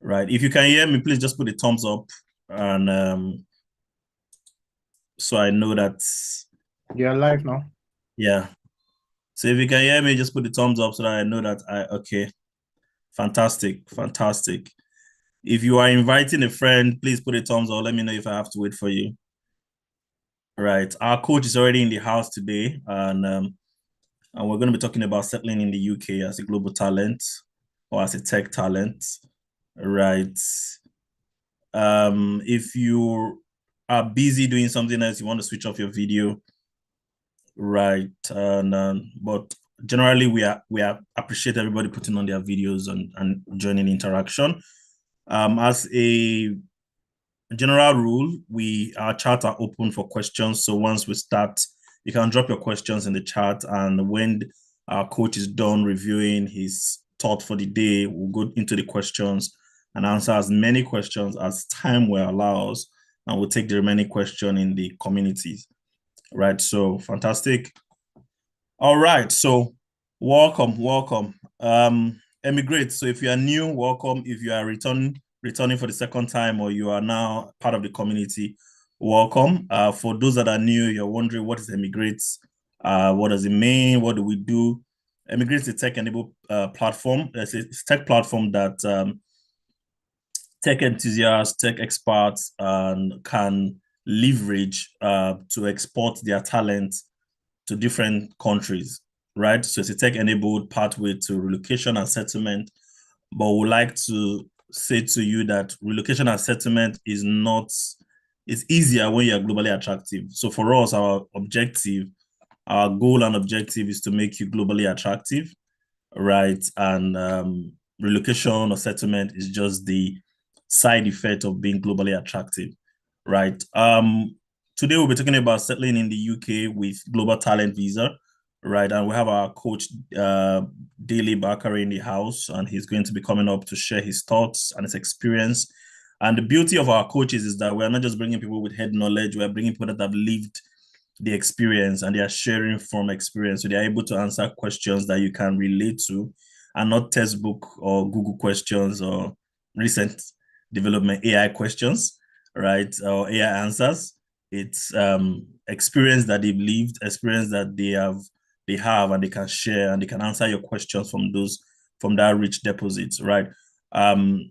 Right. If you can hear me, please just put a thumbs up and so I know that You're live now. yeah. So if you can hear me, just put the thumbs up so that I know that okay. Fantastic. Fantastic. If you are inviting a friend, please put a thumbs up. Let me know if I have to wait for you. Right. Our coach is already in the house today, and we're going to be talking about settling in the UK as a global talent or as a tech talent. Right. If you are busy doing something else, you want to switch off your video, right? But generally, we are appreciate everybody putting on their videos and joining interaction. As a general rule, our chat are open for questions. So once we start, you can drop your questions in the chat, and when our coach is done reviewing his thought for the day, we'll go into the questions and answer as many questions as time will allow us, and we'll take the remaining question in the communities. Right. So fantastic. All right. So welcome. eMigr8. So if you are new, welcome. If you are returning for the second time, or you are now part of the community, welcome. For those that are new, you're wondering what is eMigr8? What does it mean? What do we do? eMigr8 is a tech-enabled platform. It's a tech platform that tech enthusiasts, tech experts can leverage to export their talent to different countries, right? So it's a tech-enabled pathway to relocation and settlement. But we like to say to you that relocation and settlement is not, it's easier when you're globally attractive. So for us, our goal and objective is to make you globally attractive, right? And relocation or settlement is just the side effect of being globally attractive, right? Today we'll be talking about settling in the UK with global talent visa, right? And we have our coach Daily Bakari in the house, and he's going to be coming up to share his thoughts and his experience. And the beauty of our coaches is that we're not just bringing people with head knowledge; we're bringing people that have lived the experience and they are sharing from experience, so they are able to answer questions that you can relate to, and not textbook or Google questions or recent development AI questions, right? Or AI answers. It's experience that they've lived, experience that they have, and they can share and they can answer your questions from that rich deposits, right?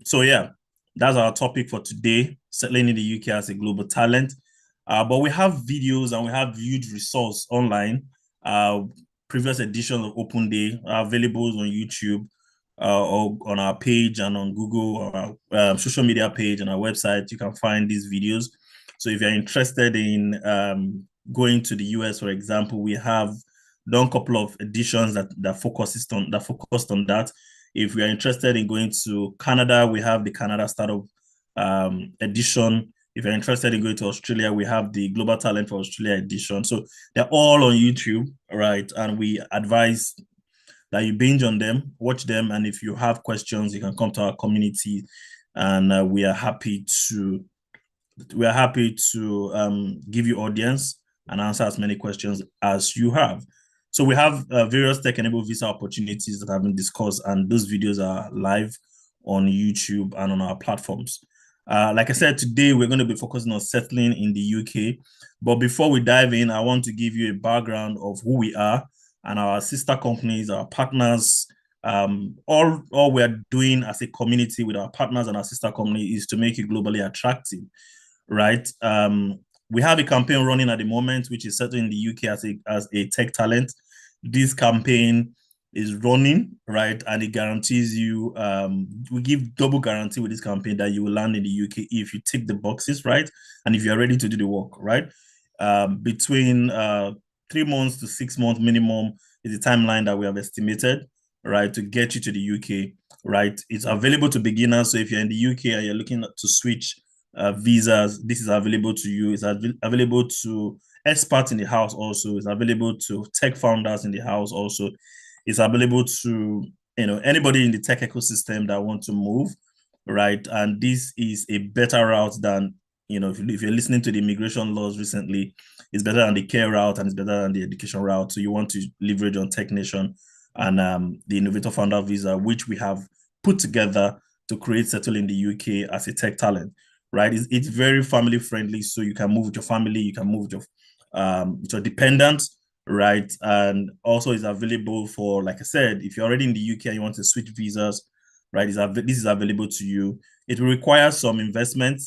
So yeah, that's our topic for today: settling in the UK as a global talent. But we have videos and we have huge resource online. Uh, Previous editions of Open Day are available on YouTube, or on our page and on Google, or our social media page and our website. You can find these videos. So if you're interested in going to the US, for example, we have done a couple of editions that focused on that. If we are interested in going to Canada, we have the Canada Startup edition. If you're interested in going to Australia, we have the Global Talent for Australia edition. So they're all on YouTube, right? And we advise that you binge on them, watch them, and if you have questions, you can come to our community, and we are happy to give you audience and answer as many questions as you have. So we have various tech-enabled visa opportunities that have been discussed, and those videos are live on YouTube and on our platforms. Like I said, today we're going to be focusing on settling in the UK. But before we dive in, I want to give you a background of who we are and our sister companies, our partners. All we're doing as a community with our partners and our sister company is to make it globally attractive, right? We have a campaign running at the moment, which is settling in the UK as a tech talent. This campaign is running, right? And it guarantees you, we give double guarantee with this campaign that you will land in the UK if you tick the boxes, right? And if you're ready to do the work, right? Between 3 months to 6 months minimum is the timeline that we have estimated, right, to get you to the UK, right? It's available to beginners. So if you're in the UK and you're looking to switch visas, this is available to you. It's available to experts in the house also. It's available to tech founders in the house also. It's available to anybody in the tech ecosystem that want to move, right? And this is a better route than if you're listening to the immigration laws recently, it's better than the care route and it's better than the education route. So you want to leverage on Tech Nation and the Innovator Founder Visa, which we have put together to create settle in the UK as a tech talent, right? It's very family friendly, so you can move with your family, you can move with your dependents, right? And also is available for, like I said, if you're already in the UK and you want to switch visas, right? This is available to you. It will require some investment,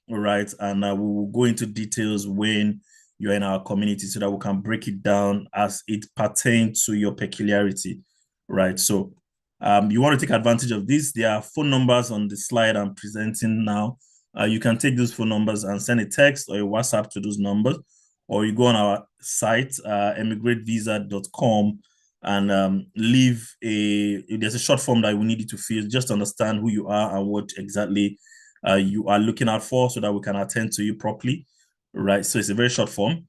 right? And we will go into details when you're in our community so that we can break it down as it pertains to your peculiarity, right? So you want to take advantage of this. There are phone numbers on the slide I'm presenting now. You can take those phone numbers and send a text or a WhatsApp to those numbers, or you go on our site, eMigr8visa.com, and there's a short form that we need you to fill, just to understand who you are and what exactly you are looking out for so that we can attend to you properly, right? So it's a very short form.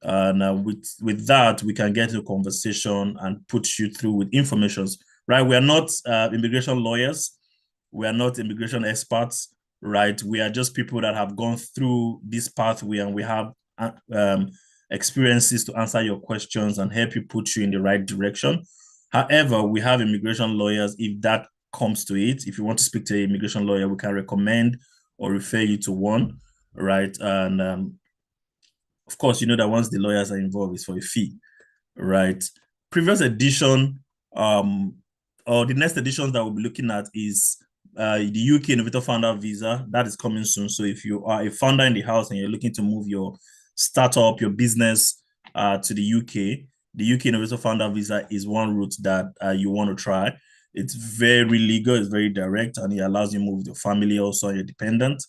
And with that, we can get into a conversation and put you through with information, right? We are not immigration lawyers. We are not immigration experts, right? We are just people that have gone through this pathway, and we have experiences to answer your questions and help you put you in the right direction. However, we have immigration lawyers if that comes to it. If you want to speak to an immigration lawyer, we can recommend or refer you to one, right? And of course, you know that once the lawyers are involved, it's for a fee, right? Previous edition, or the next editions that we'll be looking at is the UK Innovator Founder Visa. That is coming soon. So if you are a founder in the house and you're looking to move your startup, your business to the UK, the UK Innovator Founder Visa is one route that you want to try. It's very legal, it's very direct, and it allows you to move with your family also and your dependent.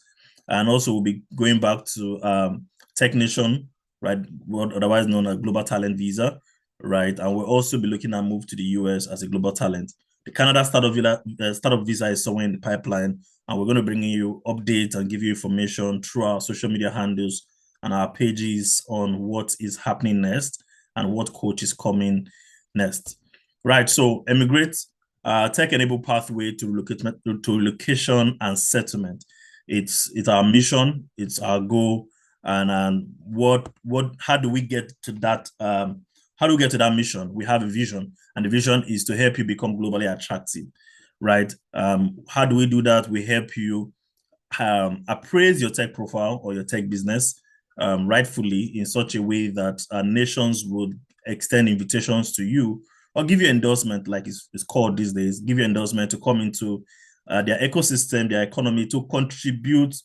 And also we'll be going back to Technician, right? What otherwise known as Global Talent Visa, right? And we'll also be looking at move to the US as a global talent. The Canada startup visa is somewhere in the pipeline, and we're going to bring you updates and give you information through our social media handles and our pages on what is happening next and what coach is coming next. Right. So eMigr8, tech-enabled pathway to location and settlement. It's our mission, it's our goal, and how do we get to that how do we get to that mission? We have a vision, and the vision is to help you become globally attractive, right? How do we do that? We help you appraise your tech profile or your tech business rightfully in such a way that nations would extend invitations to you or give you endorsement, like it's called these days, give you endorsement to come into their ecosystem, their economy, to contribute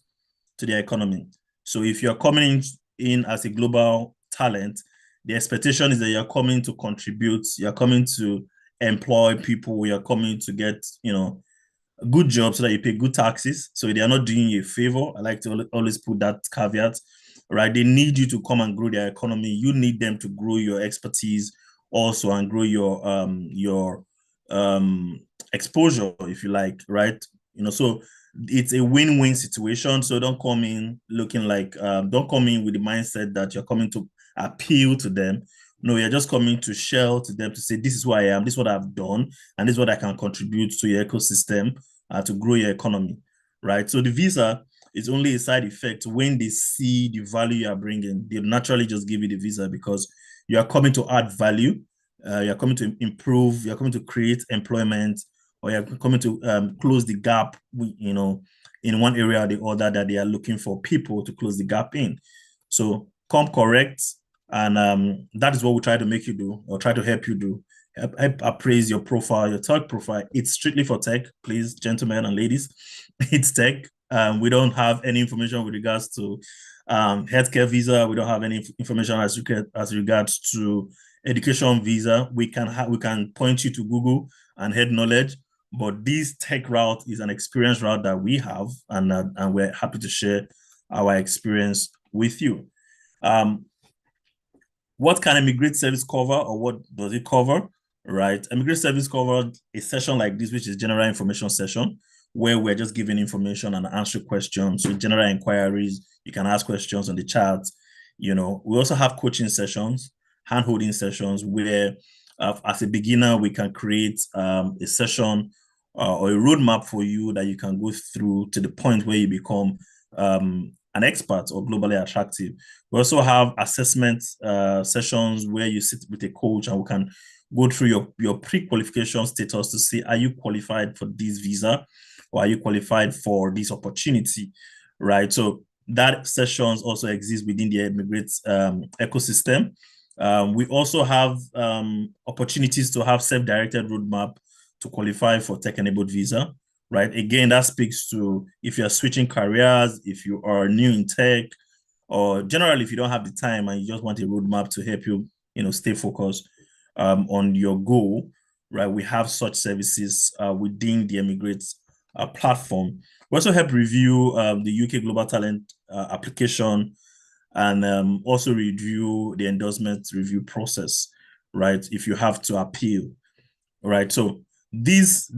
to their economy. So if you're coming in as a global talent, the expectation is that you're coming to contribute, you're coming to employ people, you're coming to get, a good job so that you pay good taxes. So they are not doing you a favor. I like to always put that caveat, right? They need you to come and grow their economy. You need them to grow your expertise also and grow your exposure, if you like, right? So it's a win-win situation. So don't come in looking like don't come in with the mindset that you're coming to appeal to them. No, you're just coming to share to them to say, this is who I am, this is what I've done, and this is what I can contribute to your ecosystem to grow your economy, right? So the visa is only a side effect. When they see the value you are bringing, they naturally just give you the visa because you are coming to add value, you're coming to improve, you're coming to create employment, or you're coming to close the gap, in one area or the other that they are looking for people to close the gap in. So come correct, and that is what we try to make you do, or try to help you do. Help appraise your profile, your tech profile. It's strictly for tech, please, gentlemen and ladies. It's tech. We don't have any information with regards to healthcare visa. We don't have any information as regards to education visa. We can point you to Google and head knowledge, but this tech route is an experience route that we have, and we're happy to share our experience with you. What can eMigr8 service cover, or what does it cover? Right, eMigr8 service covered a session like this, which is general information session, where we're just giving information and answer questions. So general inquiries, you can ask questions on the chat. We also have coaching sessions, hand-holding sessions, where as a beginner, we can create a session or a roadmap for you that you can go through to the point where you become an expert or globally attractive. We also have assessment sessions where you sit with a coach and we can go through your pre-qualification status to see, are you qualified for this visa? or are you qualified for this opportunity, right? So that sessions also exist within the eMigr8 ecosystem. We also have opportunities to have self-directed roadmap to qualify for tech-enabled visa, right? Again, that speaks to if you're switching careers, if you are new in tech, or generally if you don't have the time and you just want a roadmap to help you, stay focused on your goal, right? We have such services within the eMigr8 platform. We also help review the UK Global Talent application and also review the endorsement review process, right? If you have to appeal, right? So these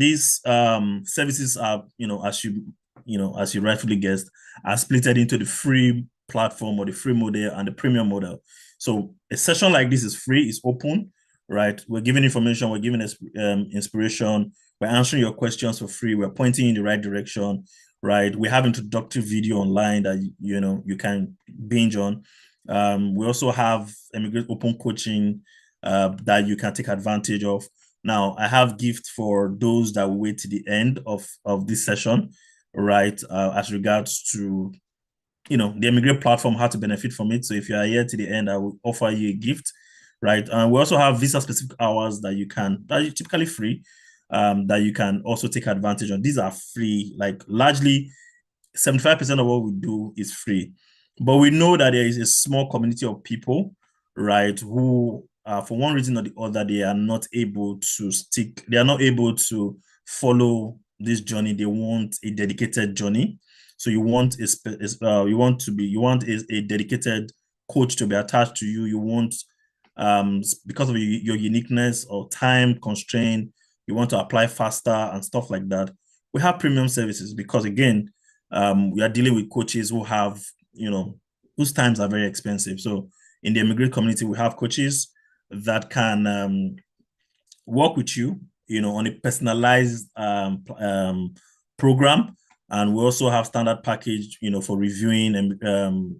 services are, as you rightfully guessed, are splitted into the free platform or the free model and the premium model. So a session like this is free, it's open, right? We're giving information, we're giving inspiration, we're answering your questions for free, we're pointing in the right direction, right? We have introductory video online that you can binge on. We also have eMigr8 open coaching that you can take advantage of. Now, I have gift for those that will wait to the end of this session, right? As regards to, the eMigr8 platform, how to benefit from it. So if you are here to the end, I will offer you a gift, right? And we also have visa-specific hours that are typically free, that you can also take advantage of. These are free, like largely 75% of what we do is free. But we know that there is a small community of people, right, who, for one reason or the other, they are not able to stick, they are not able to follow this journey. They want a dedicated journey. So you want a dedicated coach to be attached to you. You want, because of your uniqueness or time constraint, you want to apply faster and stuff like that. We have premium services because, again, we are dealing with coaches who have, whose times are very expensive. So in the eMigr8 community, we have coaches that can work with you, on a personalized program. And we also have standard package, for reviewing and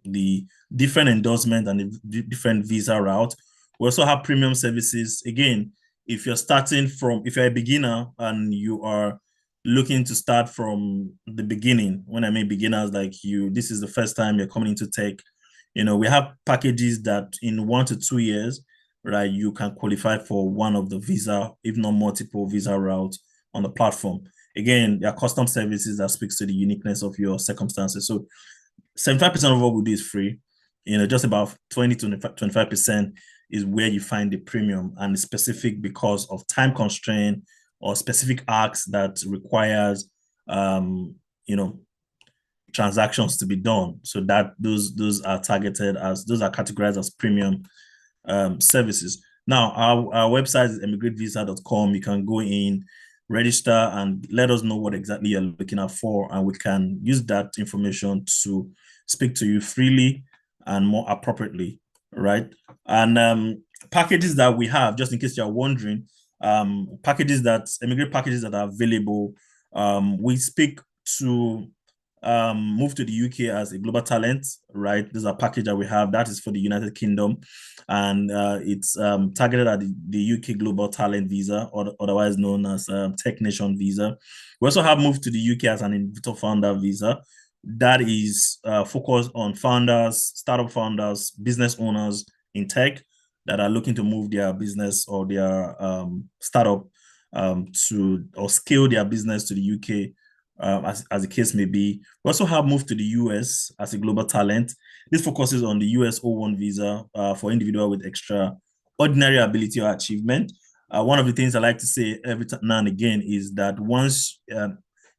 the different endorsement and the different visa route. We also have premium services. Again, if you're a beginner and you are looking to start from the beginning, when I mean beginners like you, this is the first time you're coming into tech, we have packages that in 1 to 2 years, right, you can qualify for one of the visa, if not multiple visa routes on the platform. Again, there are custom services that speaks to the uniqueness of your circumstances. So 75% of what we do is free. Just about 20 to 25% is where you find the premium, and it's specific because of time constraint or specific acts that requires transactions to be done. So that those are categorized as premium services. Now, our website is emigrate8visa.com. You can go in, register, and let us know what exactly you're looking at for, and we can use that information to speak to you freely and more appropriately, right? And packages that we have, just in case you're wondering, eMigr8 packages that are available. We speak to move to the UK as a global talent, right? There's a package that we have that is for the United Kingdom, and it's targeted at the UK Global Talent Visa, or otherwise known as Tech Nation Visa. We also have moved to the UK as an Innovator Founder Visa. That is focused on founders, startup founders, business owners in tech that are looking to move their business or their startup or scale their business to the UK, as the case may be. We also have moved to the US as a global talent. This focuses on the US O1 visa for individual with extraordinary ability or achievement. One of the things I like to say every now and again is that once,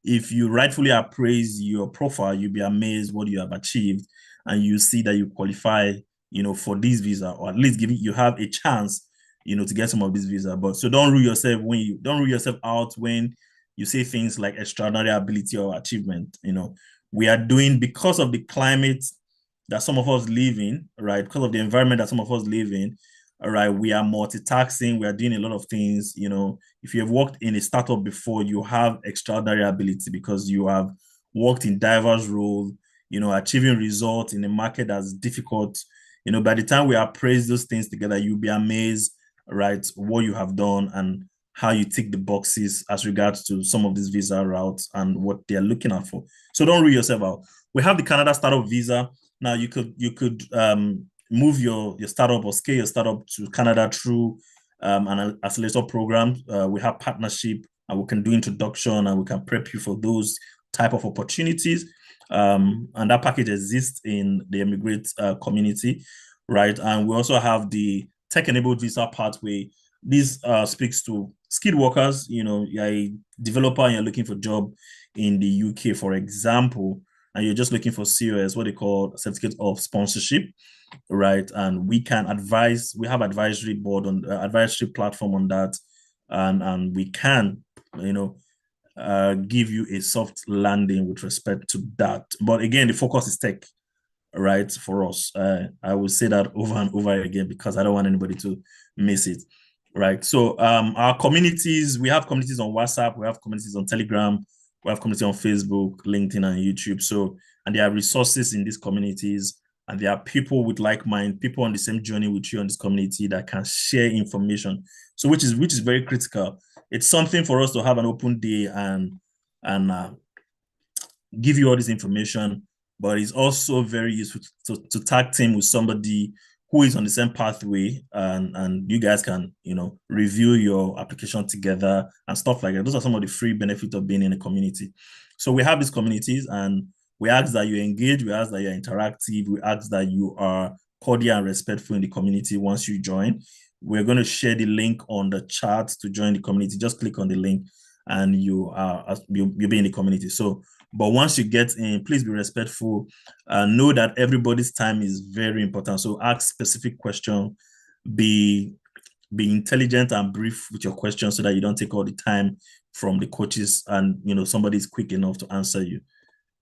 if you rightfully appraise your profile, you'll be amazed what you have achieved, and you see that you qualify, for this visa, or at least you have a chance, to get some of this visa. But so don't rule yourself out when you say things like extraordinary ability or achievement. We are doing, because of the climate that some of us live in, right? Because of the environment that some of us live in, all right, we are multitasking, we are doing a lot of things. If you have worked in a startup before, you have extraordinary ability because you have worked in diverse roles, achieving results in a market that's difficult. By the time we appraise those things together, you'll be amazed, right, what you have done and how you tick the boxes as regards to some of these visa routes and what they're looking out for. So don't rule yourself out. We have the Canada startup visa. Now you could move your startup or scale your startup to Canada through an accelerator program. We have partnership and we can do introduction and we can prep you for those type of opportunities. And that package exists in the eMigr8 community, right? And we also have the tech-enabled visa pathway. This speaks to skilled workers. You're a developer and you're looking for a job in the UK, for example, and you're just looking for COS, what they call certificate of sponsorship, right? And we can advise. We have advisory board on advisory platform on that, and we can, give you a soft landing with respect to that. But again, the focus is tech, right? For us, I will say that over and over again because I don't want anybody to miss it, right? So our communities, we have communities on WhatsApp, we have communities on Telegram, we have communities on Facebook, LinkedIn, and YouTube. So, and there are resources in these communities, and there are people with like mind, people on the same journey with you on this community that can share information. So, which is very critical. It's something for us to have an open day and give you all this information, but it's also very useful to tag team with somebody who is on the same pathway, and you guys can review your application together and stuff like that. Those are some of the free benefits of being in a community. So we have these communities, and we ask that you engage, we ask that you're interactive, we ask that you are cordial and respectful in the community once you join. We're going to share the link on the chat to join the community. Just click on the link and you'll be in the community. So, but once you get in, please be respectful. Know that everybody's time is very important. So ask specific questions. Be intelligent and brief with your questions so that you don't take all the time from the coaches and somebody's quick enough to answer you,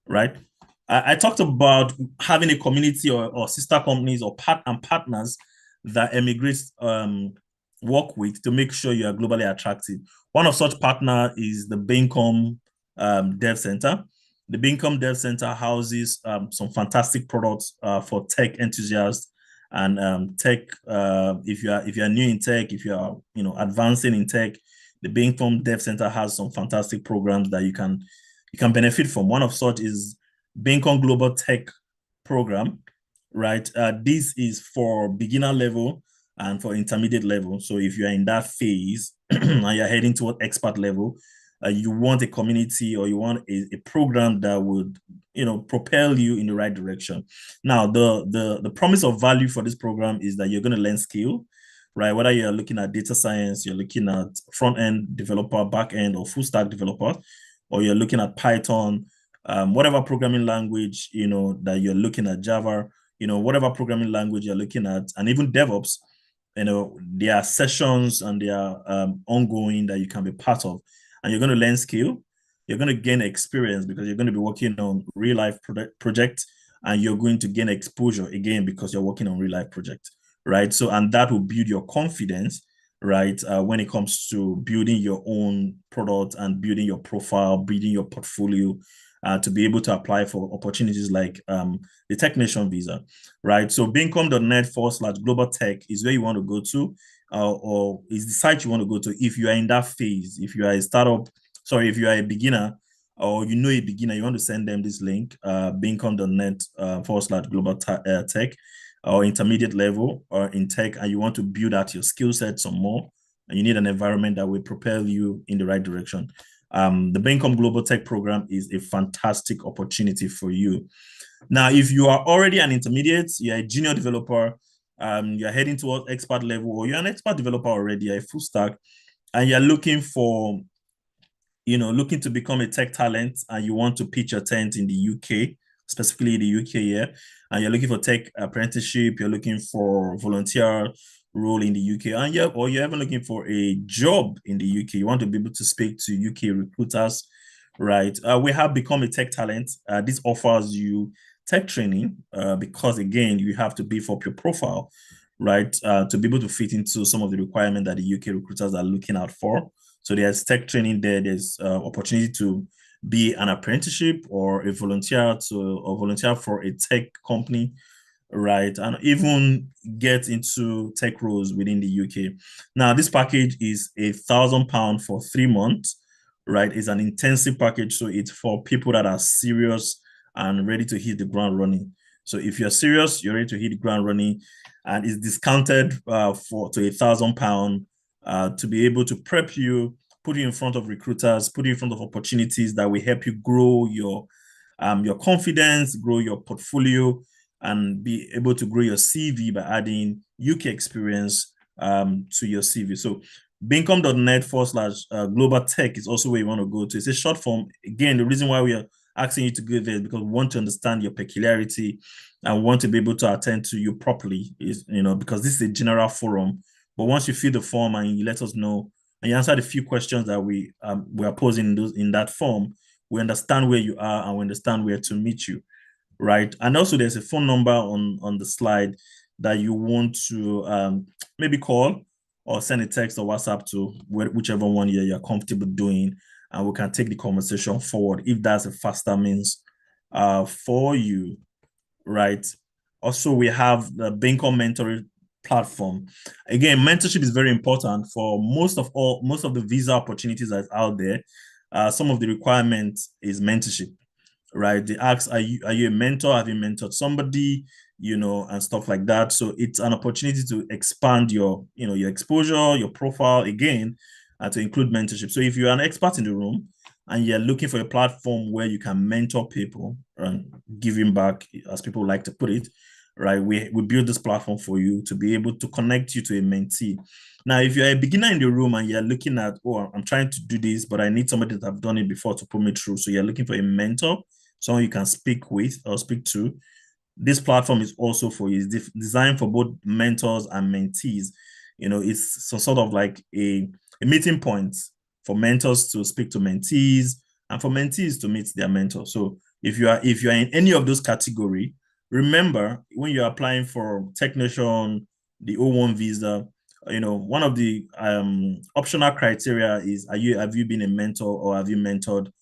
right? I talked about having a community or sister companies or partners that eMigr8 work with to make sure you are globally attractive. One of such partner is the Baincom Dev Center. The Baincom Dev Center houses some fantastic products for tech enthusiasts and tech. If you are new in tech, if you are advancing in tech, the Baincom Dev Center has some fantastic programs that you can benefit from. One of such is Baincom Global Tech Program, right? This is for beginner level and for intermediate level. So if you are in that phase and you're heading toward expert level, you want a community or you want a program that would propel you in the right direction. Now, the promise of value for this program is that you're going to learn skill, right? Whether you're looking at data science, you're looking at front-end developer, back-end, or full-stack developer, or you're looking at Python, whatever programming language, that you're looking at, Java, whatever programming language you're looking at, and even DevOps, there are sessions and they are ongoing that you can be part of. And you're going to learn skill, you're going to gain experience because you're going to be working on real life projects, and you're going to gain exposure again because you're working on real life projects, right? So, and that will build your confidence, right? When it comes to building your own product and building your profile, building your portfolio, to be able to apply for opportunities like the Tech Nation visa, right? So baincom.net/global tech is where you want to go to, or is the site you want to go to if you are in that phase. If you are a startup, sorry, if you are a beginner or a beginner, you want to send them this link, baincom.net/global tech, or intermediate level or in tech, and you want to build out your skill set some more, and you need an environment that will propel you in the right direction. The Baincom Global Tech Program is a fantastic opportunity for you. Now, if you are already an intermediate, you're a junior developer, you're heading towards expert level, or you're an expert developer already, you're a full stack, and you're looking to become a tech talent, and you want to pitch your tent in the UK, specifically the UK here, and you're looking for tech apprenticeship, you're looking for volunteer role in the UK, and you're even looking for a job in the UK. You want to be able to speak to UK recruiters, right? We have Become a Tech Talent. This offers you tech training because, again, you have to beef up your profile, right? To be able to fit into some of the requirements that the UK recruiters are looking out for. So there's tech training there. There's opportunity to be an apprenticeship or a volunteer for a tech company. right? And even get into tech roles within the UK. Now, this package is £1,000 for 3 months, right? It's an intensive package, so it's for people that are serious and ready to hit the ground running. So if you're serious, you're ready to hit the ground running, and it's discounted for to £1,000 to be able to prep you, put you in front of recruiters, put you in front of opportunities that will help you grow your confidence, grow your portfolio, and be able to grow your CV by adding UK experience to your CV. So Bincom.net/global tech is also where you want to go to. It's a short form. Again, the reason why we are asking you to go there is because we want to understand your peculiarity and want to be able to attend to you properly, is because this is a general forum. But once you fill the form and you let us know and you answer the few questions that we are posing in that form, we understand where you are and we understand where to meet you, right? And also there's a phone number on the slide that you want to maybe call or send a text or WhatsApp to whichever one you're comfortable doing, and we can take the conversation forward if that's a faster means for you, right? Also, we have the Bincom mentoring platform. Again, mentorship is very important for most of the visa opportunities that's out there. Some of the requirements is mentorship, right? They ask, are you a mentor? Have you mentored somebody? And stuff like that. So it's an opportunity to expand your exposure, your profile again, and to include mentorship. So if you're an expert in the room and you're looking for a platform where you can mentor people and giving back, as people like to put it, right? We build this platform for you to be able to connect you to a mentee. Now, if you're a beginner in the room and you're looking at, oh, I'm trying to do this, but I need somebody that have done it before to put me through. So you're looking for a mentor, someone you can speak with or speak to. This platform is also for you. It's designed for both mentors and mentees. It's some sort of like a meeting point for mentors to speak to mentees and for mentees to meet their mentor. So if you're in any of those category, remember when you're applying for technician, the O1 visa, one of the optional criteria is have you been a mentor or have you mentored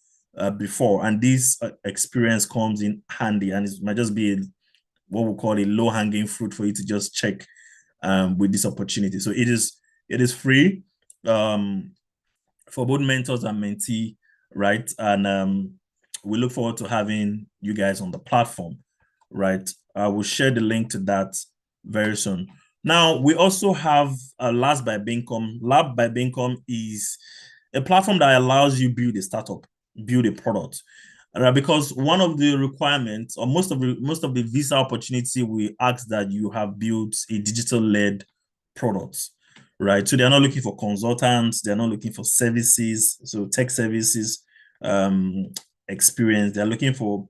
before? And this experience comes in handy, and it might just be what we call a low hanging fruit for you to just check with this opportunity. So it is free for both mentors and mentee, right? And we look forward to having you guys on the platform, right? I will share the link to that very soon. Now, we also have Labs by Bincom. Lab by Bincom is a platform that allows you build a startup, build a product. Because one of the requirements, or most of the visa opportunity, we ask that you have built a digital-led product, right? So they're not looking for consultants, they're not looking for services, so tech services experience. They're looking for,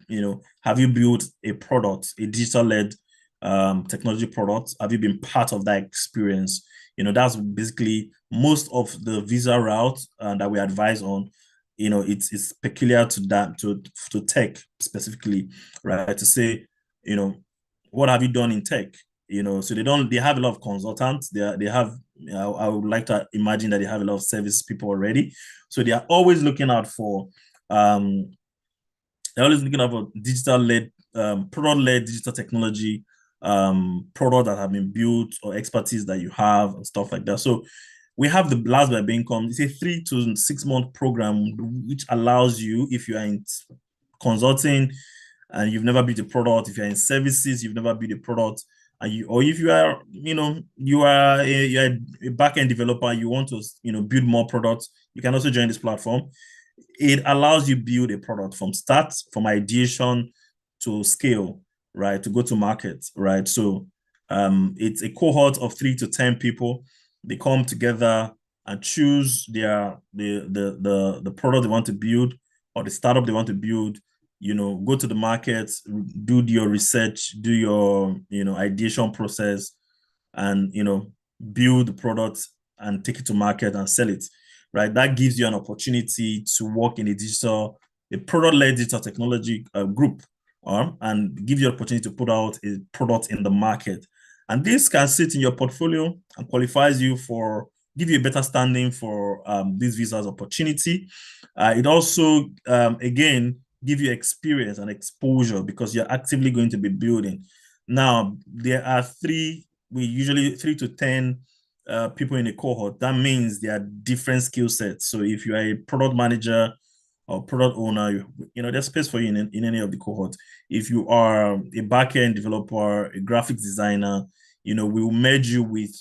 have you built a product, a digital-led technology product? Have you been part of that experience? That's basically most of the visa route that we advise on. It's peculiar to that, to tech specifically, right? To say, what have you done in tech? So they have a lot of consultants. They have, I would like to imagine that they have a lot of service people already. So they are always looking out for digital-led, product-led digital technology, product that have been built or expertise that you have and stuff like that. So we have the Blast by Bincom. It's a 3 to 6 month program which allows you, if you are in consulting and you've never built a product, if you're in services, you've never built a product, or if you are, you're a back-end developer, you want to, build more products, you can also join this platform. It allows you build a product from start, from ideation to scale, right? To go to market, right? So it's a cohort of 3 to 10 people. They come together and choose the product they want to build or the startup they want to build. Go to the market, do your research, do your ideation process, and build the product and take it to market and sell it, right? That gives you an opportunity to work in a product-led digital technology group, and give you an opportunity to put out a product in the market. And this can sit in your portfolio and qualifies you for, give you a better standing for this visa's opportunity. It also, again, give you experience and exposure because you're actively going to be building. Now, there are we usually 3 to 10 people in a cohort. That means there are different skill sets. So if you are a product manager or product owner, there's space for you in any of the cohorts. If you are a backend developer, a graphics designer, we will merge you with,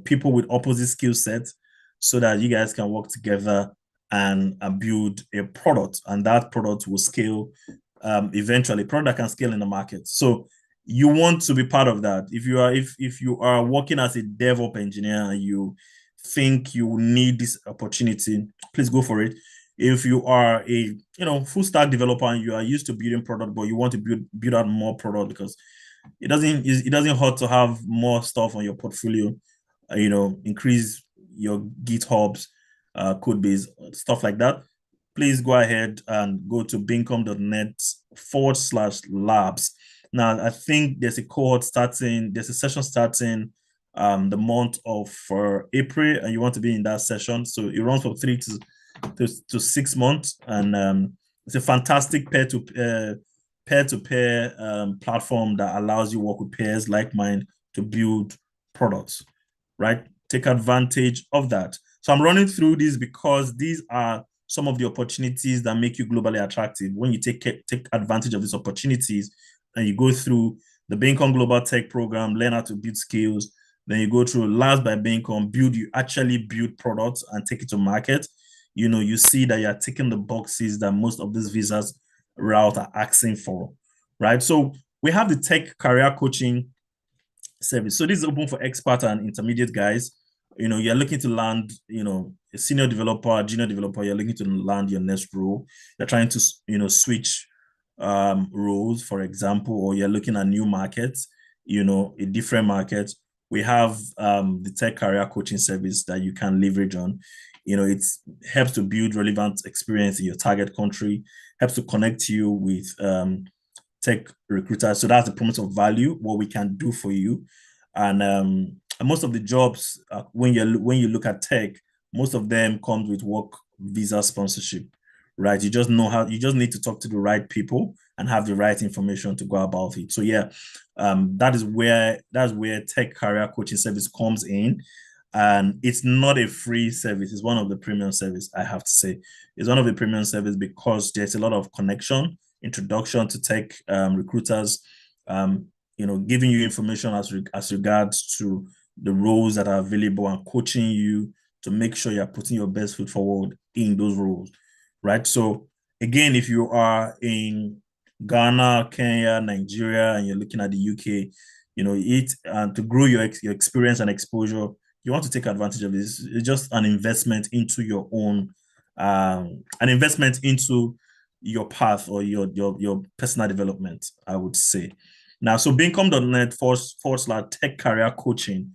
people with opposite skill sets so that you guys can work together and build a product, and that product will scale eventually, product that can scale in the market. So you want to be part of that. If you are working as a DevOps engineer and you think you need this opportunity, please go for it. If you are a full stack developer and you are used to building product, but you want to build out more product because it doesn't hurt to have more stuff on your portfolio, increase your GitHub's code base, stuff like that. Please go ahead and go to beancom.net/labs. Now, I think there's a session starting the month of April, and you want to be in that session. So it runs from 3 to 6 months, and it's a fantastic peer-to-peer platform that allows you to work with peers like mine to build products, right? Take advantage of that. So I'm running through this because these are some of the opportunities that make you globally attractive. When you take advantage of these opportunities and you go through the Beancom Global Tech Program, learn how to build skills, then you go through Labs by Beancom, you actually build products and take it to market. You see that you're ticking the boxes that most of these visas route are asking for, right? So we have the tech career coaching service. So this is open for expert and intermediate guys. You're looking to land, a senior developer, junior developer, you're looking to land your next role. You're trying to, switch roles, for example, or you're looking at new markets, a different market. We have the tech career coaching service that you can leverage on. It helps to build relevant experience in your target country, helps to connect you with tech recruiters. So that's the promise of value, what we can do for you. And most of the jobs, when you look at tech, most of them comes with work visa sponsorship, right? You just need to talk to the right people and have the right information to go about it. So yeah, that's where tech career coaching service comes in. And it's not a free service. It's one of the premium service, I have to say. It's one of the premium service because there's a lot of connection, introduction to tech recruiters, giving you information as regards to the roles that are available and coaching you to make sure you're putting your best foot forward in those roles, right? So again, if you are in Ghana, Kenya, Nigeria, and you're looking at the UK, to grow your experience and exposure, you want to take advantage of this. It's just an investment into your own, an investment into your path or your personal development, I would say. Now, so beancom.net/tech career coaching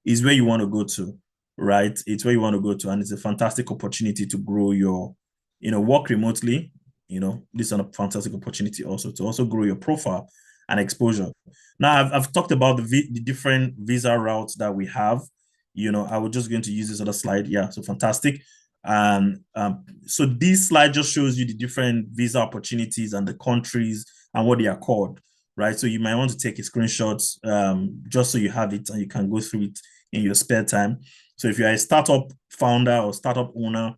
is where you want to go to, right? It's where you want to go to, and it's a fantastic opportunity to grow your, work remotely. This is a fantastic opportunity also to also grow your profile and exposure. Now, I've talked about the different visa routes that we have. I was just going to use this other slide. Yeah, so fantastic. So this slide just shows you the different visa opportunities and the countries and what they are called, right? So you might want to take a screenshot just so you have it and you can go through it in your spare time. So if you're a startup founder or startup owner,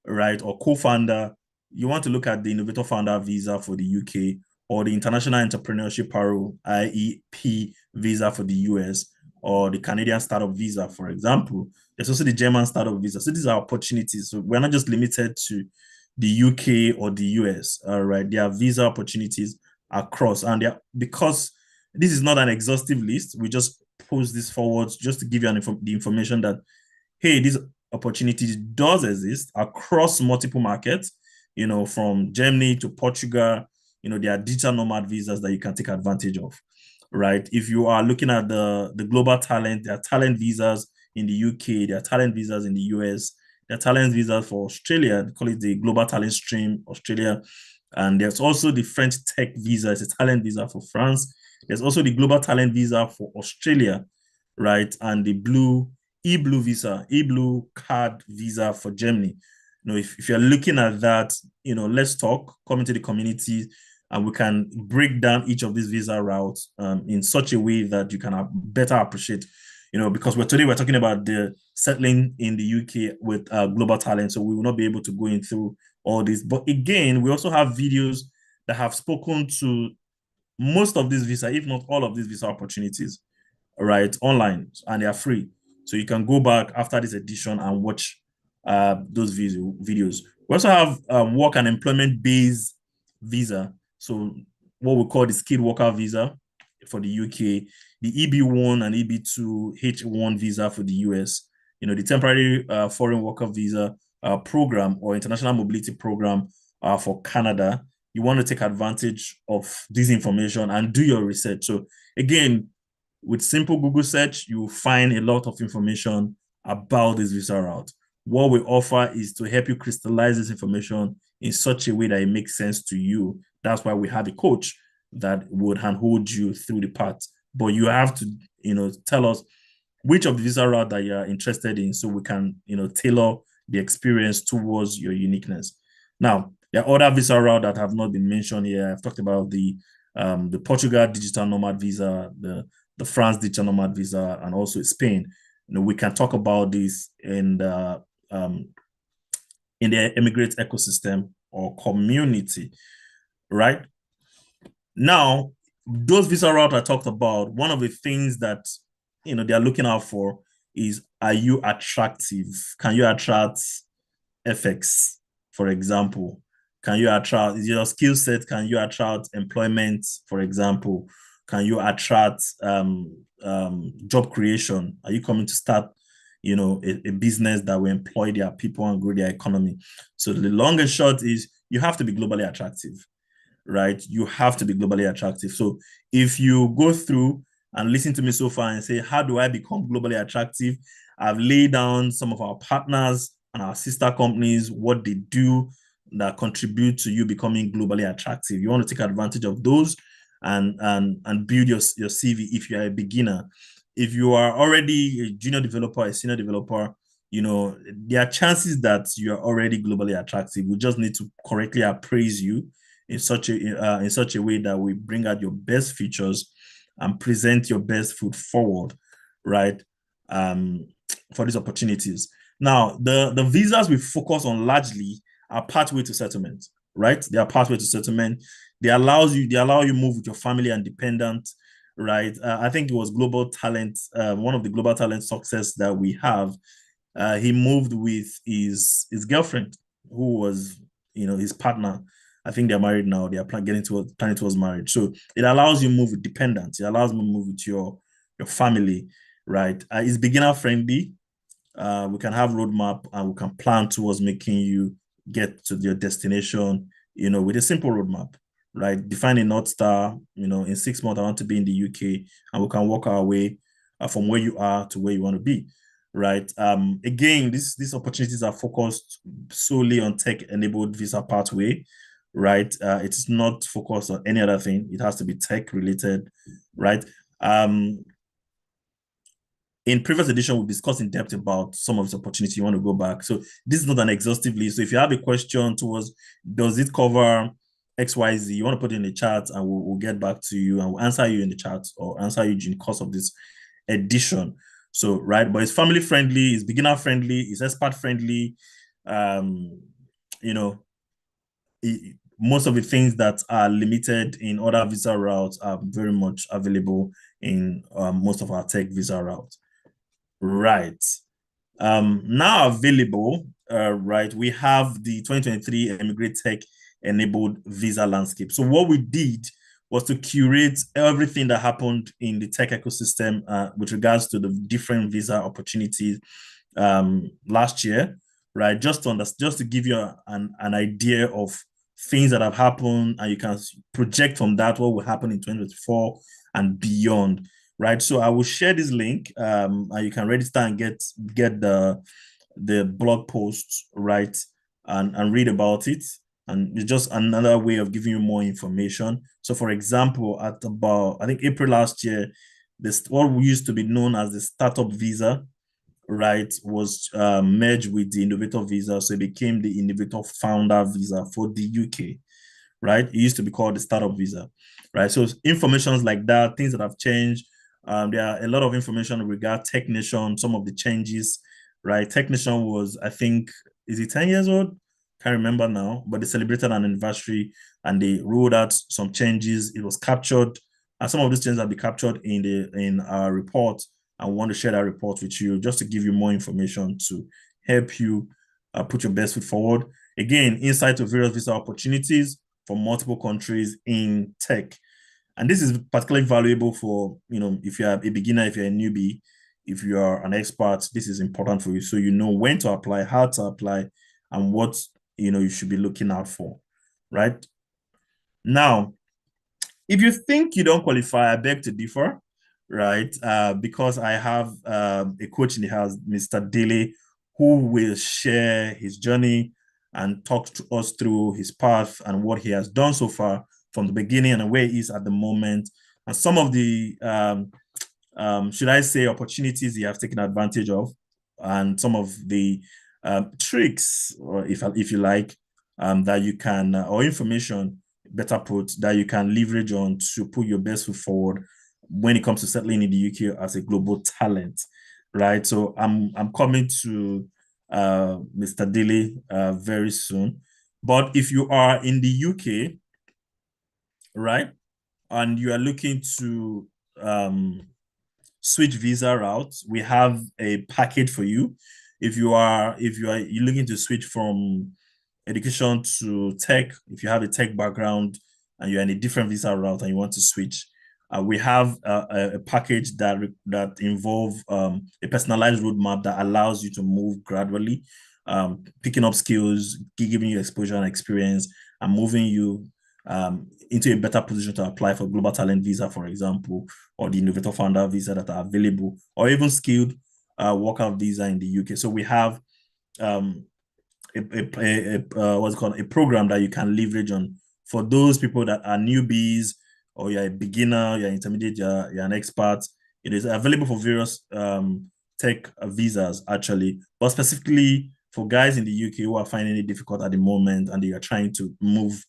right, or co-founder, you want to look at the Innovator Founder Visa for the UK or the International Entrepreneurship Parole, IEP visa for the US, or the Canadian Startup Visa, for example. There's also the German Startup Visa. So these are opportunities. So we're not just limited to the UK or the US, all right? There are visa opportunities across. And because this is not an exhaustive list, we just post this forward just to give you the information that, hey, this opportunity does exist across multiple markets, from Germany to Portugal. There are digital nomad visas that you can take advantage of, right? If you are looking at the global talent, there are talent visas in the UK, there are talent visas in the US, there are talent visas for Australia, they call it the Global Talent Stream Australia. And there's also the French Tech Visa, it's a talent visa for France. There's also the Global Talent Visa for Australia, right? And the eBlue visa, eBlue card visa for Germany. If you're looking at that, let's talk, come into the community. and we can break down each of these visa routes in such a way that you can better appreciate, because today we're talking about the settling in the UK with global talent, so we will not be able to go in through all this. But again, we also have videos that have spoken to most of these visa, if not all of these visa opportunities, right, online, and they are free. So you can go back after this edition and watch those videos. We also have work and employment based visa. So what we call the skilled worker visa for the UK, the EB1 and EB2 H1 visa for the US, the temporary foreign worker visa program or international mobility program for Canada. You want to take advantage of this information and do your research. So again, with simple Google search, you will find a lot of information about this visa route. What we offer is to help you crystallize this information in such a way that it makes sense to you. That's why we have a coach that would handhold you through the path. But you have to, tell us which of the visa route that you're interested in so we can, tailor the experience towards your uniqueness. Now, there are other visa routes that have not been mentioned here. I've talked about the Portugal digital nomad visa, the France digital nomad visa, and also Spain. We can talk about this in the eMigr8 ecosystem or community, right? Now, those visa routes I talked about, one of the things that they're looking out for is, are you attractive? Can you attract FX, for example? Can you attract your skill set? Can you attract employment, for example? Can you attract job creation? Are you coming to start, a business that will employ their people and grow their economy? So the long and short is you have to be globally attractive, right? You have to be globally attractive. So if you go through and listen to me so far and say, how do I become globally attractive? I've laid down some of our partners and our sister companies, what they do that contribute to you becoming globally attractive. You want to take advantage of those and build your CV if you're a beginner. If you are already a junior developer, a senior developer, there are chances that you are already globally attractive. We just need to correctly appraise you in such a way that we bring out your best features and present your best foot forward, right? For these opportunities. Now, the visas we focus on largely are pathway to settlement, right? They are pathway to settlement. They allow you move with your family and dependent, right? I think it was Global Talent, one of the Global Talent success that we have. He moved with his girlfriend, who was his partner. I think they're married now. They are planning towards marriage. So it allows you to move with dependence. It allows you to move with your family, right? It's beginner friendly. We can have roadmap and we can plan towards making you get to your destination, with a simple roadmap, right? Define a North Star, in 6 months, I want to be in the UK, and we can walk our way from where you are to where you want to be, right? Again, these opportunities are focused solely on tech-enabled visa pathway, right? It's not focused on any other thing. It has to be tech-related, right? In previous edition, we discussed in depth about some of the opportunities. You want to go back. So this is not an exhaustive list. So if you have a question towards, does it cover XYZ, you want to put it in the chat and we'll get back to you and we'll answer you in the chat or answer you in the course of this edition. So, right, but it's family friendly, it's beginner friendly, it's expert friendly. Most of the things that are limited in other visa routes are very much available in most of our tech visa routes. Right. Now available, right, we have the 2023 eMigr8 Tech enabled visa landscape. So what we did was to curate everything that happened in the tech ecosystem with regards to the different visa opportunities last year, right? Just to give you an idea of things that have happened, and you can project from that what will happen in 2024 and beyond, right? So I will share this link, and you can register and get the blog post, right, and read about it. And it's just another way of giving you more information. So, for example, at about, I think, April last year, this what used to be known as the startup visa, right, was merged with the innovator visa. So it became the innovator founder visa for the UK, right? It used to be called the startup visa, right? So informations like that, things that have changed. There are a lot of information regarding Technician, some of the changes, right? Technician was, I think, is it 10 years old? Can't remember now, but they celebrated an anniversary and they rolled out some changes. It was captured, and some of these changes have been captured in our report. I want to share that report with you just to give you more information to help you put your best foot forward. Again, insight to various visa opportunities for multiple countries in tech. And this is particularly valuable for, if you're a beginner, if you're a newbie, if you are an expert, this is important for you. So you know when to apply, how to apply, and what you should be looking out for, right? Now, if you think you don't qualify, I beg to differ, right? Because I have a coach in the house, Mr. Daly, who will share his journey and talk to us through his path and what he has done so far from the beginning and where he is at the moment, and some of the should I say, opportunities he has taken advantage of, and some of the tricks, or if you like, that you can, or information, better put, that you can leverage on to put your best foot forward when it comes to settling in the UK as a global talent, right? So I'm coming to Mr. Dilly very soon. But if you are in the UK, right, and you are looking to switch visa routes, we have a package for you. If you are you're looking to switch from education to tech, if you have a tech background and you're in a different visa route and you want to switch, we have a package that involve a personalized roadmap that allows you to move gradually, picking up skills, giving you exposure and experience, and moving you into a better position to apply for global talent visa, for example, or the innovator founder visa that are available, or even skilled worker visa in the UK. So we have um, what's it called, a program that you can leverage on for those people that are newbies, or you're a beginner, you're intermediate, you're an expert. It is available for various tech visas actually, but specifically for guys in the UK who are finding it difficult at the moment and they are trying to move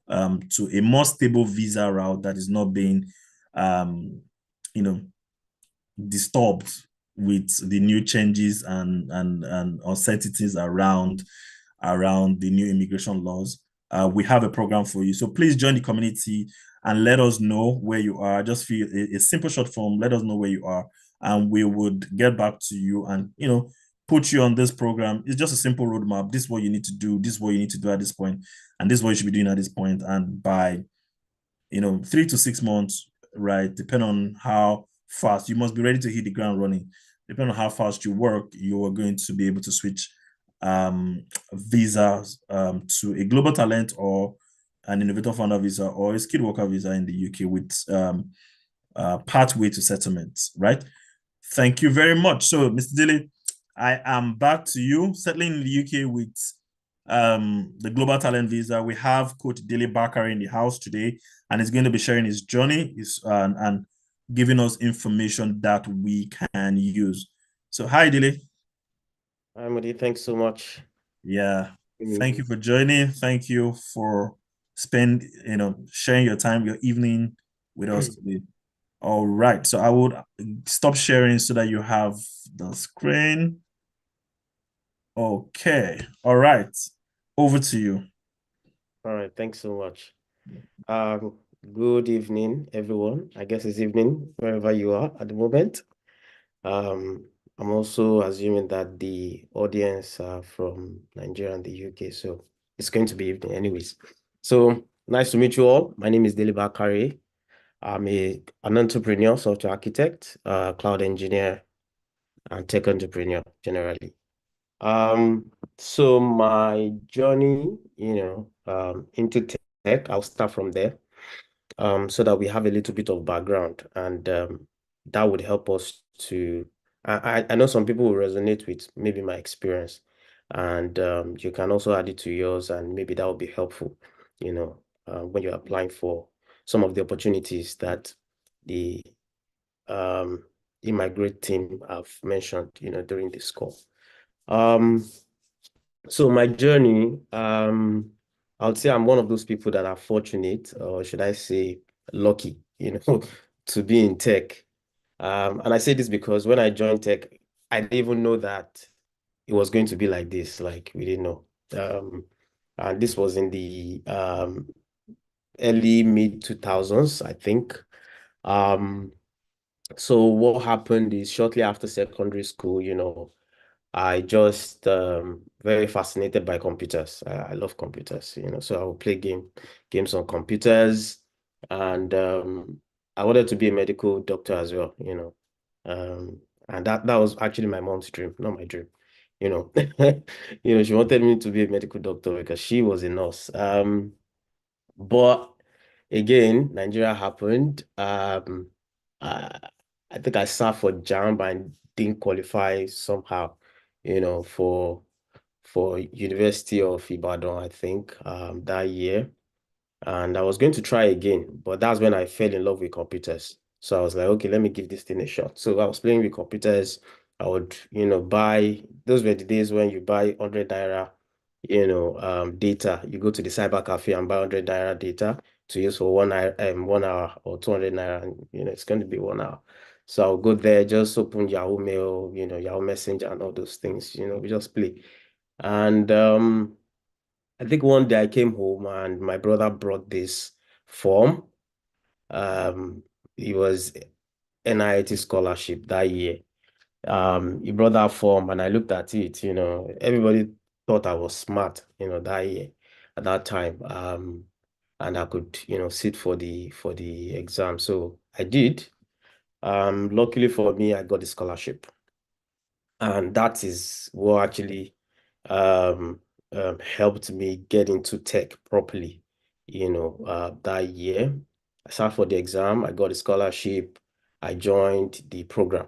to a more stable visa route that is not being you know disturbed with the new changes and uncertainties around the new immigration laws. We have a program for you. So please join the community and let us know where you are. Just fill a simple short form. Let us know where you are, and we would get back to you and put you on this program. It's just a simple roadmap. This is what you need to do. This is what you need to do at this point, and this is what you should be doing at this point. And by 3 to 6 months, right? Depending on how fast you must be ready to hit the ground running. Depending on how fast you work, you are going to be able to switch visas to a global talent or an innovator founder visa or a skilled worker visa in the UK with pathway to settlement, right? Thank you very much. So, Mr. Dilly, I am back to you. Settling in the UK with the global talent visa. We have Coach Dilly Bakari in the house today, and he's going to be sharing his journey and giving us information that we can use. So, hi, Dilly. Hi, Modi. Thanks so much. Yeah, thank you for joining. Thank you for sharing your time, your evening with us today. All right, so I would stop sharing so that you have the screen. Okay, all right, over to you. All right, thanks so much. Good evening, everyone. I guess it's evening wherever you are at the moment. I'm also assuming that the audience are from Nigeria and the UK, so it's going to be evening anyways. So nice to meet you all. My name is Dele Bakari. I'm an entrepreneur, software architect, cloud engineer, and tech entrepreneur generally. So my journey, into tech, I'll start from there, so that we have a little bit of background, and that would help us to. I know some people will resonate with maybe my experience, and you can also add it to yours, and maybe that will be helpful, when you're applying for some of the opportunities that the eMigr8 team have mentioned, during this call. So my journey, I'll I would say I'm one of those people that are fortunate, or should I say lucky, to be in tech. And I say this because when I joined tech, I didn't even know that it was going to be like this. Like we didn't know. And this was in the early mid 2000s, I think. So what happened is shortly after secondary school, I just very fascinated by computers. I love computers, so I would play games on computers, and I wanted to be a medical doctor as well. And that was actually my mom's dream, not my dream. you know. She wanted me to be a medical doctor because she was a nurse. But again, Nigeria happened. I, I think I sat for JAMB and didn't qualify somehow, for University of Ibadan, I think, that year. And I was going to try again, but that's when I fell in love with computers. So I was like, okay, let me give this thing a shot. So I was playing with computers. I would, buy, those were the days when you buy 100 naira, data. You go to the cyber cafe and buy 100 naira data to use for 1 hour or 200 naira. And, it's going to be 1 hour. So I'll go there, just open Yahoo Mail, Yahoo Messenger and all those things, we just play. And I think one day I came home and my brother brought this form. It was NIT scholarship that year. He brought that form and I looked at it, everybody thought I was smart, that year at that time. And I could, sit for the exam. So I did. Luckily for me, I got the scholarship. And that is what actually um, helped me get into tech properly, that year. I sat for the exam, I got a scholarship, I joined the program,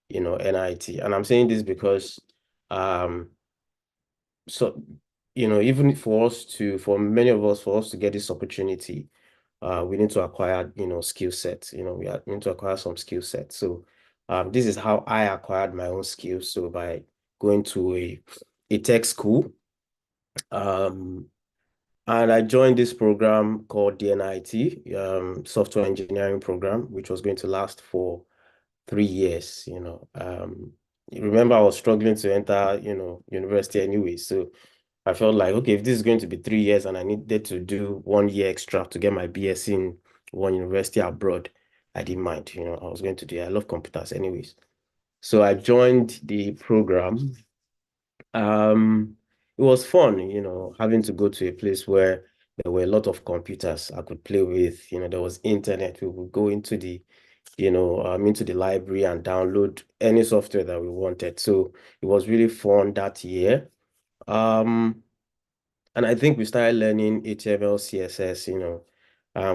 NIT. And I'm saying this because, um, so, even for many of us, for us to get this opportunity, we need to acquire, skill sets, we need to acquire some skill sets. So this is how I acquired my own skills. So by going to a tech school, and I joined this program called DNIT, Software Engineering Program, which was going to last for 3 years. Remember I was struggling to enter, university anyway. So I felt like, okay, if this is going to be 3 years and I needed to do 1 year extra to get my BS in one university abroad, I didn't mind, I was going to do it. I love computers anyways. So I joined the program. It was fun, having to go to a place where there were a lot of computers I could play with. There was internet. We would go into the library and download any software that we wanted. So it was really fun that year. And I think we started learning HTML, CSS,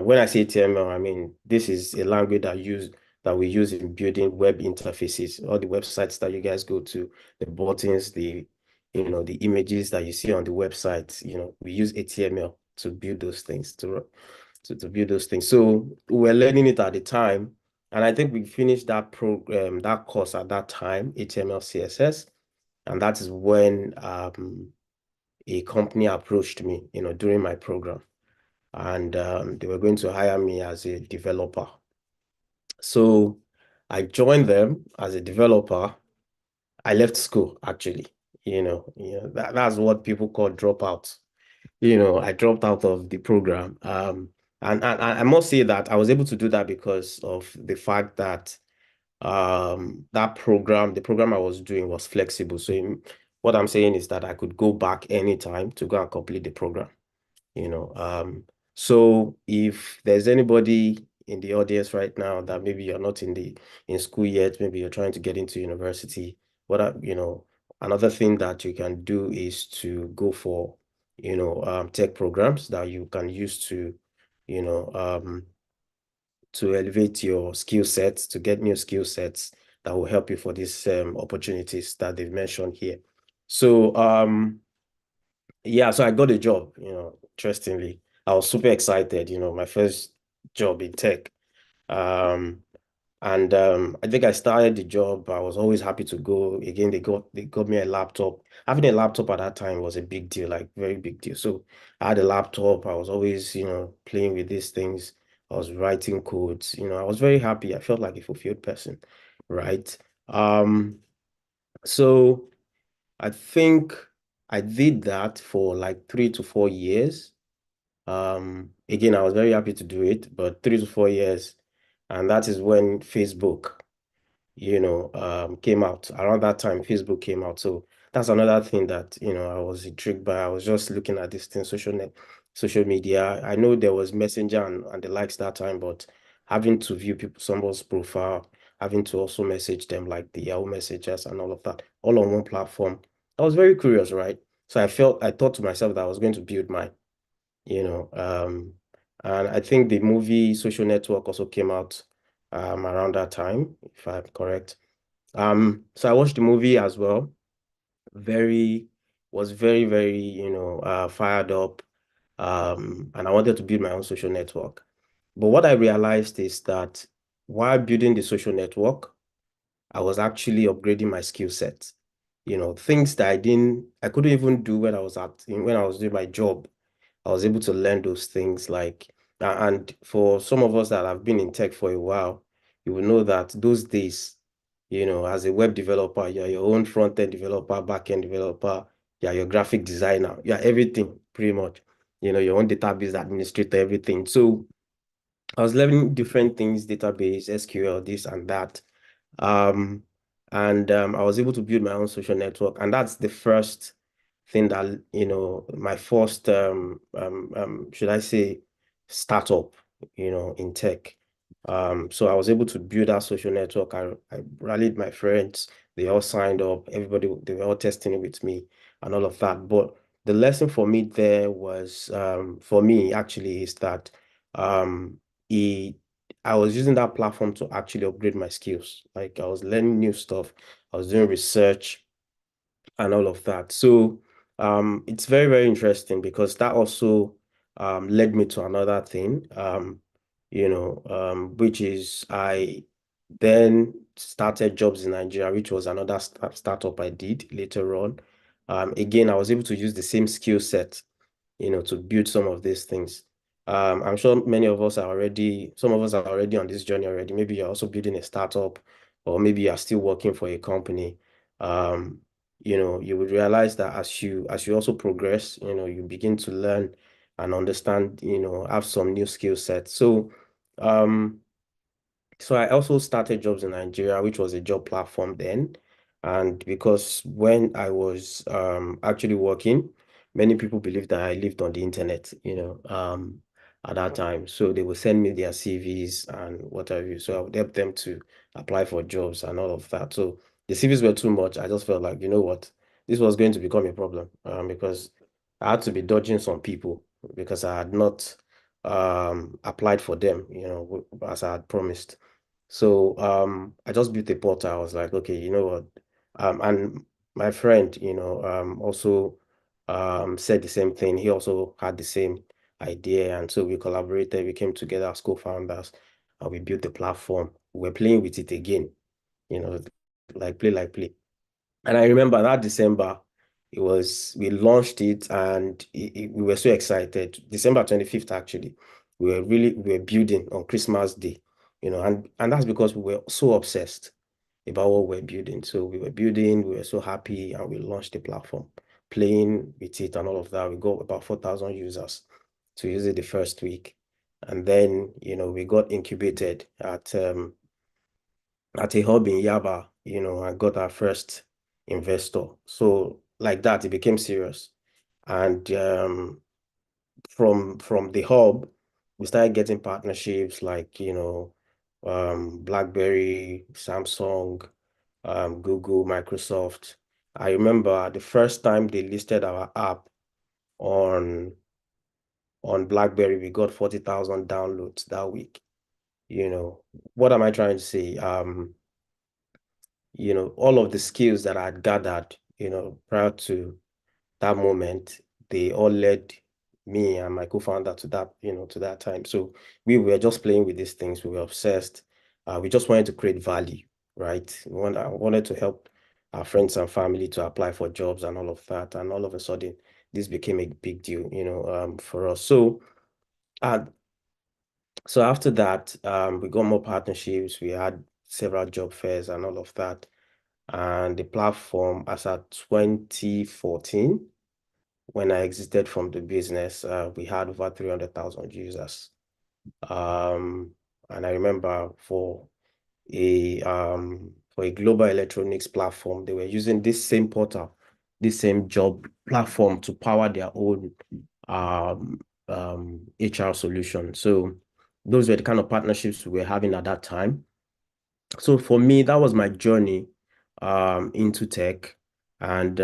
when I say HTML, I mean, this is a language that we use in building web interfaces, all the websites that you guys go to, the buttons, the images that you see on the website, we use HTML to build those things, to build those things. So we were learning it at the time. And I think we finished that program, that course at that time, HTML, CSS. And that is when a company approached me, during my program, and they were going to hire me as a developer. So I joined them as a developer. I left school actually. That's what people call dropouts. I dropped out of the program. And I must say that I was able to do that because of the fact that the program I was doing was flexible. So what I'm saying is that I could go back anytime to go and complete the program. So if there's anybody in the audience right now that maybe you're not in school yet, maybe you're trying to get into university, another thing that you can do is to go for, tech programs that you can use you know, to elevate your skill sets, to get new skill sets that will help you for these opportunities that they've mentioned here. So yeah, so I got a job, interestingly. I was super excited, my first job in tech. And I think I started the job. I was always happy to go. Again, they got me a laptop. Having a laptop at that time was a big deal, like very big deal. So I had a laptop. I was always, playing with these things. I was writing codes. I was very happy. I felt like a fulfilled person, right? So I think I did that for like 3 to 4 years. Again, I was very happy to do it, but 3 to 4 years, and that is when Facebook came out. Around that time, Facebook came out. So that's another thing that, I was intrigued by. I was just looking at this thing, social media. I know there was Messenger and the likes that time, but having to view someone's profile, having to also message them like the Yahoo messages and all of that, all on one platform. I was very curious, right? So I thought to myself that I was going to build mine, you know. And I think the movie Social Network also came out around that time, if I'm correct. So I watched the movie as well. Very, was very, very, fired up. And I wanted to build my own social network. But what I realized is that while building the social network, I was actually upgrading my skill set. Things that I couldn't even do when I was doing my job. I was able to learn those things and for some of us that have been in tech for a while, you will know that those days, as a web developer, you're your own front-end developer, back-end developer, you're your graphic designer, you're everything pretty much, your own database administrator, everything. So I was learning different things, database, SQL, this and that. Um, and I was able to build my own social network. And that's the first thing that, my first, should I say, startup, in tech. So I was able to build that social network. I rallied my friends. They all signed up. Everybody, they were all testing it with me and all of that. But the lesson for me there was, for me actually, is that um, it I was using that platform to actually upgrade my skills. Like I was learning new stuff, I was doing research and all of that. So it's very, very interesting because that also led me to another thing, which is I then started jobs in Nigeria, which was another startup I did later on. Again, I was able to use the same skill set, to build some of these things. I'm sure some of us are already on this journey already. Maybe you're also building a startup, or maybe you're still working for a company. You would realize that as you also progress, you begin to learn and understand, have some new skill sets. Um, so I also started jobs in Nigeria, which was a job platform then. And because when I was actually working, many people believed that I lived on the internet, at that time. So they would send me their CVs and what have you. So I would help them to apply for jobs and all of that. So the CVs were too much. I just felt like, you know what, this was going to become a problem because I had to be dodging some people because I had not applied for them, as I had promised. So I just built a portal. I was like, okay, you know what? And my friend, also said the same thing. He also had the same idea. And so we collaborated, we came together as co-founders, and we built the platform. We're playing with it again, like play. And I remember that December, we launched it and we were so excited. December 25th, actually, we were building on Christmas Day, and that's because we were so obsessed about what we're building. So we were building, we were so happy, and we launched the platform, playing with it and all of that. We got about 4,000 users to use it the first week. And then, we got incubated at a hub in Yaba, and got our first investor. So like that, it became serious. And from the hub, we started getting partnerships like, BlackBerry, Samsung, Google, Microsoft. I remember the first time they listed our app on BlackBerry, we got 40,000 downloads that week. What am I trying to say? All of the skills that I had gathered, prior to that moment, they all led me and my co-founder to that time. So we were just playing with these things. We were obsessed. we just wanted to create value, right? I wanted to help our friends and family to apply for jobs and all of that. And all of a sudden, this became a big deal, for us. So, so after that, we got more partnerships. We had several job fairs and all of that. And the platform, as at 2014, when I exited from the business, we had over 300,000 users. And I remember for a global electronics platform, they were using this same portal, this same job platform to power their own HR solution. So those were the kind of partnerships we were having at that time. So for me, that was my journey into tech. And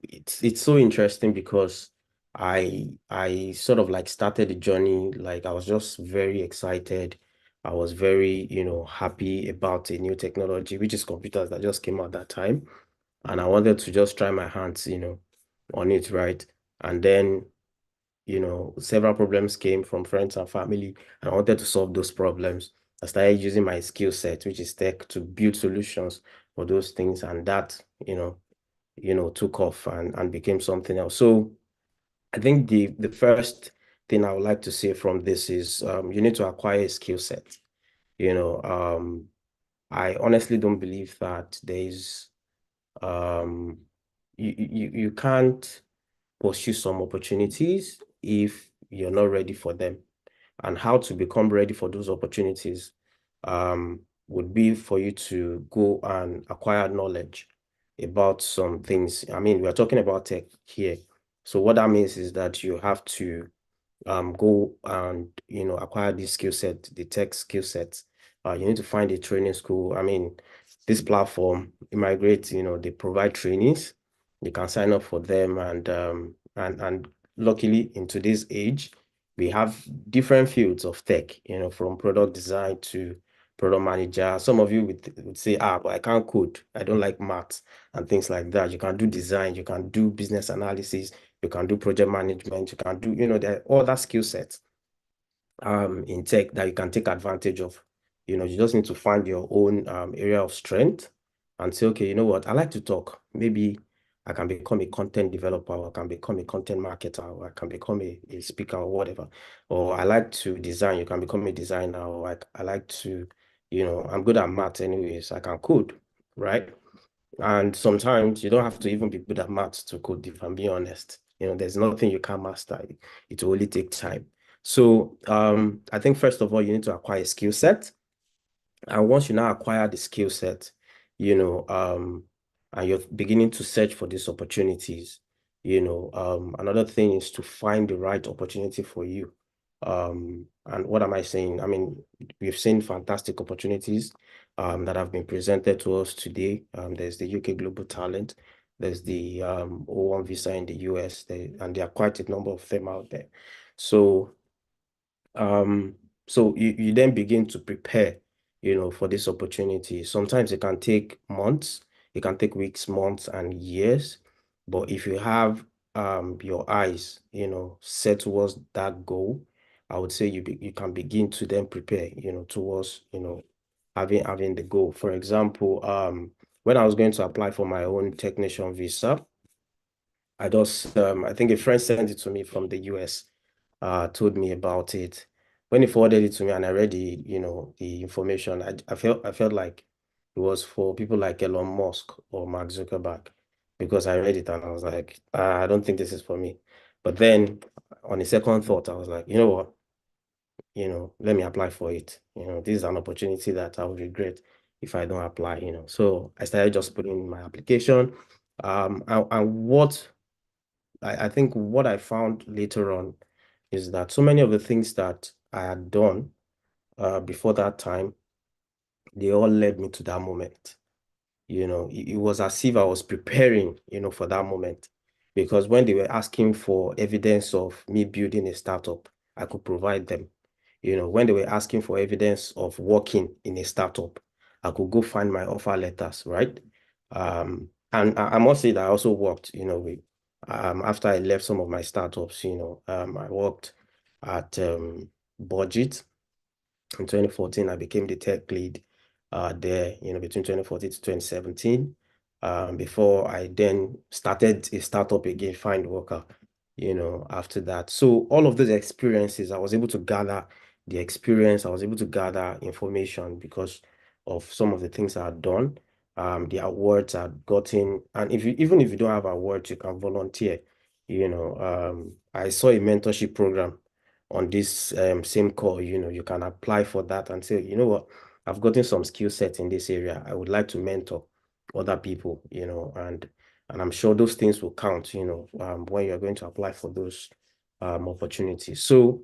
it's so interesting because I sort of like started the journey, like I was just very excited. I was very, happy about a new technology, which is computers that just came out that time. And I wanted to just try my hands, on it, right? And then, several problems came from friends and family, and I wanted to solve those problems. I started using my skill set, which is tech, to build solutions for those things, and that, took off and became something else. So I think the first thing I would like to say from this is you need to acquire a skill set. I honestly don't believe that there's you can't pursue some opportunities if you're not ready for them. And how to become ready for those opportunities would be for you to go and acquire knowledge about some things. I mean, we're talking about tech here. So what that means is that you have to go and acquire this skill set, the tech skill sets. You need to find a training school. I mean, this platform, eMigr8, they provide trainings. You can sign up for them, and luckily in today's age, we have different fields of tech, from product design to product manager. Some of you would say, but I can't code. I don't like maths and things like that. You can do design, you can do business analysis, you can do project management, you can do, there are other skill sets in tech that you can take advantage of. You just need to find your own area of strength and say, okay, you know what, I like to talk. Maybe I can become a content developer, or I can become a content marketer, or I can become a speaker or whatever. Or I like to design, you can become a designer, or I like to, I'm good at math anyways, I can code, right? And sometimes you don't have to even be good at maths to code, if I'm being honest. There's nothing you can't master. It will only take time. So I think first of all, you need to acquire a skill set. And once you now acquire the skill set, and you're beginning to search for these opportunities, another thing is to find the right opportunity for you. And what am I saying? I mean, we've seen fantastic opportunities that have been presented to us today. There's the UK Global Talent, there's the O1 visa in the US, and there are quite a number of them out there. So you then begin to prepare, for this opportunity. Sometimes it can take months, it can take weeks, months, and years. But if you have your eyes, set towards that goal, I would say you can begin to then prepare, towards, having the goal. For example, when I was going to apply for my own technician visa, I think a friend sent it to me from the US, told me about it. When he forwarded it to me and I read the information, I felt like it was for people like Elon Musk or Mark Zuckerberg, because I read it and I was like, I don't think this is for me. But then on a second thought, I was like, you know what? Let me apply for it. This is an opportunity that I would regret if I don't apply, So I started just putting in my application. And what I think what I found later on is that so many of the things that I had done before that time, they all led me to that moment. It was as if I was preparing, for that moment. Because when they were asking for evidence of me building a startup, I could provide them. When they were asking for evidence of working in a startup, I could go find my offer letters, right? And I must say that I also worked, with after I left some of my startups, I worked at Budget. In 2014, I became the tech lead there, between 2014 to 2017. Before I then started a startup again, Find Worker, after that. So all of those experiences, I was able to gather the experience, I was able to gather information because of some of the things I had done, the awards I'd gotten. And even if you don't have awards, you can volunteer. I saw a mentorship program on this same call. You can apply for that and say, you know what, I've gotten some skill sets in this area. I would like to mentor other people, and I'm sure those things will count, when you're going to apply for those opportunities. So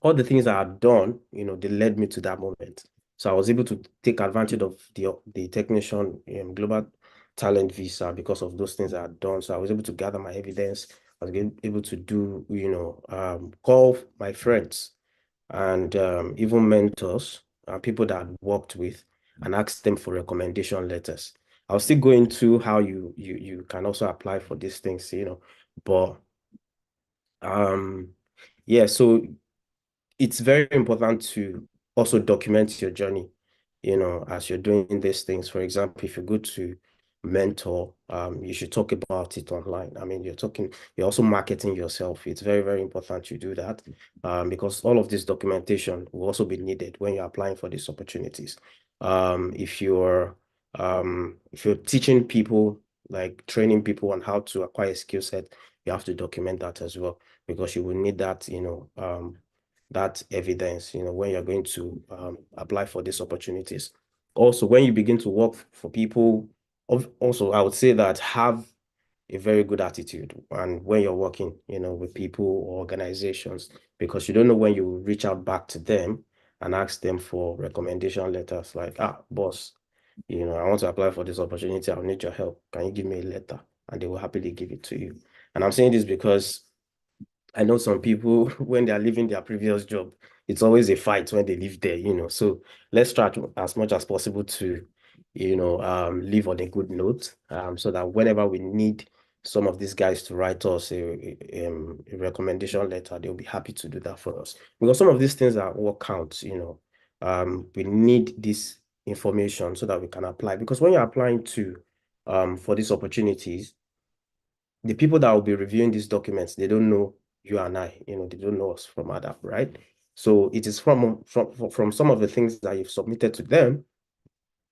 all the things I had done, they led me to that moment. So I was able to take advantage of the technician global talent visa because of those things I had done. So I was able to gather my evidence. I was able to do, call my friends and even mentors, people that I'd worked with, and ask them for recommendation letters. I'll still go into how you can also apply for these things, but yeah, so it's very important to also document your journey, as you're doing these things. For example, if you go to mentor, you should talk about it online. I mean, you're also marketing yourself. It's very, very important you do that, because all of this documentation will also be needed when you're applying for these opportunities. If you're teaching people, like training people on how to acquire a skill set, you have to document that as well, because you will need that, that evidence, when you're going to apply for these opportunities. Also, when you begin to work for people, also, I would say that have a very good attitude and when you're working, with people or organizations, because you don't know when you reach out back to them and ask them for recommendation letters like, boss, I want to apply for this opportunity. I'll need your help. Can you give me a letter? And they will happily give it to you. And I'm saying this because I know some people, when they are leaving their previous job, it's always a fight when they leave there. So let's try to, as much as possible to, leave on a good note, so that whenever we need some of these guys to write us a recommendation letter, they'll be happy to do that for us. Because some of these things are what counts, we need this information so that we can apply. Because when you're applying to, for these opportunities, the people that will be reviewing these documents, they don't know you and I, they don't know us from Adam, right? So it is from some of the things that you've submitted to them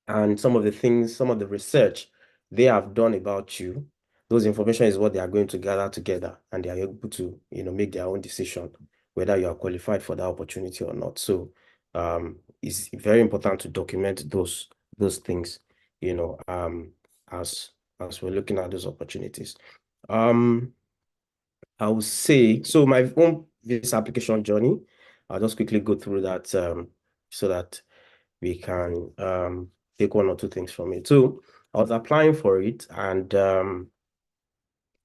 and some of the research they have done about you. Those information is what they are going to gather together, and they are able to, make their own decision whether you are qualified for that opportunity or not. So it's very important to document those things, as we're looking at those opportunities. I would say, so my own visa application journey, I'll just quickly go through that, so that we can take one or two things from it. So I was applying for it, and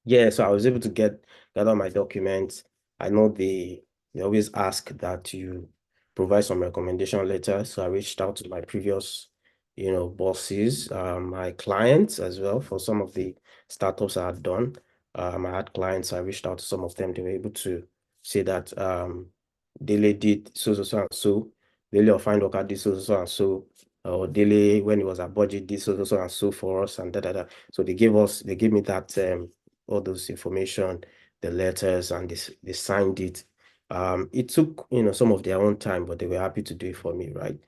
yeah, so I was able to gather my documents. I know they always ask that you provide some recommendation letters. So I reached out to my previous, bosses, my clients as well for some of the startups I had done. I had clients, I reached out to some of them. They were able to say that Dele did so and so. Dele or Find Worker did so and so. Or Dele, when it was a budget, did so and so for us, and da. So they gave me that all those information, the letters, and they signed it. It took, some of their own time, but they were happy to do it for me, right?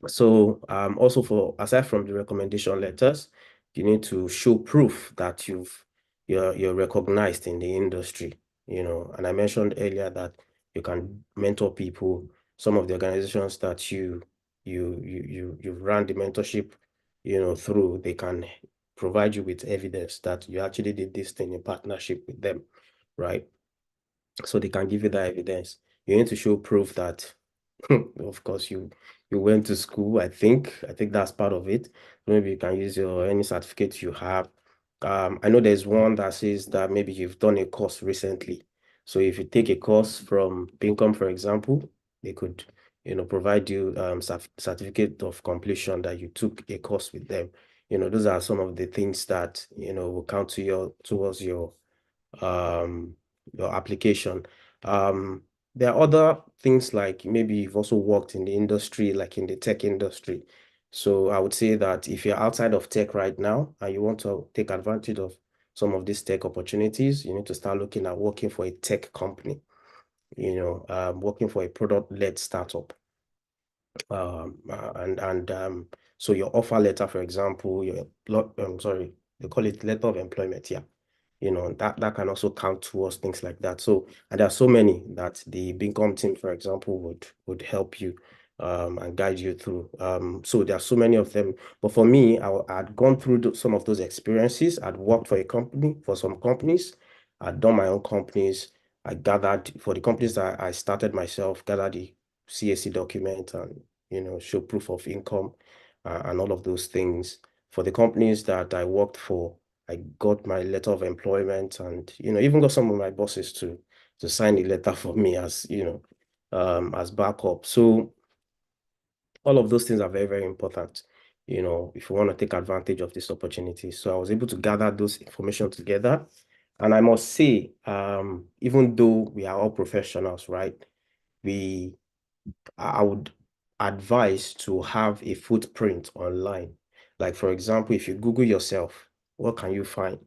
So also for, aside from the recommendation letters, you need to show proof that you're recognized in the industry, and I mentioned earlier that you can mentor people. Some of the organizations that you ran the mentorship, through, they can provide you with evidence that you actually did this thing in partnership with them, right? So they can give you that evidence. You need to show proof that, of course, you went to school. I think that's part of it. Maybe you can use any certificate you have. I know there's one that says that maybe you've done a course recently. So if you take a course from Pincom, for example, they could, provide you certificate of completion that you took a course with them. Those are some of the things that, will count towards your application. there are other things like maybe you've also worked in the industry, like in the tech industry. So I would say that if you're outside of tech right now and you want to take advantage of some of these tech opportunities, you need to start looking at working for a tech company, working for a product-led startup. So your offer letter, for example, they call it letter of employment, yeah. That can also count towards things like that. So, and there are so many that the Bincom team, for example, would help you and guide you through. So there are so many of them. But for me, I'd gone through some of those experiences. I'd worked for some companies. I'd done my own companies. I gathered for the companies that I started myself, gathered the CAC document and show proof of income and all of those things. For the companies that I worked for, I got my letter of employment and even got some of my bosses to sign a letter for me as as backup. So all of those things are very, very important, if you want to take advantage of this opportunity. So I was able to gather those information together. And I must say, even though we are all professionals, right? I would advise to have a footprint online. Like, for example, if you Google yourself, what can you find?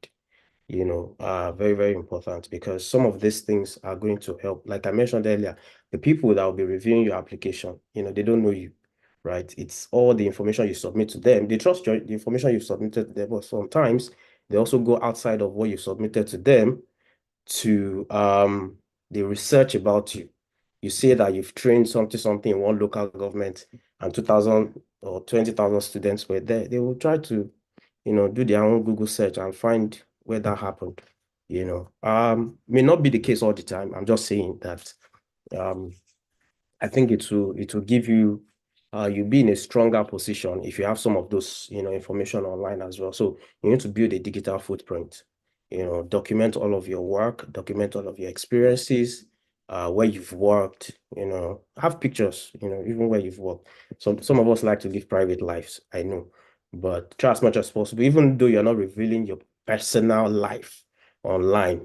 Very, very important because some of these things are going to help. Like I mentioned earlier, the people that will be reviewing your application, they don't know you, right? It's all the information you submit to them. They trust the information you submitted to them, but sometimes they also go outside of what you submitted to them to the research about you. You say that you've trained something in one local government and 2,000 or 20,000 students were there. They will try to, do their own Google search and find where that happened. May not be the case all the time. I'm just saying that I think it will give you you'll be in a stronger position if you have some of those information online as well. So you need to build a digital footprint. Document all of your work, document all of your experiences, where you've worked. Have pictures. Even where you've worked. Some of us like to live private lives, I know, but try as much as possible, even though you're not revealing your personal life online.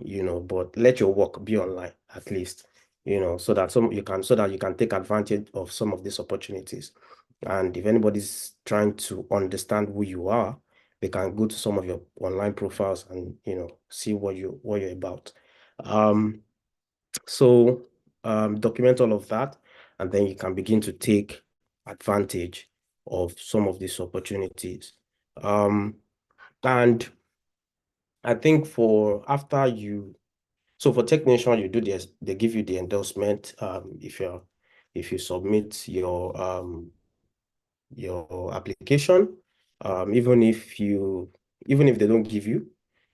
But let your work be online at least. So that you can take advantage of some of these opportunities. And if anybody's trying to understand who you are, they can go to some of your online profiles and see what you're about. So document all of that, and then you can begin to take advantage of some of these opportunities. And I think for technician, you do this, they give you the endorsement if you submit your application. Even if they don't give you,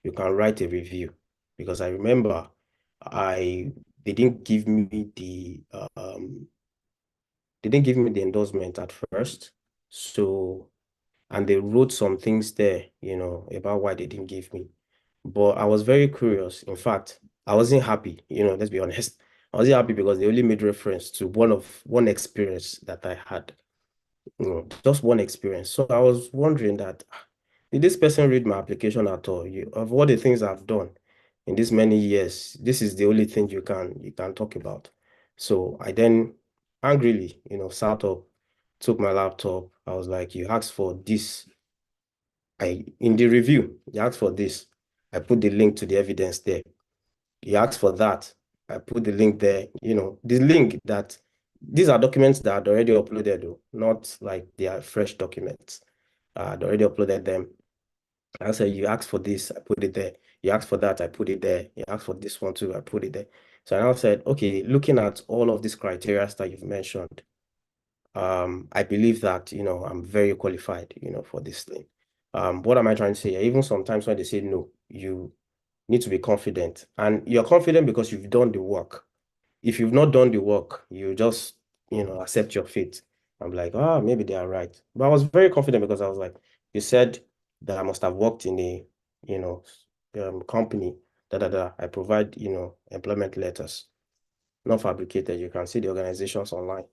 you can write a review. Because I remember they didn't give me the endorsement at first. So, and they wrote some things there, about why they didn't give me. But I was very curious. In fact, I wasn't happy, let's be honest. I wasn't happy because they only made reference to one experience that I had, just one experience. So I was wondering that, did this person read my application at all? Of all the things I've done in this many years, this is the only thing you can talk about. So I then angrily, sat up, took my laptop. I was like, you asked for this. In the review, you asked for this. I put the link to the evidence there. You asked for that. I put the link there. The link that these are documents that are already uploaded, though, not like they are fresh documents. I'd already uploaded them. I said, you asked for this, I put it there. You asked for that, I put it there. You asked for this one too, I put it there. So I now said, okay, looking at all of these criteria that you've mentioned, I believe that, I'm very qualified, for this thing. What am I trying to say? Even sometimes when they say no, you need to be confident. And you're confident because you've done the work. If you've not done the work, you just, accept your fate. I'm like, maybe they are right. But I was very confident because I was like, you said that I must have worked in a, company, I provide, employment letters, not fabricated. You can see the organizations online.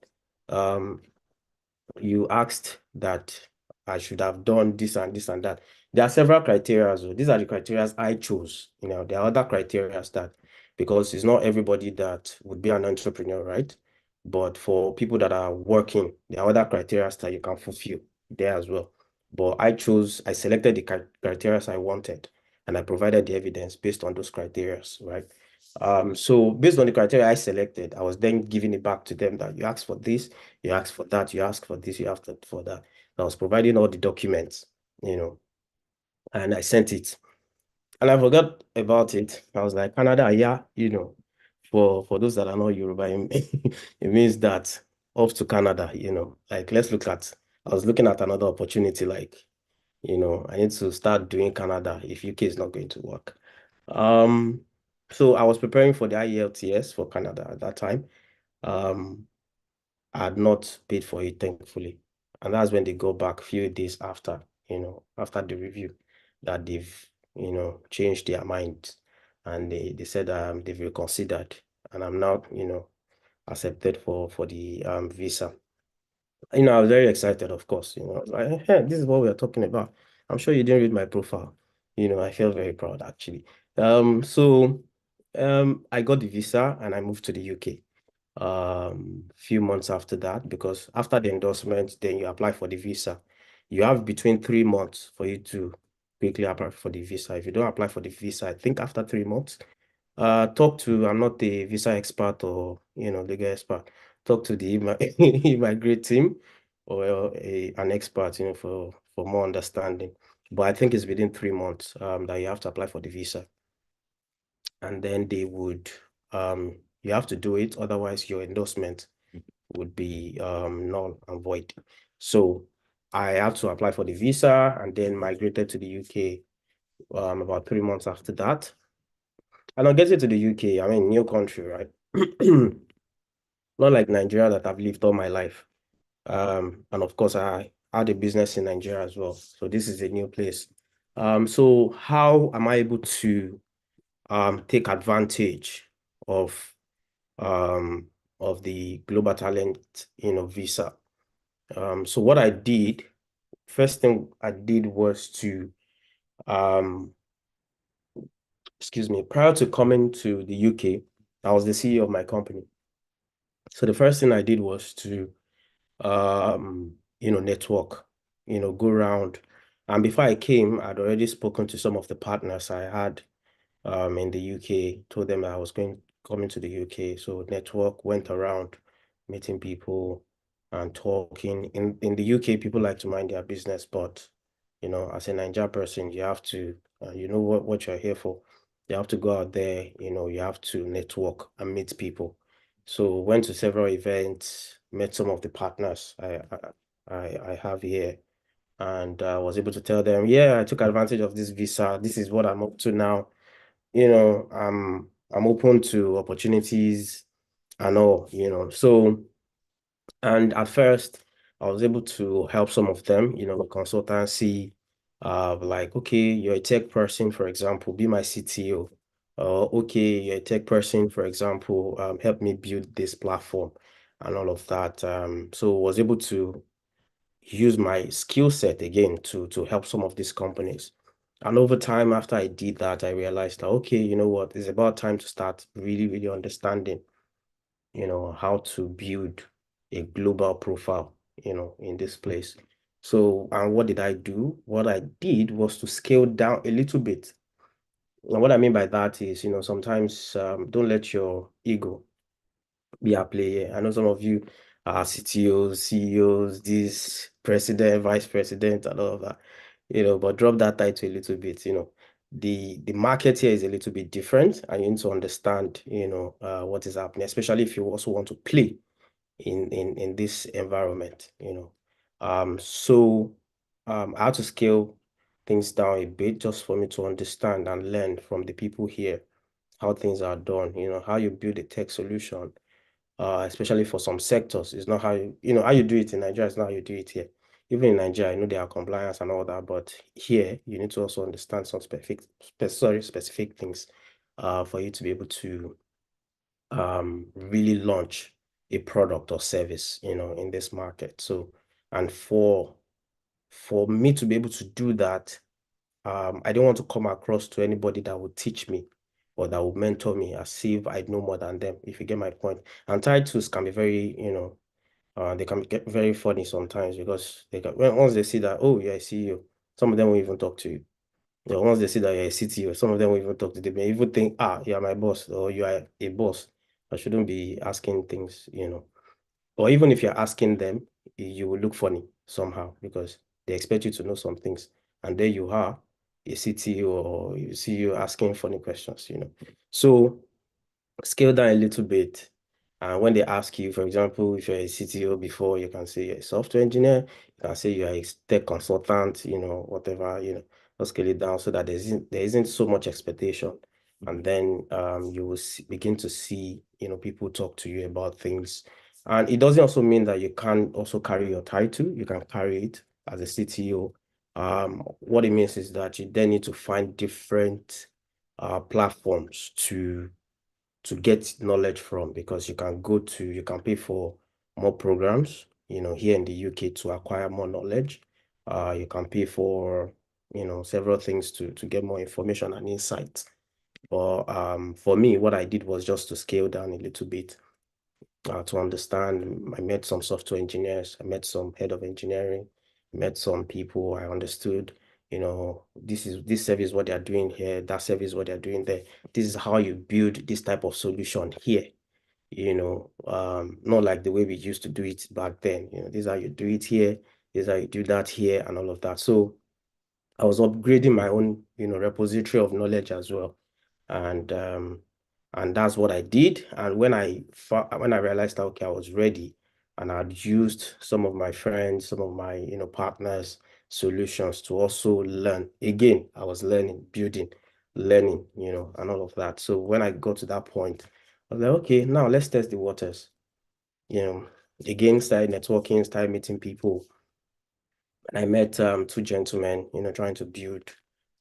You asked that I should have done this and this and that. There are several criteria. So these are the criteria I chose. There are other criteria that because it's not everybody that would be an entrepreneur, right? But for people that are working, there are other criteria that you can fulfill there as well. But I selected the criteria I wanted, and I provided the evidence based on those criteria, right? So based on the criteria I selected, I was then giving it back to them that you asked for this, you asked for that, you asked for this, you asked for that. I was providing all the documents, and I sent it. And I forgot about it. I was like, Canada, yeah, for those that are not Yoruba, it means that off to Canada, like let's look at, I was looking at another opportunity, like, I need to start doing Canada if UK is not going to work. So I was preparing for the IELTS for Canada at that time. I had not paid for it, thankfully. And that's when they go back a few days after, after the review, that they've, changed their mind. And they said they've reconsidered. And I'm now, accepted for the visa. I was very excited, of course. I was like, hey, this is what we are talking about. I'm sure you didn't read my profile. I felt very proud actually. So I got the visa and I moved to the UK few months after that, because after the endorsement, then you apply for the visa. You have between 3 months for you to quickly apply for the visa. If you don't apply for the visa, I think after 3 months, I'm not a visa expert or legal expert. Talk to the eMigr8 team or an expert, for more understanding. But I think it's within 3 months that you have to apply for the visa. And then they would you have to do it, otherwise your endorsement would be null and void. So I had to apply for the visa and then migrated to the UK about 3 months after that. And on getting to the UK, I mean, new country, right? Not like Nigeria that I've lived all my life. And of course, I had a business in Nigeria as well. So this is a new place. So how am I able to take advantage of the global talent, visa? So what I did, first thing I did was to excuse me, prior to coming to the UK, I was the CEO of my company. So the first thing I did was to network, go around. And before I came, I'd already spoken to some of the partners I had in the UK, told them I was coming to the UK. So network, went around meeting people and talking. In the UK, people like to mind their business, but as a Nigerian person, you have to, you know what you're here for. You have to go out there, you have to network and meet people. So went to several events, met some of the partners I have here, and was able to tell them, yeah, I took advantage of this visa. This is what I'm up to now. I'm open to opportunities and all, So, and at first, I was able to help some of them, consultancy, like, okay, you're a tech person, for example, be my CTO. Okay, you're a tech person, for example, help me build this platform and all of that. So was able to use my skill set again to help some of these companies. And over time, after I did that, I realized that, okay, you know what, it's about time to start really, really understanding, how to build a global profile, in this place. So, and what did I do? What I did was to scale down a little bit. And what I mean by that is, sometimes don't let your ego be a player. I know some of you are CTOs, CEOs, this president, vice president, and all of that, but drop that title a little bit, The market here is a little bit different, and you need to understand, what is happening, especially if you also want to play in this environment, So I had to scale things down a bit just for me to understand and learn from the people here how things are done, how you build a tech solution, especially for some sectors. It's not how how you do it in Nigeria, it's not how you do it here. Even in Nigeria, I know there are compliance and all that, but here you need to also understand some specific things for you to be able to really launch a product or service, in this market. So, and for me to be able to do that, I didn't want to come across to anybody that would teach me. or that will mentor me as if I know more than them, if you get my point. And titles can be very, they can get very funny sometimes because once they see that, oh, you're a CEO, some of them won't even talk to you. Once they see that you're a CTO, some of them will even talk to them. They may even think, you're my boss, or you are a boss. I shouldn't be asking things, Or even if you're asking them, you will look funny somehow because they expect you to know some things. And there you are, a CTO, or you see you asking funny questions, So scale down a little bit. And when they ask you, for example, if you're a CTO before, you can say you're a software engineer, you can say you're a tech consultant, whatever, just scale it down so that there isn't so much expectation. And then you will begin to see, people talk to you about things. And it doesn't also mean that you can also carry your title. You can carry it as a CTO. What it means is that you then need to find different platforms to get knowledge from, because you can pay for more programs, here in the UK to acquire more knowledge. You can pay for, several things to get more information and insights. But for me, what I did was just to scale down a little bit to understand. I met some software engineers, I met some head of engineering, met some people. I understood, this service what they're doing here, that service what they're doing there. This is how you build this type of solution here. Not like the way we used to do it back then. This is how you do it here, this is how you do that here, and all of that. So I was upgrading my own, repository of knowledge as well. And that's what I did. And when I realized that, okay, I was ready, and I'd used some of my friends, some of my, partners' solutions to also learn. Again, I was learning, building, learning, and all of that. So when I got to that point, I was like, okay, now let's test the waters. Again, started networking, started meeting people. And I met two gentlemen, trying to build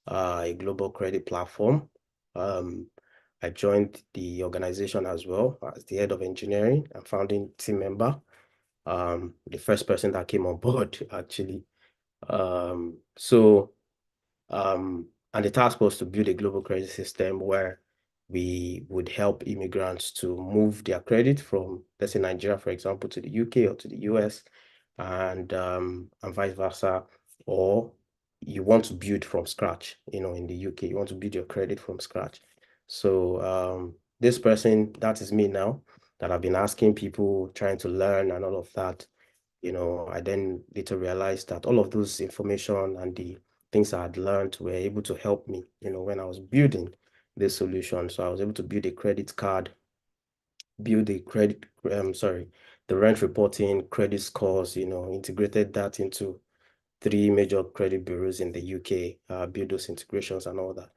a global credit platform. I joined the organization as well as the head of engineering and founding team member. The first person that came on board, actually. And the task was to build a global credit system where we would help immigrants to move their credit from, let's say, Nigeria, for example, to the UK or to the US, and vice versa. Or you want to build from scratch, in the UK, you want to build your credit from scratch. So this person, that is me now, that I've been asking people, trying to learn and all of that. I then later realized that all of those information and the things I had learned were able to help me, when I was building this solution. So I was able to build a credit card, build a credit, the rent reporting, credit scores, integrated that into 3 major credit bureaus in the UK, build those integrations and all that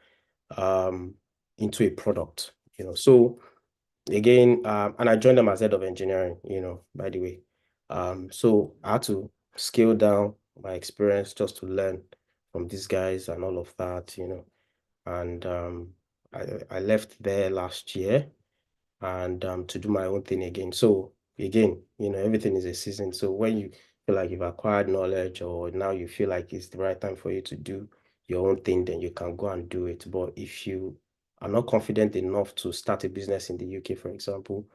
into a product, So again, and I joined them as head of engineering, by the way. So I had to scale down my experience just to learn from these guys and all of that, And I left there last year and to do my own thing again. So again, everything is a season. So when you feel like you've acquired knowledge, or now you feel like it's the right time for you to do your own thing, then you can go and do it. But if you are not confident enough to start a business in the UK, for example,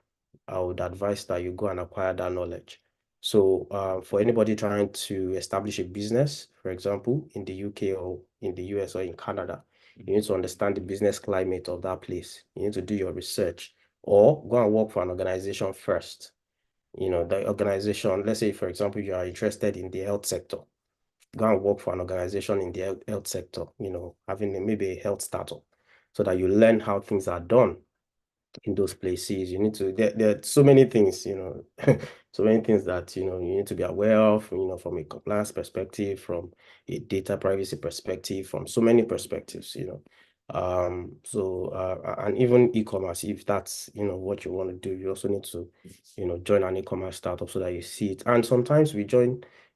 I would advise that you go and acquire that knowledge. So for anybody trying to establish a business, for example, in the UK or in the US or in Canada, you need to understand the business climate of that place. You need to do your research, or go and work for an organization first. The organization, let's say, for example, you are interested in the health sector, go and work for an organization in the health sector, having maybe a health startup, so that you learn how things are done in those places. You need to, there are so many things, so many things that, you need to be aware of, from a compliance perspective, from a data privacy perspective, from so many perspectives, and even e-commerce, if that's, what you want to do, you also need to, join an e-commerce startup so that you see it. And sometimes you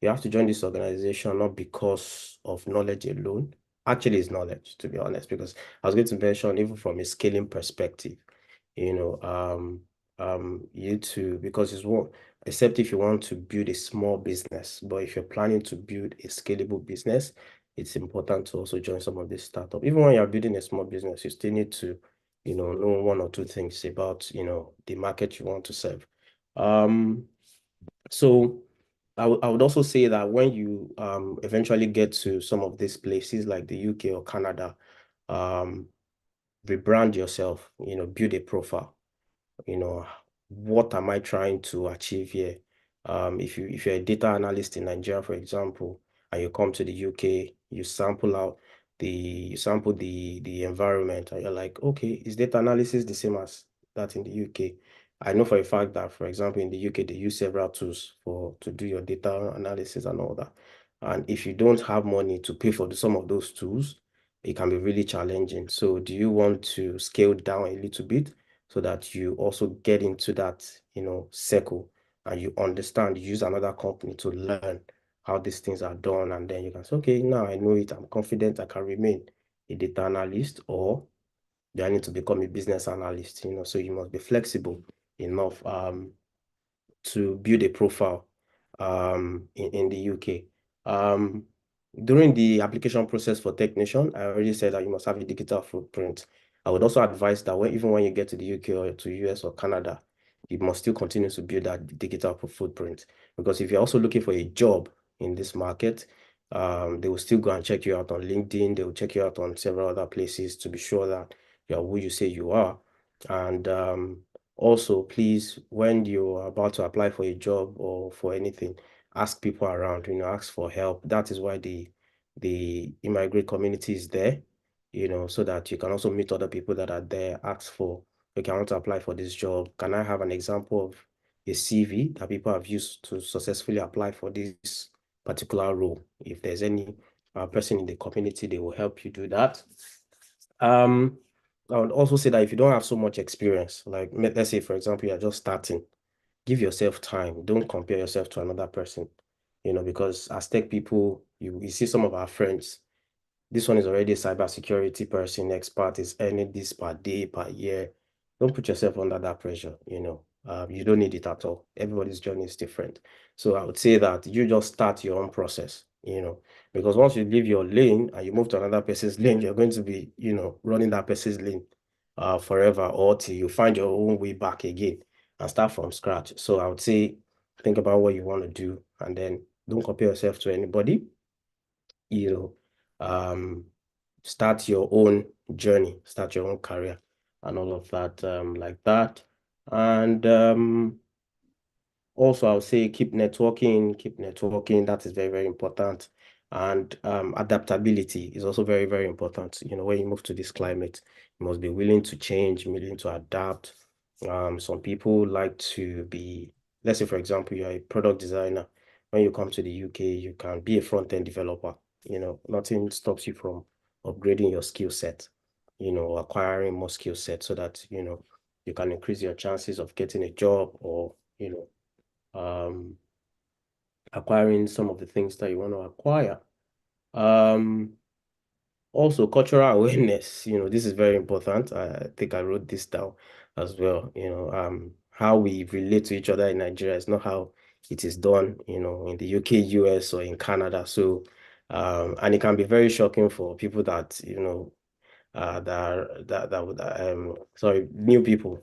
have to join this organization not because of knowledge alone. Actually, it's knowledge, to be honest, because I was going to mention, even from a scaling perspective, because it's one, except if you want to build a small business. But if you're planning to build a scalable business, it's important to also join some of this startup. Even when you're building a small business, you still need to, know one or two things about, the market you want to serve. So I would also say that when you eventually get to some of these places like the UK or Canada, rebrand yourself, build a profile. What am I trying to achieve here? If you're a data analyst in Nigeria, for example, and you come to the UK, you sample the environment, and you're like, okay, is data analysis the same as that in the UK? I know for a fact that, for example, in the UK, they use several tools to do your data analysis and all that. And if you don't have money to pay for some of those tools, it can be really challenging. So do you want to scale down a little bit so that you also get into that, circle, and you understand, you use another company to learn how these things are done, and then you can say, okay, now I know it, I'm confident I can remain a data analyst, or do I need to become a business analyst? So you must be flexible enough to build a profile in the UK. During the application process for technician, I already said that you must have a digital footprint. I would also advise that even when you get to the UK or to US or Canada, you must still continue to build that digital footprint. Because if you're also looking for a job in this market, they will still go and check you out on LinkedIn. They will check you out on several other places to be sure that you are who you say you are. And also, please, when you're about to apply for a job or for anything, ask people around, ask for help. That is why the eMigr8 community is there, so that you can also meet other people that are there, ask for, okay, I want to apply for this job. Can I have an example of a CV that people have used to successfully apply for this particular role? If there's any person in the community, they will help you do that. I would also say that if you don't have so much experience, like let's say, for example, you're just starting, give yourself time. Don't compare yourself to another person, because as tech people, you see some of our friends, this one is already a cybersecurity person, expert, is earning this per day, per year. Don't put yourself under that pressure, you don't need it at all. Everybody's journey is different. So I would say that you just start your own process, because once you leave your lane and you move to another person's lane, you're going to be, running that person's lane forever, or till you find your own way back again and start from scratch. So I would say, think about what you want to do, and then don't compare yourself to anybody, start your own journey, start your own career, and all of that, like that. And also, I would say keep networking. That is very, very important. And adaptability is also very, very important. When you move to this climate, you must be willing to change, willing to adapt. Some people like to be, let's say, for example, you're a product designer. When you come to the UK, you can be a front-end developer. Nothing stops you from upgrading your skill set, acquiring more skill set so that, you can increase your chances of getting a job, or, acquiring some of the things that you want to acquire. Also, cultural awareness, this is very important. I think I wrote this down as well. How we relate to each other in Nigeria is not how it is done, in the UK, US, or in Canada. So, and it can be very shocking for people that, that would sorry, new people,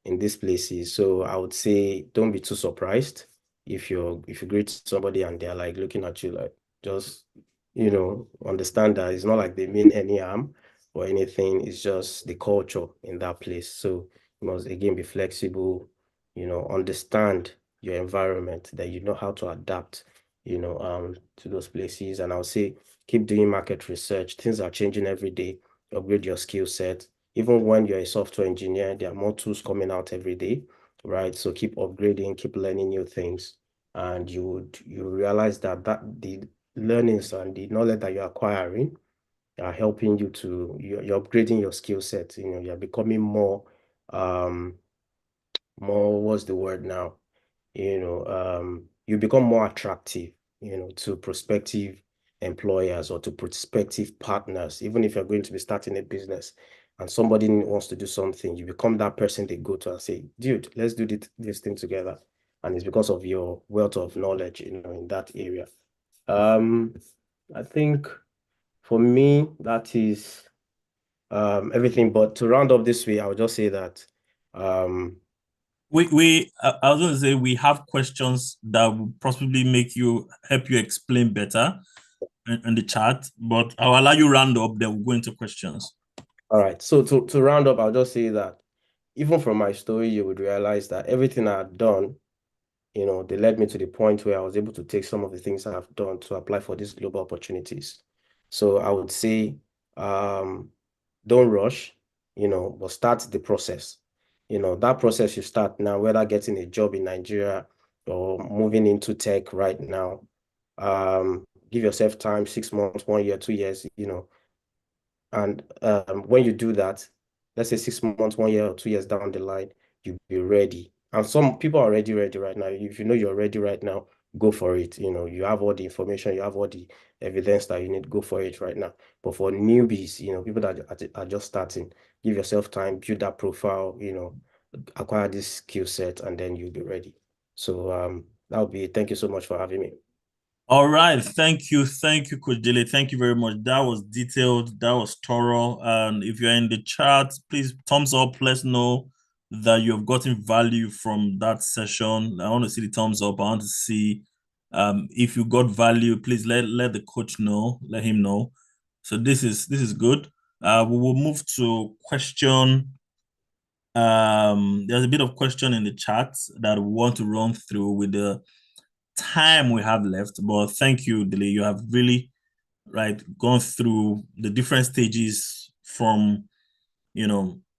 in these places. So I would say don't be too surprised if you greet somebody and they're like looking at you like, just understand that it's not like they mean any harm or anything. It's just the culture in that place. So you must again be flexible, understand your environment, that you know how to adapt, to those places. And I'll say keep doing market research. Things are changing every day. Upgrade your skill set. Even when you're a software engineer, there are more tools coming out every day, right? So keep upgrading, keep learning new things, and you realize that the learnings and the knowledge that you're acquiring are helping you to, you're upgrading your skill set. You're becoming more what's the word now? You become more attractive, to prospective employers or to prospective partners. Even if you're going to be starting a business and somebody wants to do something, you become that person they go to and say, dude, let's do this thing together. And it's because of your wealth of knowledge, in that area. I think for me, that is everything. But to round up this way, I would just say that I was going to say we have questions that will possibly help you explain better in the chat, but I'll allow you round up, then we'll go into questions. all right. So to round up, I'll just say that even from my story, you would realize that everything I've done, they led me to the point where I was able to take some of the things I've done to apply for these global opportunities. So I would say, don't rush, but start the process. That process you start now, whether getting a job in Nigeria or moving into tech right now, give yourself time, 6 months, 1 year, 2 years, and when you do that, let's say 6 months, 1 year, or 2 years down the line, you'll be ready. And some people are already ready right now. If you know you're ready right now, go for it. You have all the information, you have all the evidence that you need, go for it right now. But for newbies, people that are just starting, give yourself time, build that profile, acquire this skill set, and then you'll be ready. So that would be it. Thank you so much for having me. All right, thank you, Coach Dele. Thank you very much. That was detailed, that was thorough. And if you're in the chat, please thumbs up. Let's know that you have gotten value from that session. I want to see the thumbs up. I want to see if you got value. Please let the coach know. Let him know. So this is good. We will move to question. There's a bit of question in the chat that we want to run through with the time we have left. But thank you, Dele. You have really gone through the different stages from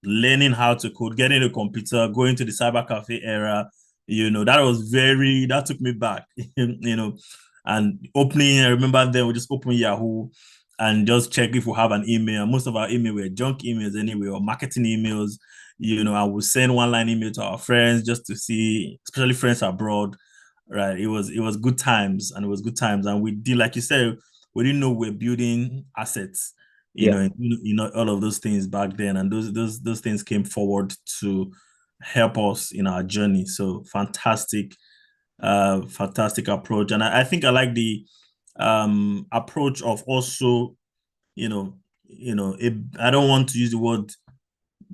learning how to code, getting a computer, going to the cyber cafe era. That took me back. And opening. I remember then we just open Yahoo and just check if we have an email. Most of our email were junk emails anyway, or marketing emails. I would send one-line email to our friends just to see, especially friends abroad. Right. It was good times, and we did, like you said, we didn't know we're building assets, all of those things back then, and those things came forward to help us in our journey. So fantastic approach. And I think I like the approach of also, I don't want to use the word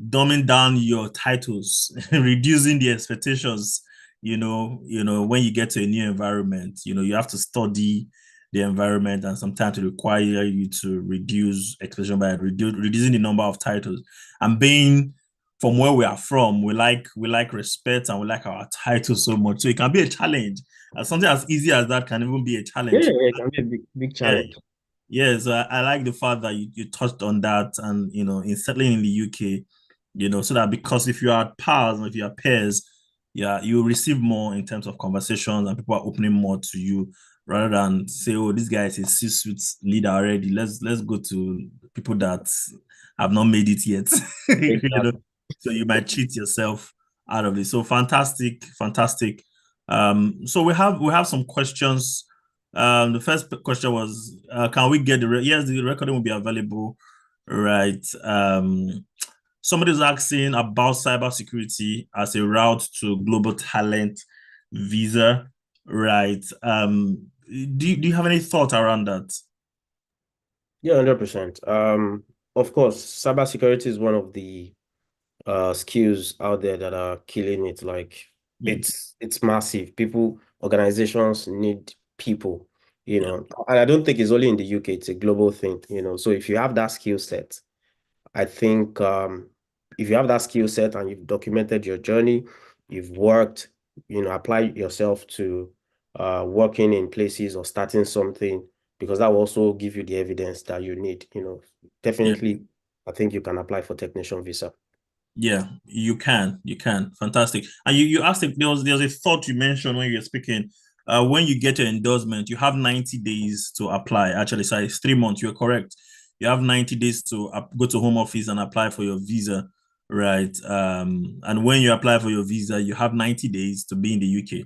dumbing down your titles, reducing the expectations. When you get to a new environment, you have to study the environment, and sometimes it require you to reduce expectation by reducing the number of titles. And being from where we are from, we like respect, and we like our titles so much. So it can be a challenge. Something as easy as that can even be a challenge. Yeah, it can be a big challenge. Yeah, so I like the fact that you touched on that, and in settling in the UK, so that, because if you are pals and if you are peers, you receive more in terms of conversations, and people are opening more to you, rather than say, oh, this guy is a C-suite leader already. Let's go to people that have not made it yet. Exactly. So you might cheat yourself out of it. So fantastic. So we have some questions. The first question was, can we get yes, the recording will be available, right? Somebody's asking about cybersecurity as a route to global talent visa, right? Do you have any thought around that? Yeah, 100%. Of course, cybersecurity is one of the skills out there that are killing it. Like, it's massive. Organizations need people, and I don't think it's only in the UK, it's a global thing, So if you have that skill set, I think if you have that skill set and you've documented your journey, you've worked, apply yourself to working in places or starting something, because that will also give you the evidence that you need, definitely. I think you can apply for technician visa. Yeah, you can. Fantastic. And you asked if there was a thought you mentioned when you were speaking. When you get your endorsement, you have 90 days to apply. Actually, sorry, it's 3 months. You're correct. You have 90 days to go to Home Office and apply for your visa, right? And when you apply for your visa, you have 90 days to be in the UK,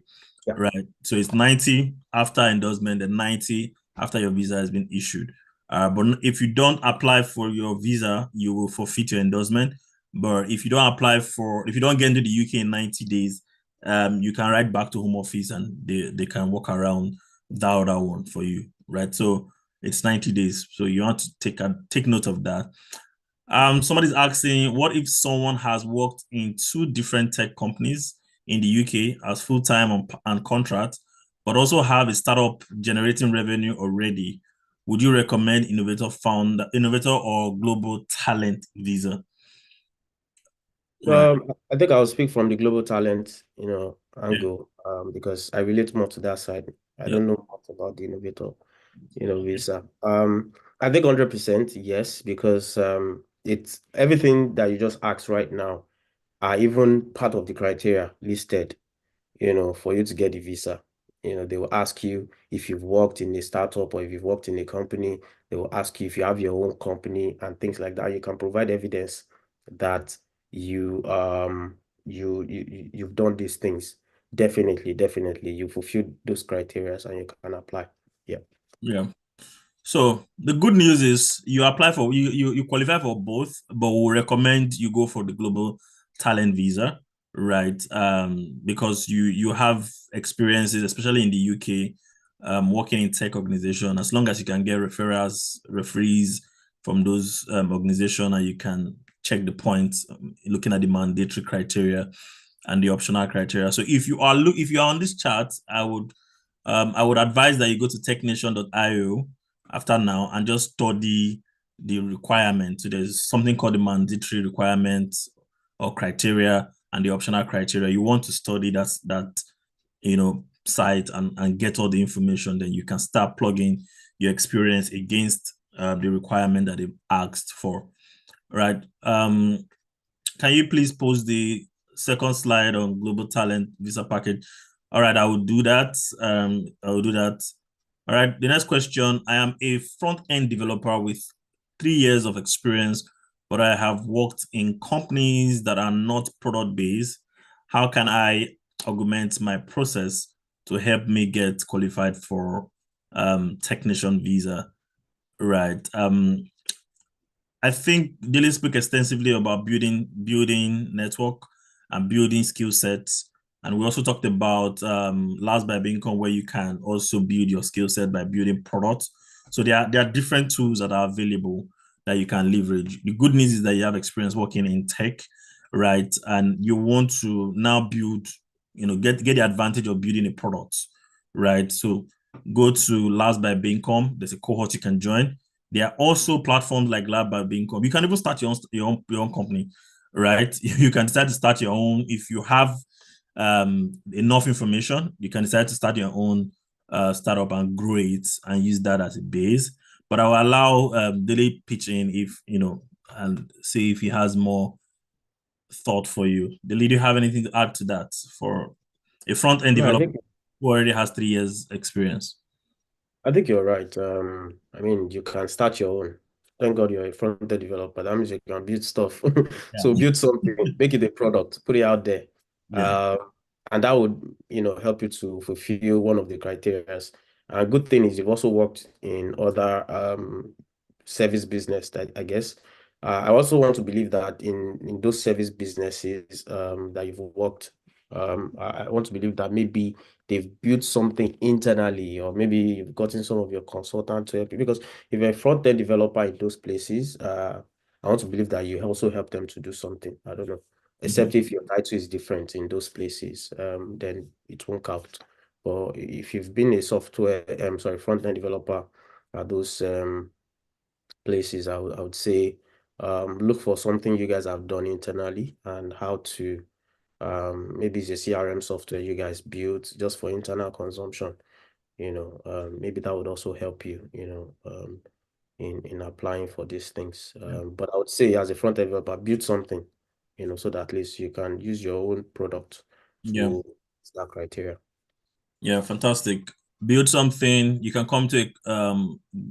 right? So it's 90 after endorsement and 90 after your visa has been issued. But if you don't apply for your visa, you will forfeit your endorsement. But if you don't get into the UK in 90 days, you can write back to Home Office, and they can work around that other one for you, right? So it's 90 days. So you want to take note of that. Somebody's asking, what if someone has worked in two different tech companies in the UK as full-time and contract, but also have a startup generating revenue already? Would you recommend innovator or global talent visa? Right. I think I'll speak from the global talent, Yeah. angle, because I relate more to that side. I Yeah. don't know much about the innovator, visa. I think 100% yes, because it's everything that you just asked right now are even part of the criteria listed, for you to get the visa. They will ask you if you've worked in a startup or if you've worked in a company. They will ask you if you have your own company and things like that. You can provide evidence that you've done these things. Definitely, you fulfill those criteria and you can apply. Yeah. Yeah. So the good news is you qualify for both, but we recommend you go for the global talent visa, right? Because you have experiences, especially in the UK, working in tech organization. As long as you can get referees from those organization, and you can check the points, looking at the mandatory criteria and the optional criteria. So if you are on this chart, I would advise that you go to technation.io after now and just study the requirement. So there's something called the mandatory requirements or criteria and the optional criteria. You want to study that site and get all the information. Then you can start plugging your experience against the requirement that they've asked for. Right. Can you please post the second slide on global talent visa package? All right, I will do that. I will do that. All right, the next question. I am a front-end developer with 3 years of experience, but I have worked in companies that are not product-based. How can I augment my process to help me get qualified for technician visa? Right. I think Dilly spoke extensively about building network and building skill sets. And we also talked about last by income, where you can also build your skill set by building products. So there are different tools that are available that you can leverage. The good news is that you have experience working in tech, right? And you want to now build, get the advantage of building a product, right? So go to last by income. There's a cohort you can join. There are also platforms like Lab by Income. You can even start your own company, right? You can decide to start your own if you have enough information. You can decide to start your own startup and grow it and use that as a base. But I will allow Daily pitch in if and see if he has more thought for you. Daily, do you have anything to add to that for a front end No, I developer think who already has 3 years experience? I think you're right. I mean, you can start your own. Thank God you're a front-end developer. That means you can build stuff. So Yeah. build something, make it a product, put it out there. Yeah. Uh, and that would, help you to fulfill one of the criteria. A good thing is you've also worked in other service business that I guess. I also want to believe that in those service businesses that you've worked, I want to believe that maybe they've built something internally, or maybe you've gotten some of your consultants to help you. Because if you're a front-end developer in those places, I want to believe that you also help them to do something. I don't know. Except if your title is different in those places, then it won't count. But if you've been a front-end developer at those places, I would say look for something you guys have done internally and how to maybe it's a CRM software you guys built just for internal consumption. Maybe that would also help you, in applying for these things. But I would say as a front-end developer, build something, so that at least you can use your own product Yeah. to that criteria. Yeah, fantastic. Build something. You can come to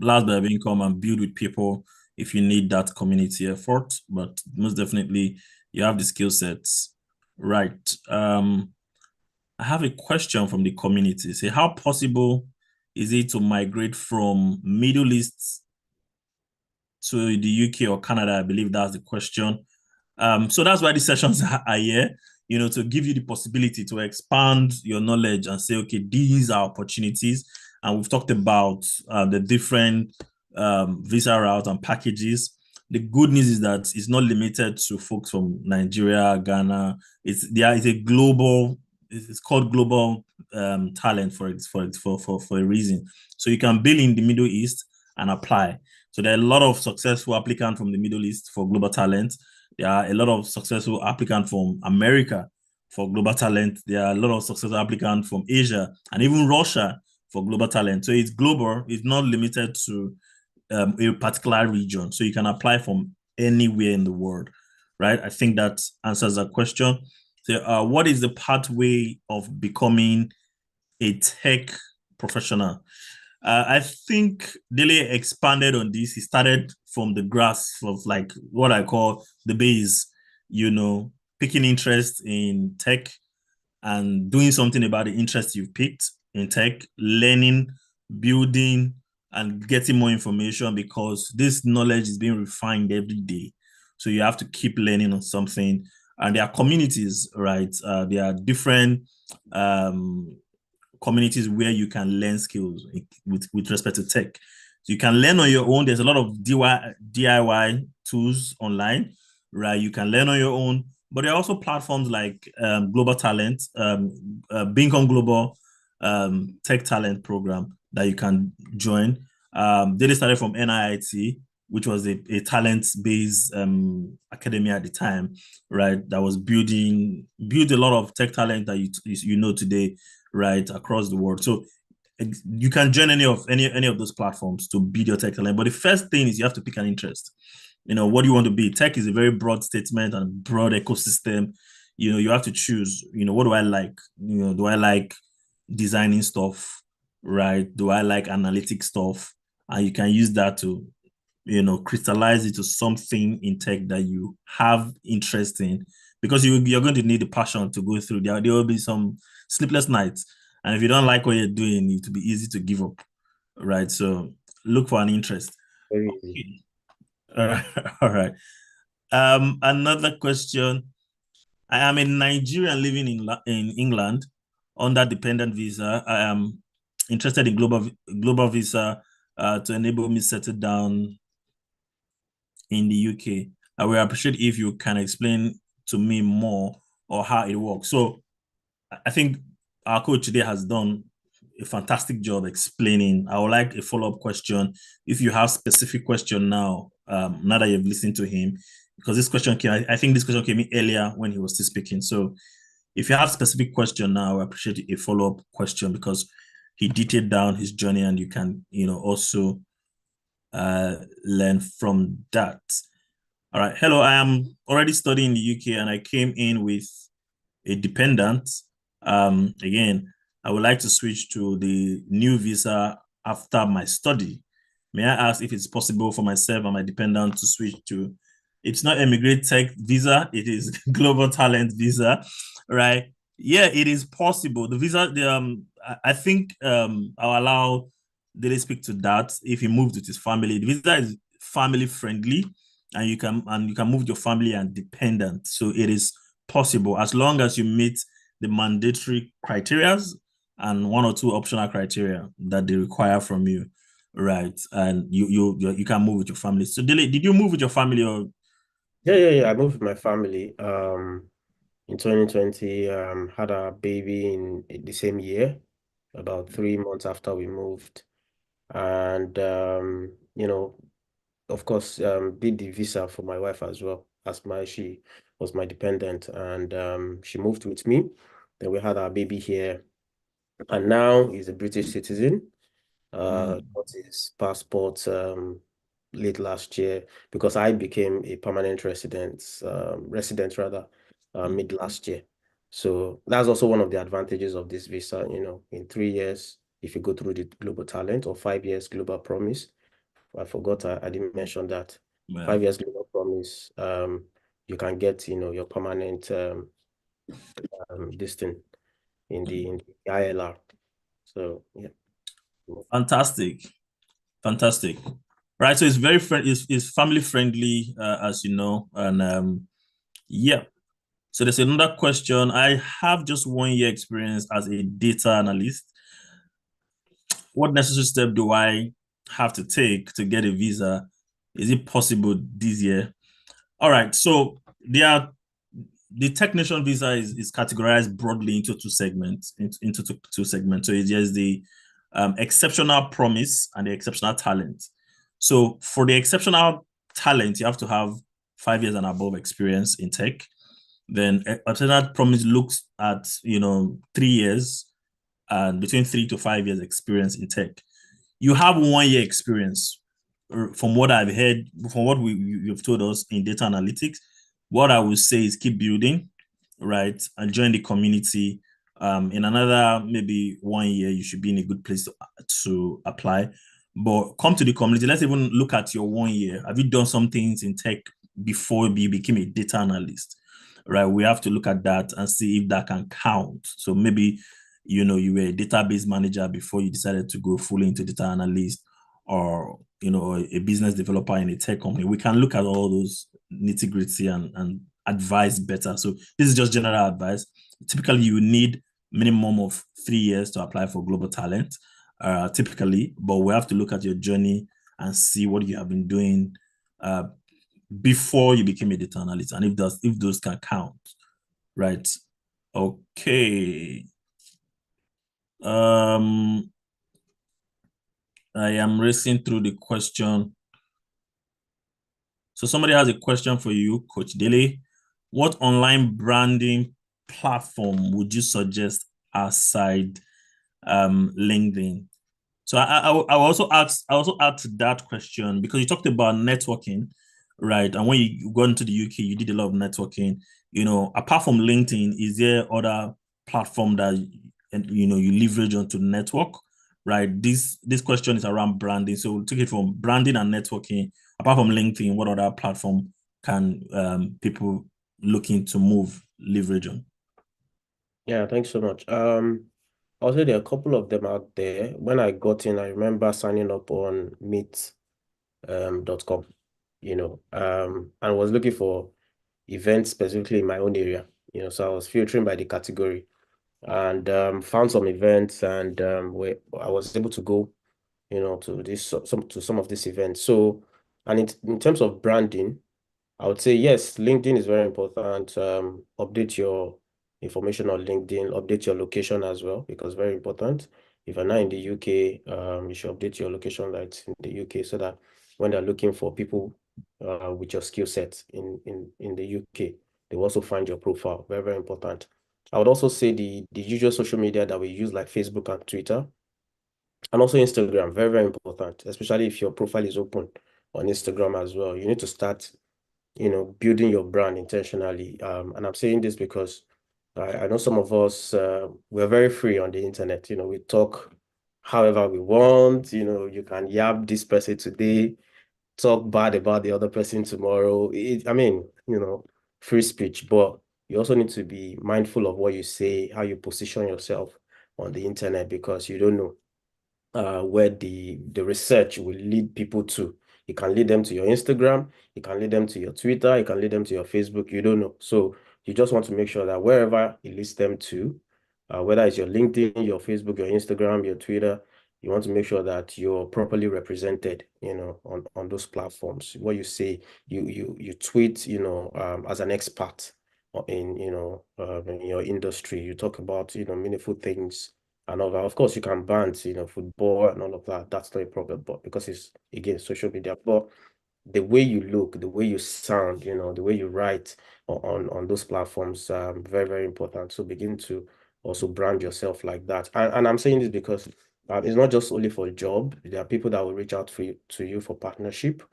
last by income and build with people if you need that community effort. But most definitely, you have the skill sets. Right. I have a question from the community. Say, how possible is it to migrate from Middle East to the UK or Canada? I believe that's the question. So that's why these sessions are here, to give you the possibility to expand your knowledge and say, okay, these are opportunities. And we've talked about the different visa routes and packages. the good news is that it's not limited to folks from Nigeria, Ghana. It's a global. It's called global talent for a reason. So you can build in the Middle East and apply. So there are a lot of successful applicants from the Middle East for global talent. There are a lot of successful applicants from America for global talent. There are a lot of successful applicants from Asia and even Russia for global talent. So it's global. It's not limited to a particular region. So you can apply from anywhere in the world, right? I think that answers that question. So what is the pathway of becoming a tech professional? I think Dele expanded on this. He started from the grass of like what I call the base, picking interest in tech and doing something about the interest you've picked in tech, learning, building, and getting more information because this knowledge is being refined every day. So you have to keep learning on something. And there are communities, right? There are different communities where you can learn skills with respect to tech. So you can learn on your own. There's a lot of DIY tools online, right? You can learn on your own, but there are also platforms like Global Talent, Beacon Global Tech Talent Program that you can join. They started from NIIT, which was a talent-based academy at the time, right? That was built a lot of tech talent that you know today, right, across the world. So you can join any of those platforms to build your tech talent. But the first thing is you have to pick an interest. What do you want to be? Tech is a very broad statement and broad ecosystem. You have to choose, what do I like? Do I like designing stuff, right? Do I like analytic stuff? And you can use that to, crystallize it to something in tech that you have interest in, because you're going to need the passion to go through. There will be some sleepless nights. And if you don't like what you're doing, it will be easy to give up, right? So look for an interest. Very easy. All right. Another question. I am a Nigerian living in England under dependent visa. I am interested in global visa to enable me settle down in the UK. I will appreciate if you can explain to me more or how it works. So I think our coach today has done a fantastic job explaining. I would like a follow-up question. If you have specific question now that you've listened to him, because this question I think this question came in earlier when he was still speaking. So if you have specific question now, I appreciate a follow-up question because he detailed down his journey and you can, also learn from that. All right. Hello, I am already studying in the UK and I came in with a dependent. Again, I would like to switch to the new visa after my study. May I ask if it's possible for myself and my dependent to switch to, it's not eMigr8 tech visa, it is global talent visa, right? Yeah, it is possible. The visa, I think I'll allow Dele speak to that if he moved with his family. The visa is family friendly and you can move your family and dependent. So it is possible as long as you meet the mandatory criteria and one or two optional criteria that they require from you, right? And you can move with your family. So Dele, did you move with your family or? Yeah. I moved with my family in 2020. Had a baby in the same year, about 3 months after we moved. And of course, did the visa for my wife as well, as she was my dependent, and she moved with me. Then we had our baby here, and now he's a British citizen. Got his passport late last year because I became a permanent resident rather, mid last year. So that's also one of the advantages of this visa. In 3 years, if you go through the global talent, or 5 years global promise. I forgot, I didn't mention that. Yeah. 5 years global promise, you can get your permanent this thing in the ILR. So yeah. Fantastic. Right. So it's very it's family friendly, as you know. And yeah. So there's another question. I have just 1 year experience as a data analyst. What necessary step do I have to take to get a visa? Is it possible this year? All right. So the technician visa is categorized broadly into two segments. Into two segments. So it's just the exceptional promise and the exceptional talent. So for the exceptional talent, you have to have 5 years and above experience in tech. Then exceptional promise looks at 3 years and between 3 to 5 years experience in tech. You have 1 year experience, from what I've heard, from what you've told us in data analytics. What I would say is keep building, right, and join the community. In another maybe 1 year, you should be in a good place to apply. But come to the community. Let's even look at your 1 year. Have you done some things in tech before you became a data analyst? Right. We have to look at that and see if that can count. So maybe you were a database manager before you decided to go fully into data analyst, or a business developer in a tech company. We can look at all those nitty-gritty and advise better. So this is just general advice. Typically, you need minimum of 3 years to apply for global talent, typically, but we have to look at your journey and see what you have been doing before you became a data analyst, and if those can count, right? Okay. I am racing through the question. So somebody has a question for you, Coach Dele. What online branding platform would you suggest aside LinkedIn? So I also asked that question because you talked about networking, right? And when you got into the UK, you did a lot of networking. Apart from LinkedIn, is there other platform that you leverage on to network, right? This question is around branding. So we'll take it from branding and networking. Apart from LinkedIn, what other platform can people looking to move leverage on? Yeah, thanks so much. Also, there are a couple of them out there. When I got in, I remember signing up on meet.com, and was looking for events specifically in my own area, so I was filtering by the category and found some events, and where I was able to go, to some of these events. So, and in terms of branding, I would say yes, LinkedIn is very important. Update your information on LinkedIn, update your location as well, because very important. If you're not in the UK, you should update your location that's in the UK, so that when they're looking for people with your skill set in the UK, they will also find your profile. Very, very important. I would also say the usual social media that we use, like Facebook and Twitter, and also Instagram, very, very important, especially if your profile is open on Instagram as well. You need to start building your brand intentionally. And I'm saying this because I know some of us, we're very free on the internet. We talk however we want. You can yab this person today, talk bad about the other person tomorrow. Free speech, but you also need to be mindful of what you say, how you position yourself on the internet, because you don't know where the research will lead people to. It can lead them to your Instagram, it can lead them to your Twitter, it can lead them to your Facebook. You don't know. So you just want to make sure that wherever it leads them to, whether it's your LinkedIn, your Facebook, your Instagram, your Twitter, you want to make sure that you're properly represented, on those platforms. What you say, you tweet, as an expert in your industry. You talk about, meaningful things and all that. Of course, you can ban, football and all of that. That's not a problem, but because it's, again, social media. But the way you look, the way you sound, the way you write on those platforms, very, very important. So begin to also brand yourself like that. And I'm saying this because it's not just only for a job. There are people that will reach out to you for partnership.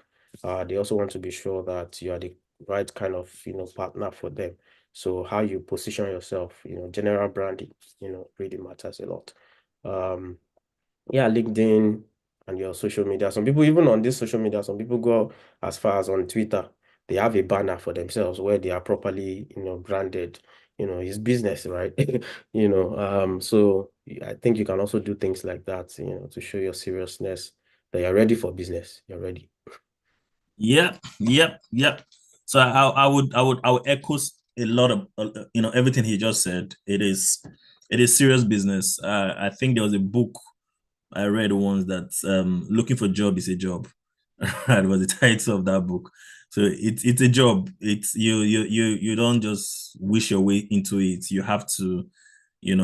They also want to be sure that you are the right kind of, partner for them. So how you position yourself, general branding, really matters a lot. Yeah, LinkedIn and your social media. Some people, even on this social media, some people go as far as on Twitter. They have a banner for themselves where they are properly, branded. It's business, right? So I think you can also do things like that, to show your seriousness, that you're ready for business. You're ready. Yep. So I would echo a lot of everything he just said. It is serious business. I think there was a book I read once that looking for a job is a job. Right, was the title of that book. So it's a job. It's you don't just wish your way into it. You have to,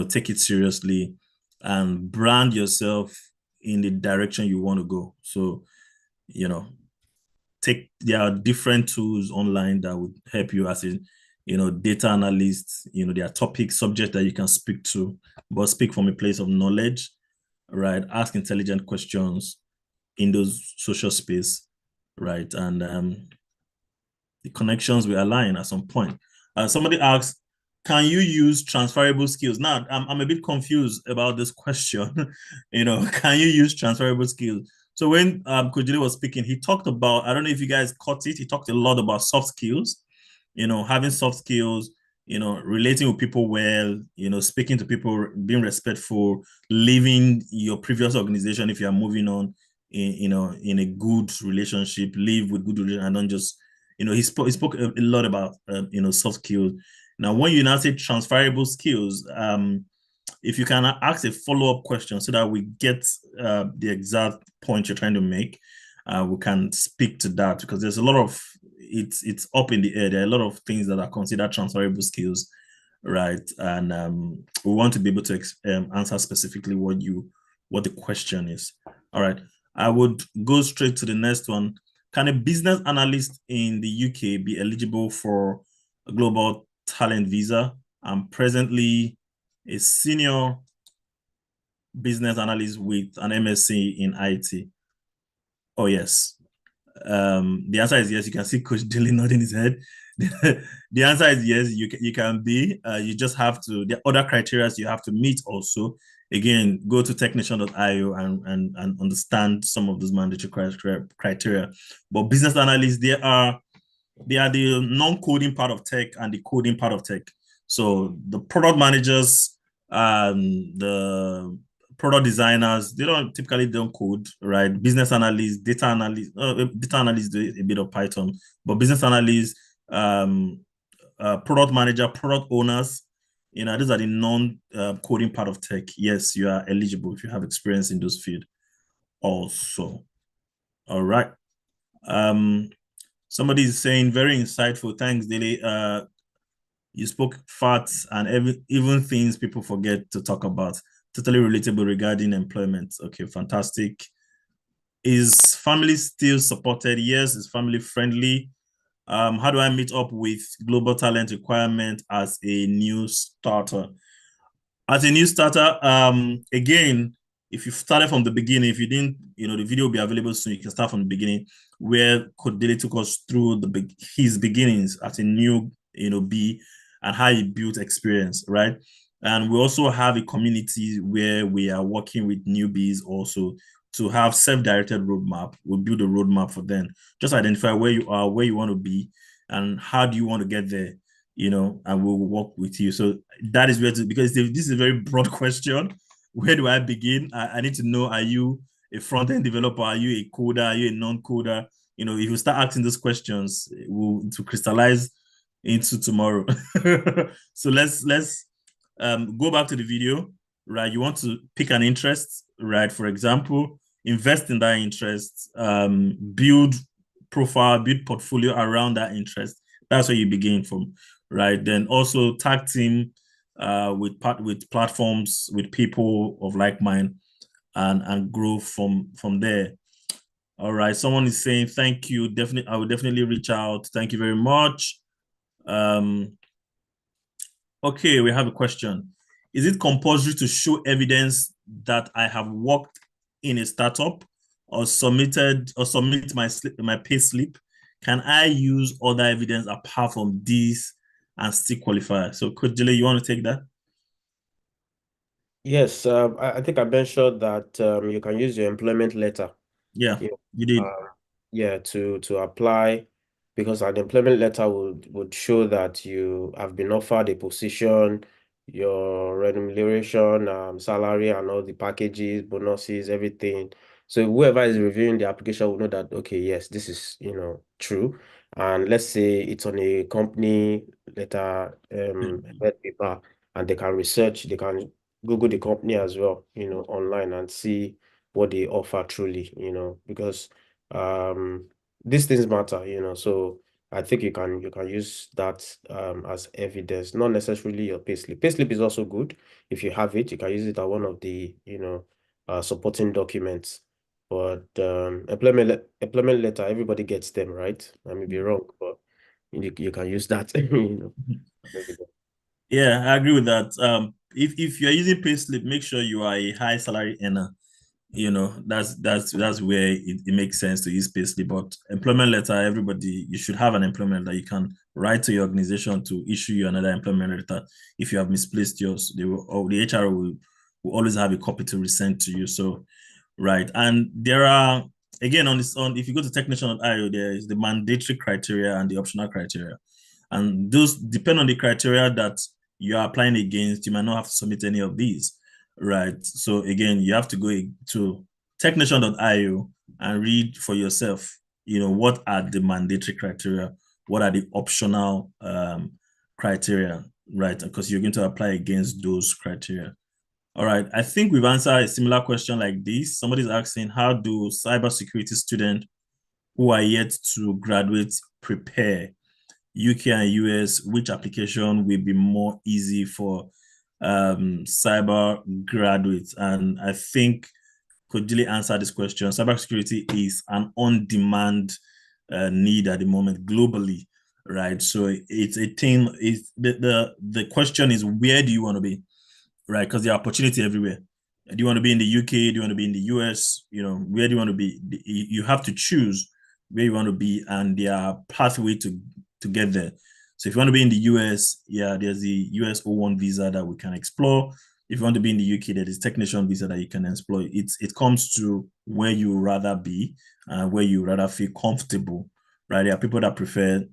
take it seriously and brand yourself in the direction you want to go. So, you know, there are different tools online that would help you as a, data analyst. There are topic subjects that you can speak to, but speak from a place of knowledge, right? Ask intelligent questions in those social space, right? And the connections will align at some point. Somebody asks, can you use transferable skills? Now, I'm a bit confused about this question. Can you use transferable skills? So when Kojili was speaking, he talked about, I don't know if you guys caught it, he talked a lot about soft skills, having soft skills, relating with people well, speaking to people, being respectful, leaving your previous organization if you are moving on in a good relationship, live with good relationship, and don't just, he spoke a lot about, soft skills. Now, when you now say transferable skills, if you can ask a follow-up question so that we get the exact point you're trying to make, we can speak to that, because there's a lot of it's up in the air. There are a lot of things that are considered transferable skills, right? And we want to be able to answer specifically what the question is. All right, I would go straight to the next one. Can a business analyst in the UK be eligible for a global talent visa? I'm presently a senior business analyst with an MSc in IT. Oh, yes. The answer is yes. You can see Coach Dilly nodding his head. The answer is yes, you can be. You just have to, there are other criteria you have to meet also. Again, go to technician.io and understand some of those mandatory criteria. But business analysts, they are the non-coding part of tech and the coding part of tech. So the product managers, the product designers, they don't code, right? Business analysts, data analysts do a bit of Python, but business analysts, product manager, product owners, these are the non-coding part of tech. Yes, you are eligible if you have experience in those fields also. All right. Somebody is saying very insightful. Thanks, Dele. You spoke facts and even things people forget to talk about. Totally relatable regarding employment. Okay, fantastic. Is family still supported? Yes. Is family friendly? How do I meet up with global talent requirement as a new starter? As a new starter, again, if you started from the beginning, if you didn't, the video will be available soon. You can start from the beginning, where Kodele took us through his beginnings as a new, B, and how he built experience, right? And we also have a community where we are working with newbies also to have self-directed roadmap. We'll build a roadmap for them. Just identify where you are, where you want to be, and how do you want to get there, and we'll work with you. So that is because this is a very broad question. Where do I begin? I need to know, are you a front-end developer? Are you a coder? Are you a non-coder? If you start asking those questions, it will crystallize into tomorrow. So let's go back to the video, right? You want to pick an interest, right? For example, invest in that interest, build profile, build portfolio around that interest. That's where you begin from, right? Then also tag team with platforms, with people of like mind, and grow from there. All right. Someone is saying thank you. Definitely, I will definitely reach out. Thank you very much. Okay, we have a question. Is it compulsory to show evidence that I have worked in a startup or submit my pay slip? Can I use other evidence apart from this and still qualify? So, Coach Jile, you want to take that? Yes, I think I mentioned that you can use your employment letter. Yeah, you did. Yeah, to apply, because an employment letter would show that you have been offered a position, your remuneration, salary, and all the packages, bonuses, everything. So whoever is reviewing the application will know that, okay, yes, this is, true. And let's say it's on a company letter, paper, and they can they can Google the company as well, online, and see what they offer truly, because These things matter, so I think you can use that as evidence, not necessarily your payslip. Payslip is also good. If you have it, you can use it as one of the, supporting documents. But employment letter, everybody gets them, right? I may be wrong, but you can use that, evidence. Yeah, I agree with that. If you're using payslip, make sure you are a high salary earner. That's where it makes sense to use payslip. But employment letter, everybody, you should have an employment letter. You can write to your organization to issue you another employment letter. If you have misplaced yours, the HR will always have a copy to resend to you. So, right. And there are, again, if you go to technician.io, there is the mandatory criteria and the optional criteria. And those depend on the criteria that you are applying against. You might not have to submit any of these, right? So again, you have to go to technician.io and read for yourself, what are the mandatory criteria, what are the optional criteria, right? Because you're going to apply against those criteria. All right, I think we've answered a similar question like this. Somebody's asking, how do cybersecurity students who are yet to graduate prepare? UK and US, which application will be more easy for cyber graduates? And I think Kojili answered this question. Cybersecurity is an on-demand need at the moment globally, right? So it's a thing. It's the question is, where do you want to be, right? Because there are opportunity everywhere. Do you want to be in the UK? Do you want to be in the US? Where do you want to be? You have to choose where you want to be, and there are pathways to get there. So if you want to be in the US, yeah, there's the US O1 visa that we can explore. If you want to be in the UK, there is technician visa that you can explore. It comes to where you rather be and where you rather feel comfortable, right? There are people that prefer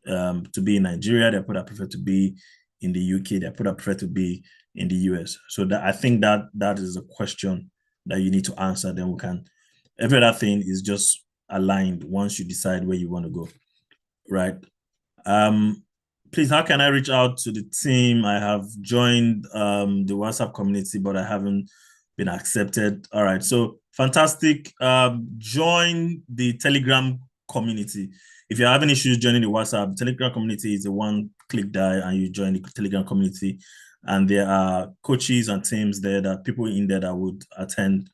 to be in Nigeria. There are people that prefer to be in the UK. There are people that prefer to be in the US. So that I think that is a question that you need to answer. Then we can. Every other thing is just aligned once you decide where you want to go, right? Please, how can I reach out to the team? I have joined the WhatsApp community, but I haven't been accepted. All right, so fantastic. Join the Telegram community. If you're having issues joining the WhatsApp, the Telegram community is a one-click die, and you join the Telegram community. And there are coaches and teams there, that people in there that would attend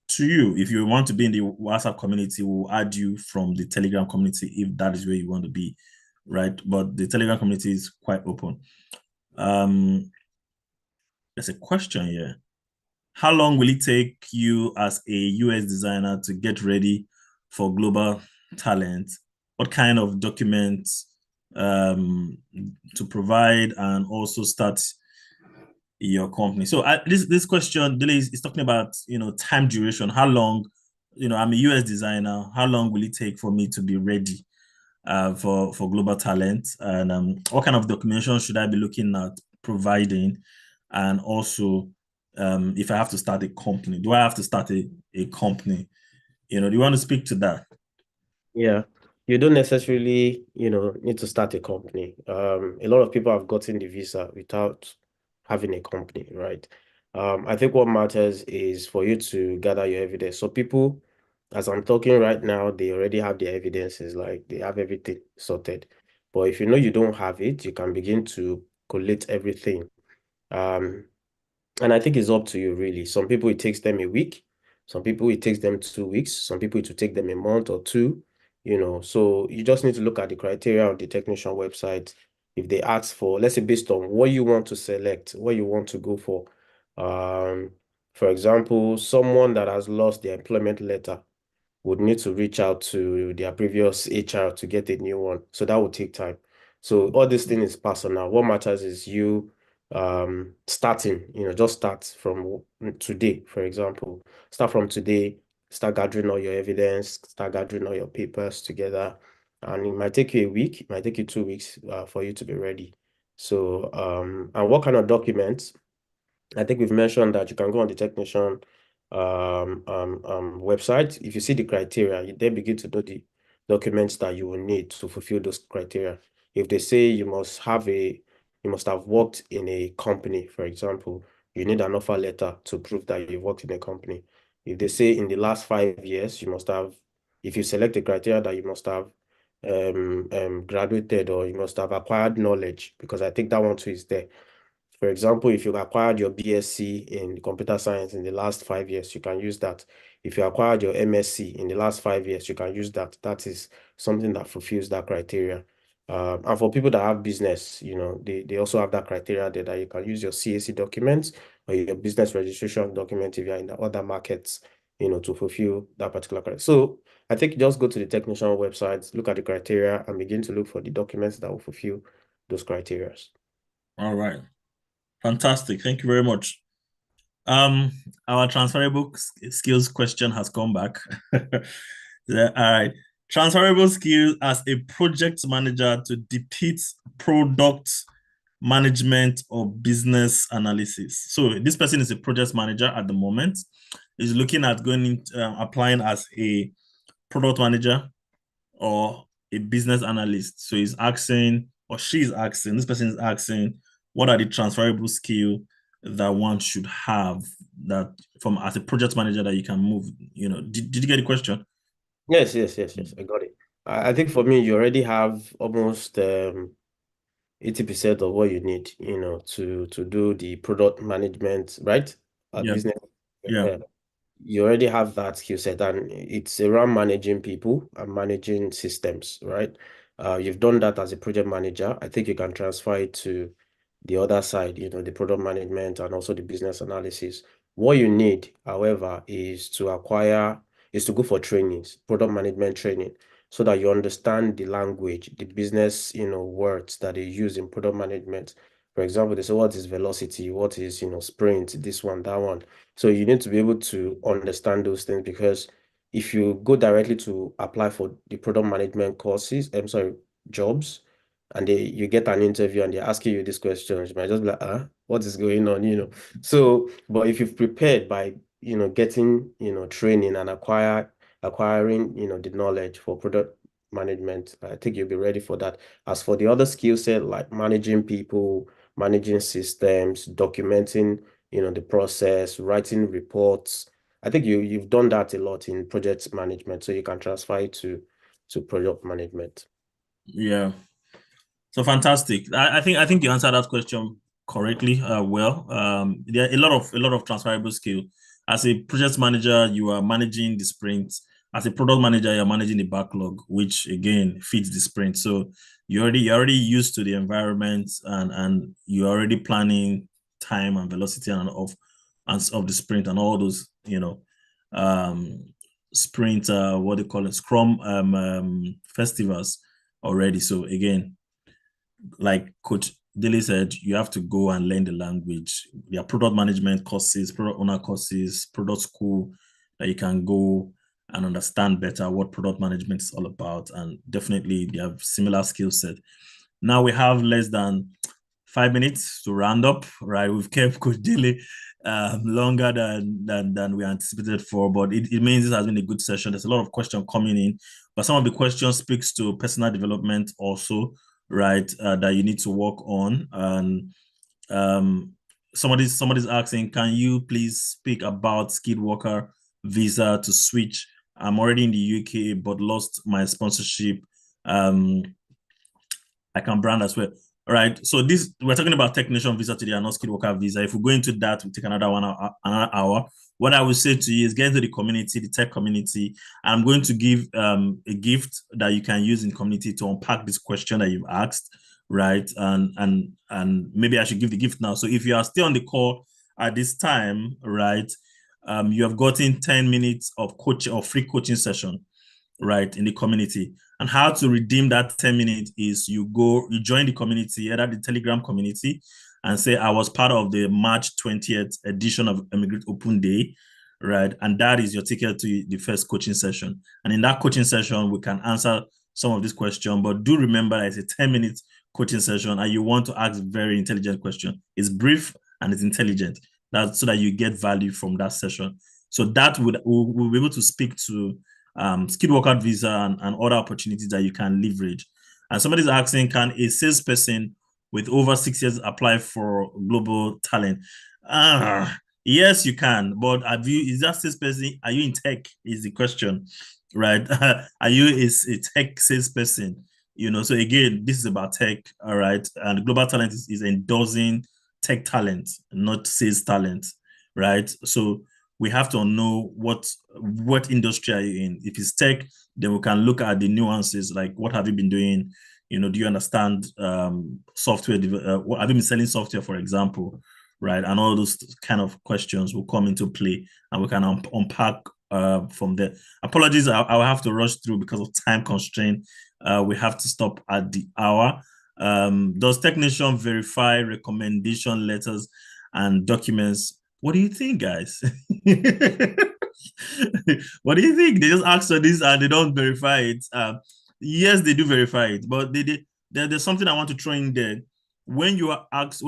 to you. If you want to be in the WhatsApp community, we'll add you from the Telegram community if that is where you want to be, right? But the Telegram community is quite open. There's a question here. How long will it take you as a US designer to get ready for global talent? What kind of documents to provide, and also start your company? So this question, Dele, is talking about time duration. How long? I'm a US designer. How long will it take for me to be ready for global talent? And what kind of documentation should I be looking at providing? And also, if I have to start a company, do I have to start a company? Do you want to speak to that? Yeah, you don't necessarily, need to start a company. A lot of people have gotten the visa without having a company, right? I think what matters is for you to gather your evidence. So people, as I'm talking right now, they already have their evidences, like they have everything sorted. But if you know you don't have it, you can begin to collate everything. And I think it's up to you, really. Some people, it takes them a week. Some people, it takes them 2 weeks. Some people, it will take them a month or two, So you just need to look at the criteria on the technician website. If they ask for, let's say, based on what you want to select, what you want to go for. For example, someone that has lost their employment letter would need to reach out to their previous HR to get a new one. So that would take time. So all this thing is personal. What matters is you starting, just start from today, for example. Start from today, start gathering all your evidence, start gathering all your papers together. And it might take you a week, it might take you 2 weeks for you to be ready. So, and what kind of documents? I think we've mentioned that you can go on the technician website. If you see the criteria, you then begin to know the documents that you will need to fulfill those criteria. If they say you must have worked in a company, for example, you need an offer letter to prove that you've worked in a company. If they say in the last 5 years, you must have if you select the criteria that you must have graduated or you must have acquired knowledge, because I think that one too is there. For example, if you acquired your BSc in computer science in the last 5 years, you can use that. If you acquired your MSc in the last 5 years, you can use that. That is something that fulfills that criteria. And for people that have business, they also have that criteria there that you can use your CAC documents or your business registration document if you're in the other markets, to fulfill that particular criteria. So I think just go to the technician websites, look at the criteria, and begin to look for the documents that will fulfill those criteria. All right. Fantastic. Thank you very much. Our transferable skills question has come back. All right. Transferable skills as a project manager to depict product management or business analysis. So this person is a project manager at the moment. Is looking at going into applying as a product manager or a business analyst. So he's asking, or she's asking, this person is asking, what are the transferable skills that one should have that from as a project manager that you can move? Did you get the question? Yes, I got it. I think for me, you already have almost 80% of what you need, to do the product management, right? Business. Yeah. You already have that skill set, and it's around managing people and managing systems, right? You've done that as a project manager. I think you can transfer it to the other side, the product management and also the business analysis. What you need, however, is to go for trainings, product management training, so that you understand the language, the business, words that they use in product management. For example, they say, what is velocity? What is, sprint? This one, that one. So you need to be able to understand those things, because if you go directly to apply for the product management courses, jobs, and you get an interview and they're asking you these questions, you might just be like, what is going on, So, but if you've prepared by, getting, training and acquiring, the knowledge for product management, I think you'll be ready for that. As for the other skill set, like managing people, managing systems, documenting, the process, writing reports, I think you've done that a lot in project management, so you can transfer it to product management. Yeah. So fantastic. I think you answered that question correctly. Well, there are a lot of transferable skill. As a project manager, you are managing the sprint. As a product manager, you're managing the backlog, which again feeds the sprint. So you're already used to the environment, and you're already planning time and velocity and of the sprint and all those sprint what they call it, Scrum festivals already. So again, like Coach Daly said, you have to go and learn the language. There are product management courses, product owner courses, product school that you can go and understand better what product management is all about. And definitely they have similar skill set. Now we have less than 5 minutes to round up, right? We've kept Coach Daly longer than we anticipated for, but it means this has been a good session. There's a lot of questions coming in, but some of the questions speaks to personal development also, right? That you need to work on. And somebody's asking, can you please speak about skilled worker visa to switch? I'm already in the UK, but lost my sponsorship. I can brand as well. All right. So we're talking about technician visa today and not skilled worker visa. If we go into that, we take another another hour. What I would say to you is get into the community, the tech community. I'm going to give a gift that you can use in community to unpack this question that you've asked, right? And maybe I should give the gift now. So if you are still on the call at this time, right, you have gotten 10 minutes of coaching or free coaching session, right, in the community. And how to redeem that 10 minutes is you join the community, either the Telegram community, and say, I was part of the March 20th edition of eMigr8 Open Day, right? And that is your ticket to the first coaching session. And in that coaching session, we can answer some of these questions, but do remember that it's a 10-minute coaching session and you want to ask very intelligent questions. It's brief and it's intelligent. That's so that you get value from that session. So that we'll be able to speak to skilled worker visa and other opportunities that you can leverage. And somebody's asking, can a salesperson with over 6 years apply for global talent? Yes, you can, but is that salesperson? Are you in tech? Is the question, right? Are you a tech salesperson? So again, this is about tech, all right? And global talent is endorsing tech talent, not sales talent, right? So we have to know what industry are you in. If it's tech, then we can look at the nuances, like what have you been doing? Do you understand software? Have you been selling software, for example? Right? And all those kind of questions will come into play, and we can unpack from there. Apologies, I will have to rush through because of time constraint. We have to stop at the hour. Does technician verify recommendation letters and documents? What do you think, guys? What do you think? They just ask for this and they don't verify it. Yes, they do verify it, but there's something I want to throw in there. When you ask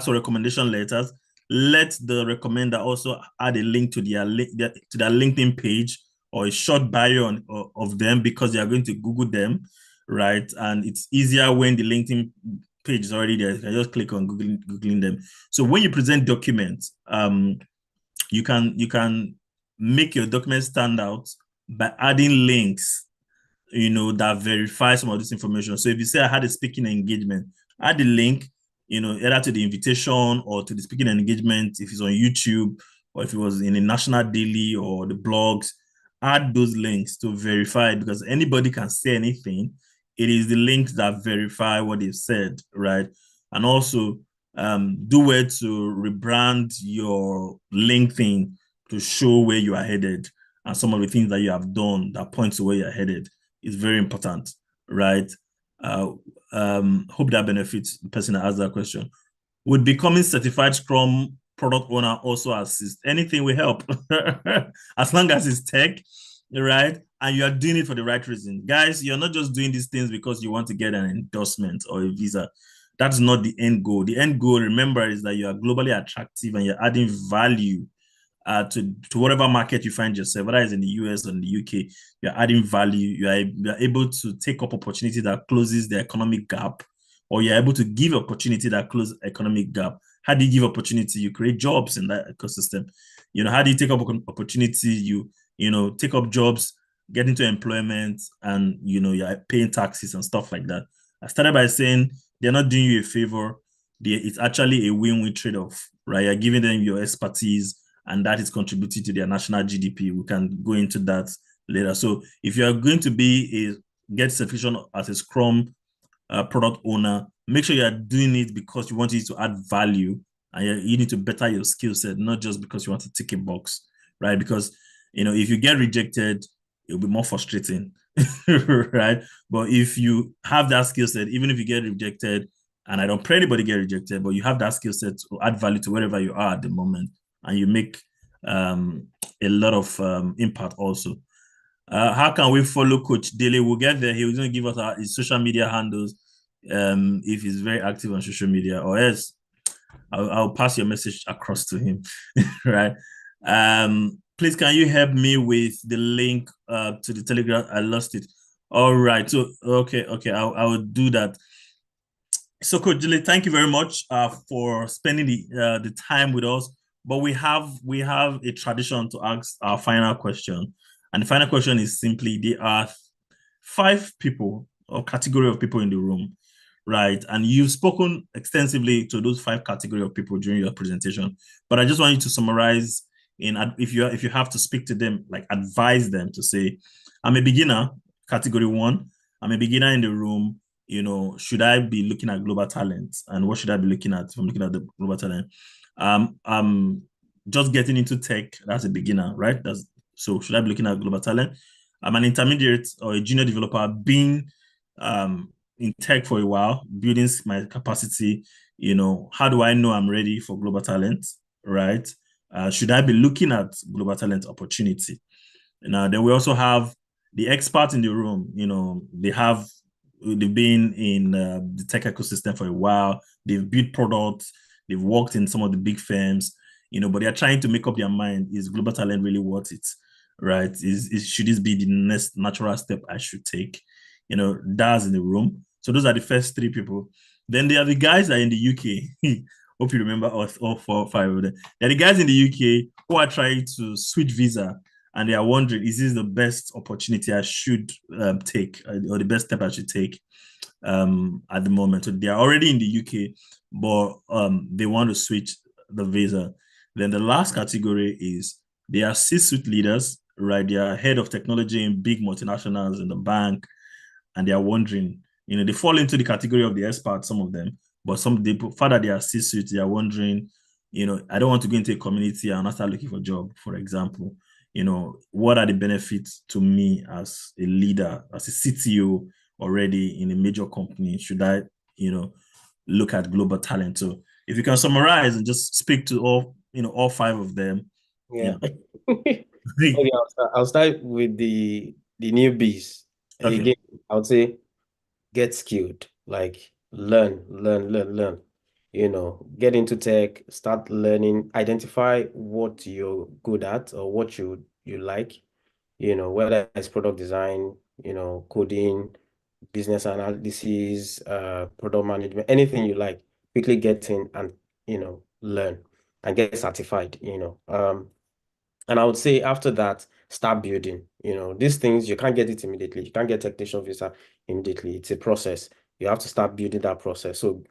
for recommendation letters, let the recommender also add a link to their LinkedIn page or a short bio of them, because they are going to Google them, right? And it's easier when the LinkedIn page is already there. You can just click on googling them. So when you present documents, you can make your document stand out by adding links, that verify some of this information. So if you say I had a speaking engagement, add the link, either to the invitation or to the speaking engagement, if it's on YouTube or if it was in a national daily or the blogs, add those links to verify it, because anybody can say anything. It is the links that verify what they've said, right? And also do well to rebrand your LinkedIn to show where you are headed and some of the things that you have done that point to where you're headed is very important, right? Hope that benefits the person that asked that question. Would becoming certified Scrum product owner also assist? Anything will help, as long as it's tech, right? And you are doing it for the right reason. Guys, you're not just doing these things because you want to get an endorsement or a visa. That's not the end goal. The end goal, remember, is that you are globally attractive and you're adding value to whatever market you find yourself, whether it's in the US or in the UK. You're adding value. You're able to take up opportunity that closes the economic gap, or you're able to give opportunity that closes economic gap. How do you give opportunity? You create jobs in that ecosystem. How do you take up opportunity? You take up jobs, get into employment, and you're paying taxes and stuff like that. I started by saying they're not doing you a favor. It's actually a win-win trade-off, right? You're giving them your expertise, and that is contributing to their national GDP. We can go into that later. So if you are going to get certification as a Scrum product owner, make sure you are doing it because you want it to add value, and you need to better your skill set, not just because you want to tick a box, right? Because if you get rejected, it'll be more frustrating, right? But if you have that skill set, even if you get rejected, and I don't pray anybody get rejected, but you have that skill set to add value to wherever you are at the moment, and you make a lot of impact also. How can we follow Coach Daly? We'll get there. He was going to give us his social media handles if he's very active on social media, or else I'll pass your message across to him, right? Please, can you help me with the link to the Telegram? I lost it. All right. So, okay. I will do that. So, Coach Daly, thank you very much for spending the time with us. But we have a tradition to ask our final question. And the final question is simply, there are 5 people or category of people in the room, right? And you've spoken extensively to those 5 category of people during your presentation. But I just want you to summarize if you have to speak to them, like advise them to say, I'm a beginner, category 1. I'm a beginner in the room. Should I be looking at global talent? And what should I be looking at if I'm looking at the global talent? I'm just getting into tech. That's a beginner, right? So should I be looking at global talent? I'm an intermediate or a junior developer, being in tech for a while, building my capacity. How do I know I'm ready for global talent, right? Should I be looking at global talent opportunity? Then we also have the experts in the room. They've been in the tech ecosystem for a while. They've built products. They've worked in some of the big firms, but they're trying to make up their mind: is global talent really worth it? Right? Should this be the next natural step I should take? That's in the room. So those are the first 3 people. Then there are the guys that are in the UK Hope you remember all 4 or 5 of them. They're the guys in the UK who are trying to switch visa, and they are wondering, is this the best opportunity I should take, or the best step I should take at the moment? So they are already in the UK, but they want to switch the visa. Then the last category is they are C-suite leaders, right? They are head of technology in big multinationals in the bank, and they are wondering, they fall into the category of the experts, some of them, but some they further they are C-suite, they are wondering, I don't want to go into a community and not start looking for a job, for example. What are the benefits to me as a leader, as a CTO already in a major company? Should I, look at global talent? So if you can summarize and just speak to all 5 of them. Yeah. Okay, I'll start with the newbies. Okay. Again, I would say get skilled, like learn. Get into tech, start learning, identify what you're good at or what you like, whether it's product design, coding, business analysis, product management, anything you like, quickly get in and, learn and get certified, and I would say after that, start building. These things, you can't get it immediately. You can't get technician visa immediately. It's a process. You have to start building that process. So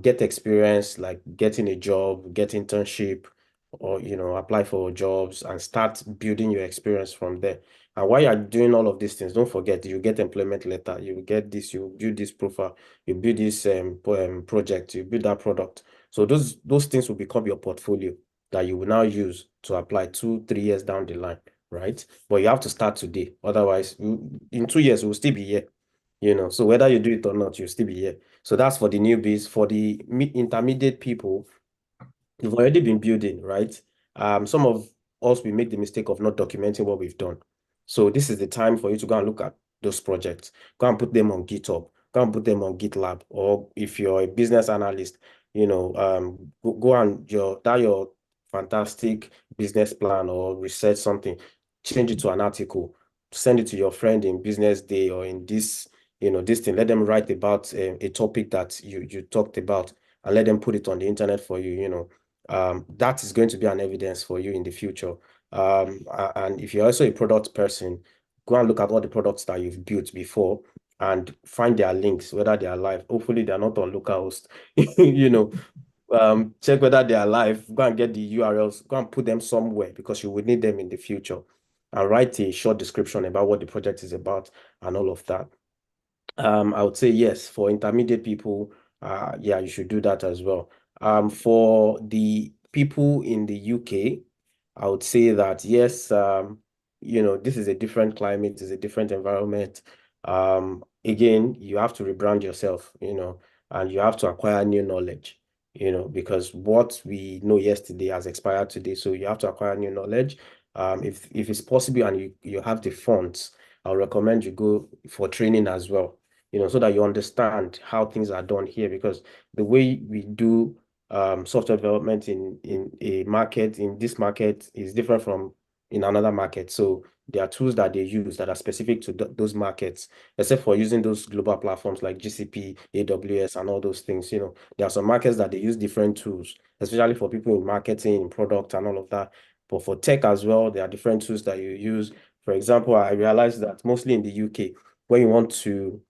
get experience, like getting a job, get internship, or apply for jobs and start building your experience from there. And while you're doing all of these things, don't forget you get employment letter, you get this, you build this profile, you build this project, you build that product. So those things will become your portfolio that you will now use to apply 2-3 years down the line, right? But you have to start today. Otherwise, in 2 years, we'll still be here. So whether you do it or not, you'll still be here. So that's for the newbies. For the intermediate people, we've already been building, right? Some of us, we make the mistake of not documenting what we've done. So this is the time for you to go and look at those projects. Go and put them on GitHub. Go and put them on GitLab. Or if you're a business analyst, go and your fantastic business plan or research something, change it to an article, send it to your friend in business day or in this, this thing. Let them write about a topic that you talked about and let them put it on the internet for you, that is going to be an evidence for you in the future. And if you're also a product person, go and look at all the products that you've built before and find their links, whether they are live. Hopefully, they're not on localhost. Check whether they are live. Go and get the URLs. Go and put them somewhere because you will need them in the future. And write a short description about what the project is about and all of that. I would say yes, for intermediate people, yeah, you should do that as well. For the people in the UK, I would say that yes, this is a different climate, it's a different environment. Again, you have to rebrand yourself, and you have to acquire new knowledge, because what we know yesterday has expired today. So you have to acquire new knowledge. If it's possible and you have the funds, I'll recommend you go for training as well, so that you understand how things are done here, because the way we do software development in this market is different from in another market. So there are tools that they use that are specific to those markets, except for using those global platforms like GCP, AWS, and all those things. There are some markets that they use different tools, especially for people in marketing, in product, and all of that. But for tech as well, there are different tools that you use. For example, I realized that mostly in the UK, when you want to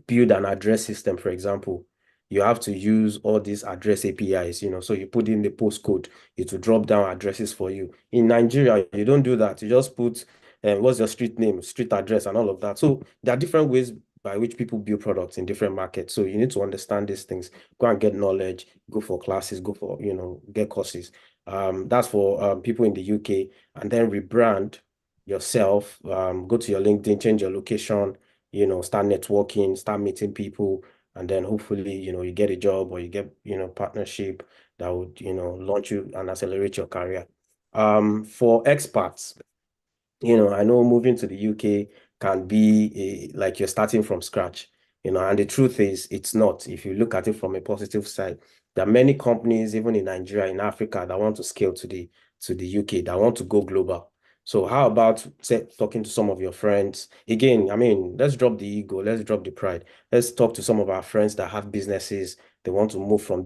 build an address system, for example, you have to use all these address APIs, so you put in the postcode, it will drop down addresses for you. In Nigeria, you don't do that. You just put what's your street name, street address, and all of that. So there are different ways by which people build products in different markets. So you need to understand these things. Go and get knowledge, go for classes, go for, get courses. That's for people in the UK. And then rebrand yourself, go to your LinkedIn, change your location, start networking, start meeting people, and then hopefully, you get a job or you get, partnership that would, launch you and accelerate your career. For expats, I know moving to the UK can be like you're starting from scratch, and the truth is it's not. If you look at it from a positive side, there are many companies, even in Nigeria, in Africa, that want to scale to the UK, that want to go global. So how about talking to some of your friends? Again, I mean, let's drop the ego, let's drop the pride. Let's talk to some of our friends that have businesses they want to move from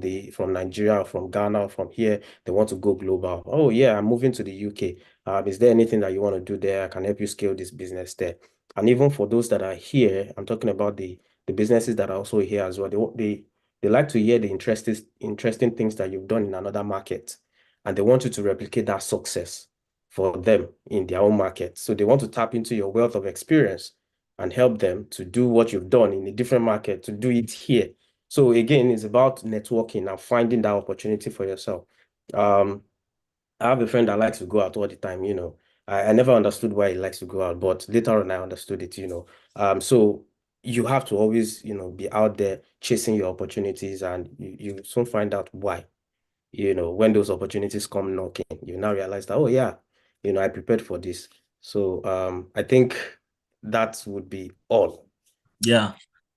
Nigeria, or from Ghana, or from here, they want to go global. Oh yeah, I'm moving to the UK. Is there anything that you want to do there? I can help you scale this business there. And even for those that are here, I'm talking about the businesses that are also here as well. They like to hear the interesting things that you've done in another market, and they want you to replicate that success for them in their own market. So they want to tap into your wealth of experience and help them to do what you've done in a different market, to do it here. So again, it's about networking and finding that opportunity for yourself. I have a friend that likes to go out all the time, you know. I never understood why he likes to go out, but later on I understood it, you know. So you have to always, you know, be out there chasing your opportunities, and you soon find out why. You know, when those opportunities come knocking, you now realize that, oh yeah, you know, I prepared for this. So I think that would be all. Yeah.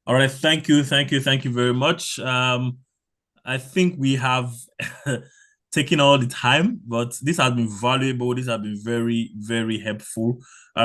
All right. Thank you. Thank you very much. I think we have taken all the time, but this has been valuable. This has been very helpful.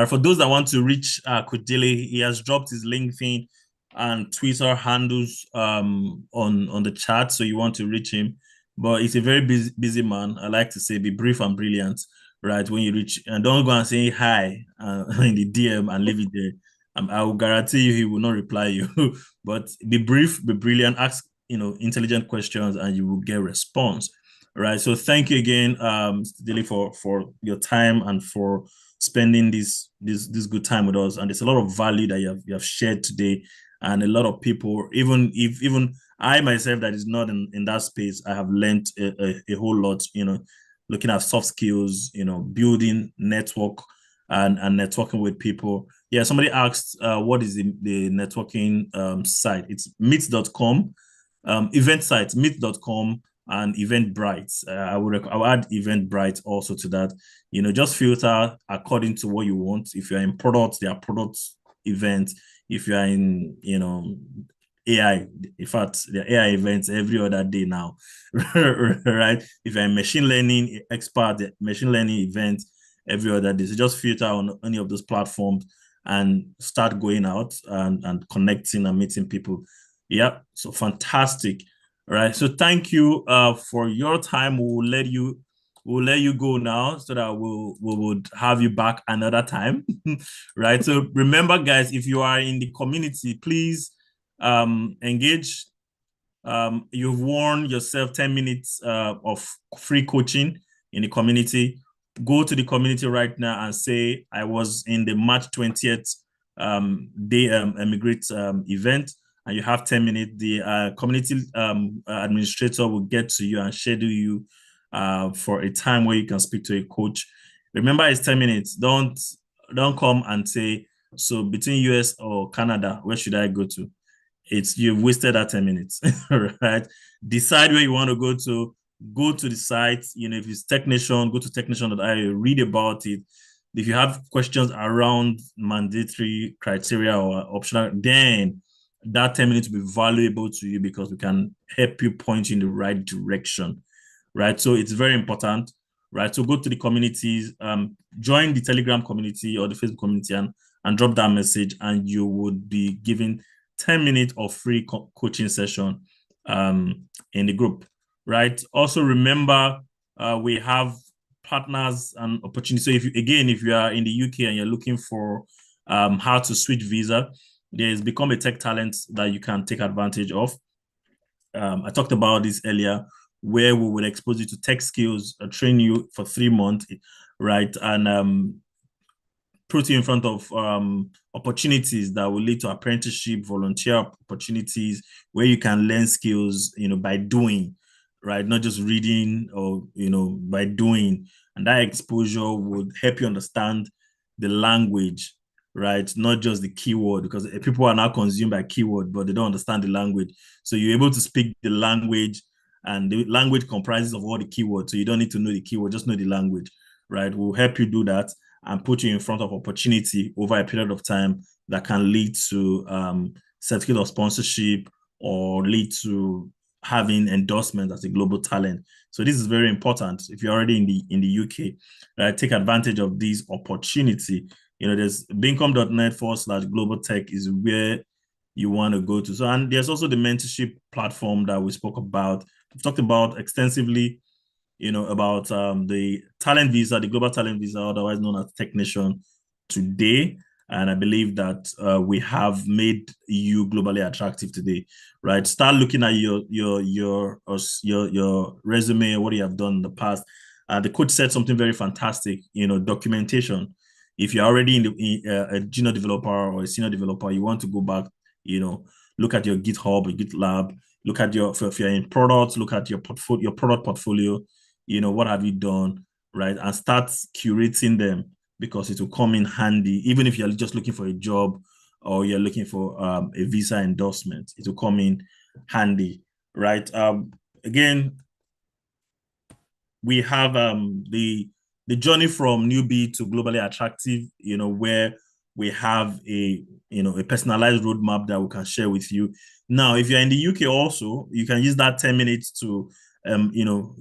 For those that want to reach Kudile, he has dropped his LinkedIn and Twitter handles on the chat, so you want to reach him. But he's a very busy man. I like to say, be brief and brilliant, right? When you reach, and don't go and say hi in the DM and leave it there. I will guarantee you he will not reply you. But be brief, be brilliant, ask intelligent questions, and you will get response. Right. So thank you again, Dilly, for your time and for spending this good time with us. And there's a lot of value that you have shared today, and a lot of people, even I myself that is not in that space, I have learned a whole lot. Looking at soft skills, building network and networking with people. Yeah, somebody asked, what is the networking site? It's meet.com, event site, meet.com, and Eventbrite. I would add Eventbrite also to that. Just filter according to what you want. If you're in products, there are product events. If you are in, AI, in fact, there are AI events every other day now, right? If you're a machine learning expert, the machine learning event every other day. So just filter on any of those platforms and start going out and connecting and meeting people. Yeah, so fantastic. All right. So thank you for your time. We'll let you go now so that we would have you back another time. Right. So remember, guys, if you are in the community, please engage. You've won yourself 10 minutes of free coaching in the community. Go to the community right now and say, I was in the March 20th day eMigr8 event, and you have 10 minutes. The community administrator will get to you and schedule you for a time where you can speak to a coach. Remember, it's 10 minutes. Don't come and say, so between US or Canada, where should I go to? You've wasted that 10 minutes, right? Decide where you want to go to the site. If it's Technician, go to technician.io, read about it. If you have questions around mandatory criteria or optional, then that 10 minutes will be valuable to you because we can help you point you in the right direction, right? So it's very important, right? So go to the communities, join the Telegram community or the Facebook community and drop that message, and you would be given 10 minutes of free coaching session in the group, right? Also remember, we have partners and opportunities. So if you are in the UK and you're looking for how to switch visa, there's Become a Tech Talent that you can take advantage of. I talked about this earlier, where we will expose you to tech skills, train you for 3 months, right? And put you in front of opportunities that will lead to apprenticeship, volunteer opportunities, where you can learn skills, by doing, right? Not just reading or, by doing. And that exposure would help you understand the language, right? Not just the keyword, because people are now consumed by keyword, but they don't understand the language. So you're able to speak the language, and the language comprises of all the keywords. So you don't need to know the keyword, just know the language, right? We'll help you do that and put you in front of opportunity over a period of time that can lead to certificate of sponsorship or lead to having endorsement as a global talent. So this is very important. If you're already in the UK, take advantage of this opportunity. There's Bincom.net/global tech is where you want to go to. So, and there's also the mentorship platform that we spoke about. We've talked about extensively, about the talent visa, the global talent visa, otherwise known as technician, today. And I believe that we have made you globally attractive today, right? Start looking at your resume, what you have done in the past. The coach said something very fantastic, documentation. If you're already a junior developer or a senior developer, you want to go back, look at your GitHub or GitLab, look at if you're in products, look at your product portfolio, what have you done, right? And start curating them, because it will come in handy, even if you're just looking for a job or you're looking for a visa endorsement, it will come in handy, right? Again, we have the journey from newbie to globally attractive, where we have a personalized roadmap that we can share with you. Now, if you're in the UK also, you can use that 10 minutes to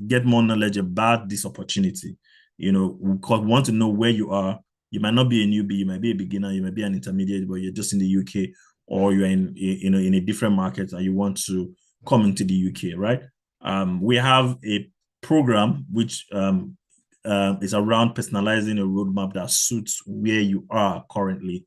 get more knowledge about this opportunity. Because we want to know where you are. You might not be a newbie, you might be a beginner, you might be an intermediate, but you're just in the UK, or you're in a different market and you want to come into the UK, right? We have a program which is around personalizing a roadmap that suits where you are currently,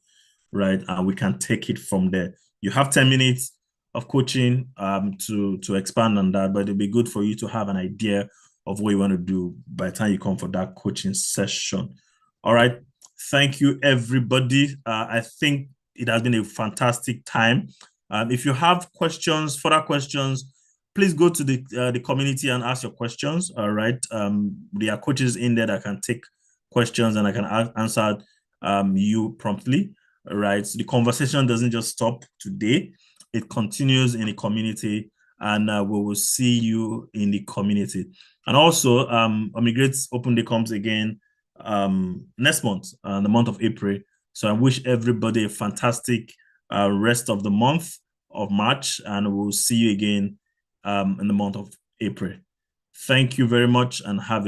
right? And we can take it from there. You have 10 minutes of coaching to expand on that, but it'll be good for you to have an idea of what you want to do by the time you come for that coaching session. All right. Thank you, everybody. I think it has been a fantastic time. If you have further questions, please go to the community and ask your questions. All right. There are coaches in there that can take questions and I can answer you promptly. All right. So the conversation doesn't just stop today. It continues in the community, and we will see you in the community. And also, eMigr8's Open Day comes again next month, the month of April. So I wish everybody a fantastic rest of the month of March, and we'll see you again in the month of April. Thank you very much, and have a